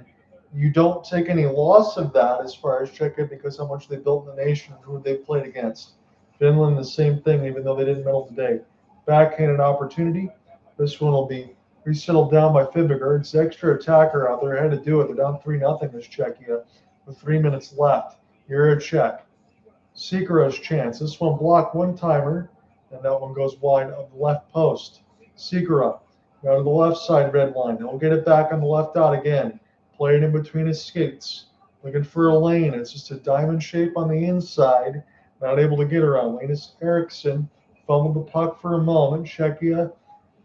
you don't take any loss of that as far as Czechia because how much they built in the nation and who they played against. Finland, the same thing, even though they didn't medal today. Backhanded opportunity. This one will be resettled down by Fibiger. It's the extra attacker out there. Had to do it. They're down 3-0 as Czechia with 3 minutes left. Here a check. Sikara's chance. This one blocked one-timer, and that one goes wide of the left post. Sikara out of the left side red line. He'll get it back on the left out again. Play it in between his skates. Looking for a lane. It's just a diamond shape on the inside. Not able to get around. Linus Eriksson fumbled the puck for a moment. Czechia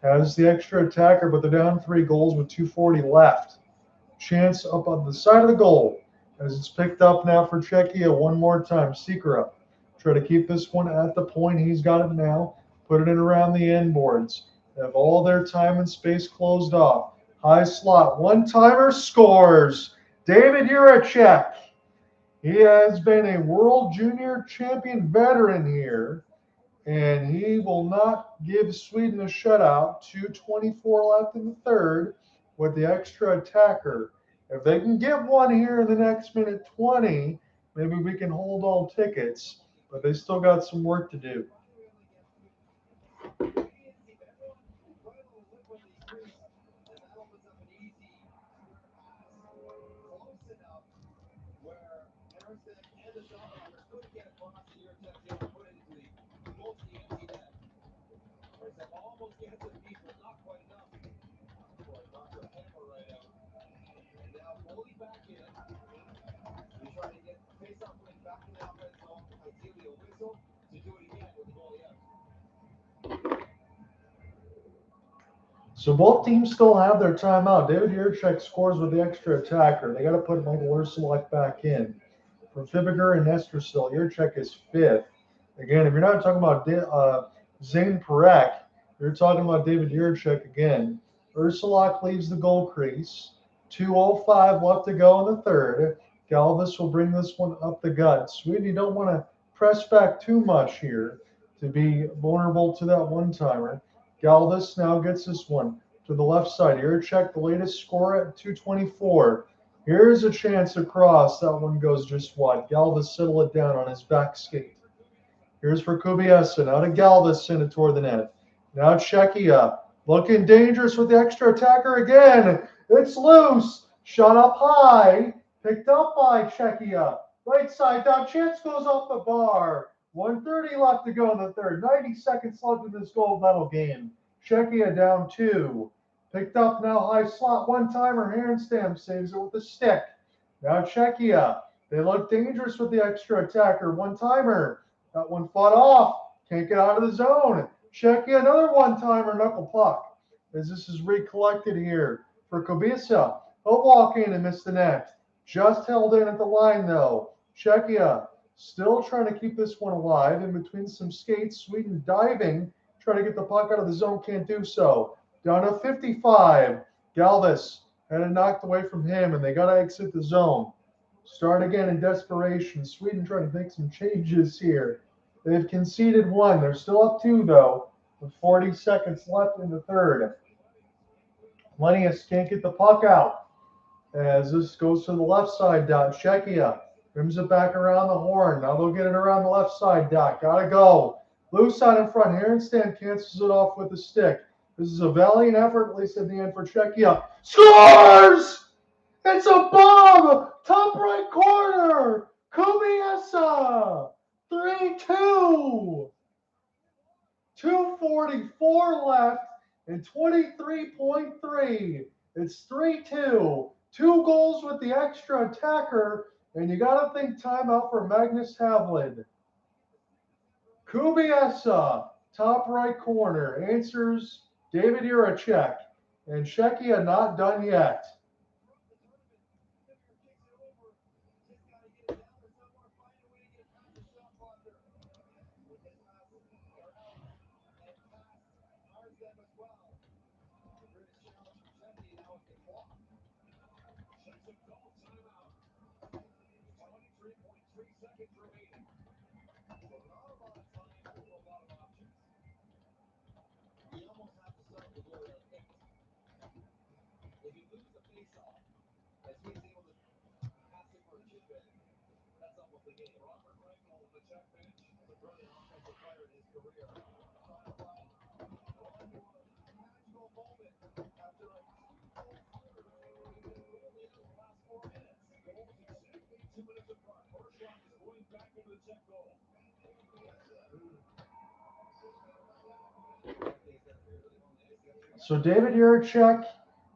has the extra attacker, but they're down 3 goals with 2:40 left. Chance up on the side of the goal as it's picked up now for Czechia one more time. Sikara try to keep this one at the point. He's got it now. Put it in around the end boards. They have all their time and space closed off. High slot. One-timer scores. David Jiricek. He has been a World Junior Champion veteran here, and he will not give Sweden a shutout. 2:24 left in the third with the extra attacker. If they can get one here in the next minute 20, maybe we can hold all tickets, but they still got some work to do. Gets a piece, but not quite enough. Boy, knocked the hammer right out. And now fully back in. He's trying to get the face-off win back in the offense zone. Ideally a whistle to do it again with the goalie out. So both teams still have their timeout. David Jiricek scores with the extra attacker. They got to put Michael Ursula back in. For Fibiger and Nestersil, Jiricek is 5th. Again, if you're not talking about Zane Perek, you're talking about David Jiricek again. Ursula leaves the goal crease. 2:05 left to go in the third. Galvis will bring this one up the gut. Sweden, you don't want to press back too much here to be vulnerable to that one-timer. Galvis now gets this one to the left side. Jiricek, the latest score at 2:24. Here's a chance across. That one goes just wide. Galvis settle it down on his back skate. Here's for Kubiesa. Now to Galvis, send it toward the net. Now Czechia, looking dangerous with the extra attacker again. It's loose. Shot up high. Picked up by Czechia. Right side down. Chance goes off the bar. 1:30 left to go in the third. 90 seconds left in this gold medal game. Czechia down 2. Picked up now high slot. One-timer. Harenstam saves it with a stick. Now Czechia. They look dangerous with the extra attacker. One-timer. That one fought off. Can't get out of the zone. Czechia, another one-timer knuckle puck. As this is recollected here for Kubiesa. He'll walk in and miss the net. Just held in at the line, though. Czechia still trying to keep this one alive. In between some skates, Sweden diving, trying to get the puck out of the zone, can't do so. Down to 55. Galvis had it knocked away from him, and they got to exit the zone. Start again in desperation. Sweden trying to make some changes here. They've conceded 1. They're still up 2, though, with 40 seconds left in the third. Wallenius can't get the puck out. As this goes to the left side, Dot. Czechia rims it back around the horn. Now they'll get it around the left side, Dot. Gotta go. Loose side in front. Harenstam cancels it off with a stick. This is a valiant effort, at least at the end, for Czechia. Scores! It's a bomb! Top right corner! Kubiesa! 3-2! 2:44 left and 23.3. It's 3-2. 2 goals with the extra attacker, and you got to think timeout for Magnus Havelid. Kubiesa, top right corner, answers David Jiricek, and Czechia not done yet. So David Jiricek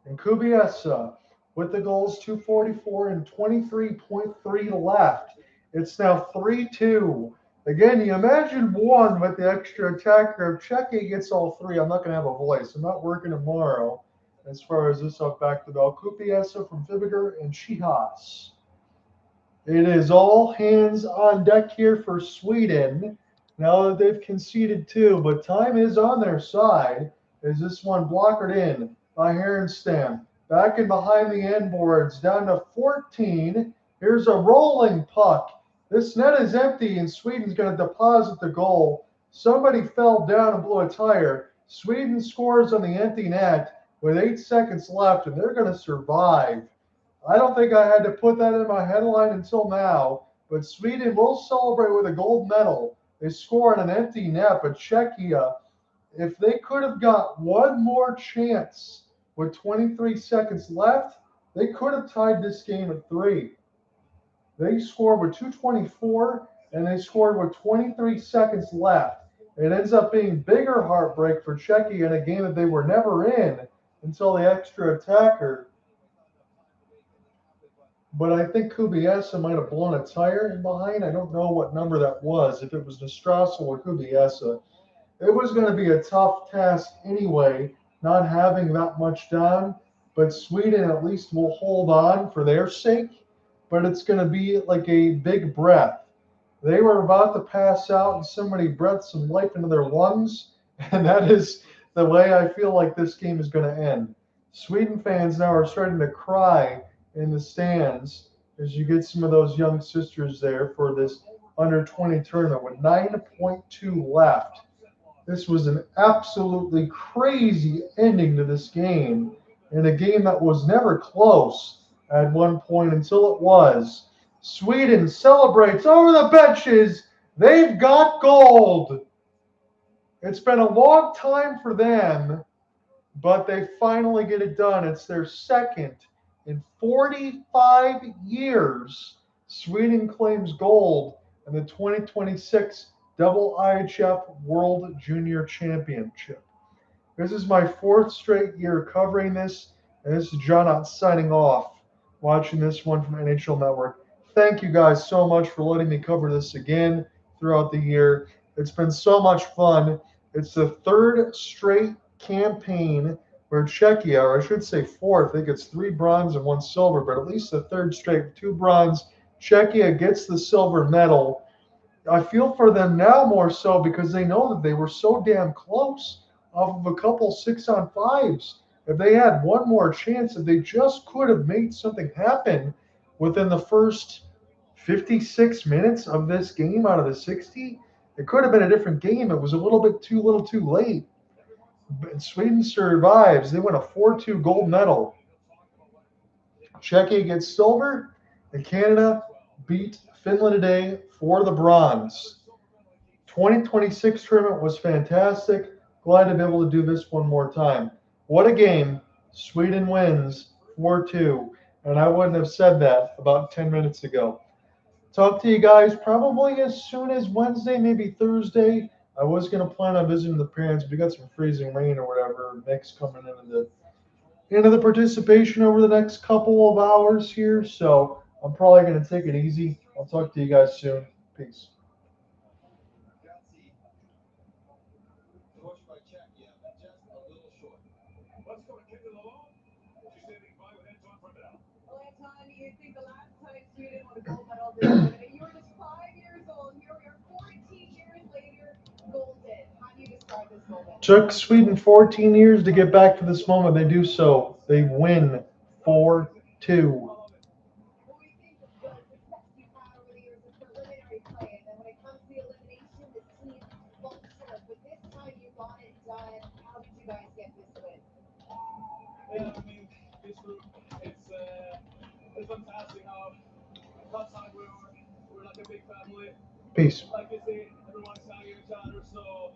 and Kubiesa with the goals, 2:44 and 23.3 left. It's now 3-2. Again, you imagine 1 with the extra attacker. If Czechia gets all 3, I'm not going to have a voice. I'm not working tomorrow as far as this up back to bell. Kubiesa from Fibiger and Chihas. It is all hands on deck here for Sweden. Now that they've conceded 2, but time is on their side. Is this one blockered in by Harenstam. Back in behind the end boards, down to 14. Here's a rolling puck. This net is empty, and Sweden's going to deposit the goal. Somebody fell down and blew a tire. Sweden scores on the empty net with 8 seconds left, and they're going to survive. I don't think I had to put that in my headline until now, but Sweden will celebrate with a gold medal. They score on an empty net, but Czechia, if they could have got 1 more chance with 23 seconds left, they could have tied this game at 3. They scored with 2:24, and they scored with 23 seconds left. It ends up being bigger heartbreak for Czechia in a game that they were never in until the extra attacker. But I think Kubiesa might have blown a tire in behind. I don't know what number that was, if it was Nostrassel or Kubiesa. It was going to be a tough task anyway, not having that much down. But Sweden at least will hold on for their sake. But it's going to be like a big breath. They were about to pass out, and somebody breathed some life into their lungs. And that is the way I feel like this game is going to end. Sweden fans now are starting to cry in the stands as you get some of those young sisters there for this under 20 tournament with 9.2 left. This was an absolutely crazy ending to this game, and a game that was never close at one point until it was. Sweden celebrates over the benches. They've got gold. It's been a long time for them, but they finally get it done. It's their second in 45 years. Sweden claims gold in the 2026 IIHF World Junior Championship. This is my fourth straight year covering this, and this is John out signing off, watching this one from NHL Network. Thank you guys so much for letting me cover this again throughout the year. It's been so much fun. It's the third straight campaign where Czechia, or I should say fourth, I think it's 3 bronze and 1 silver, but at least the third straight, 2 bronze. Czechia gets the silver medal. I feel for them now more so because they know that they were so damn close off of a couple 6-on-5s. If they had one more chance, if they just could have made something happen within the first 56 minutes of this game out of the 60, it could have been a different game. It was a little too late. But Sweden survives. They win a 4-2 gold medal. Czechia gets silver, and Canada beat Finland today for the bronze. 2026 tournament was fantastic. Glad to be able to do this one more time. What a game. Sweden wins 4-2. And I wouldn't have said that about 10 minutes ago. Talk to you guys probably as soon as Wednesday, maybe Thursday. I was going to plan on visiting the parents, but we got some freezing rain or whatever mix coming into the participation over the next couple of hours here. So I'm probably going to take it easy. I'll talk to you guys soon. Peace. Anton, you think the last time Sweden won a gold medal this tournament, you were just 5 years old. Here we are 14 years later, golden. How do you describe this moment? Took Sweden 14 years to get back to this moment. They do so. They win 4-2. Yeah, I mean, this group, it's fantastic how outside we're like a big family. Peace. Like you say, everyone's hanging each other, so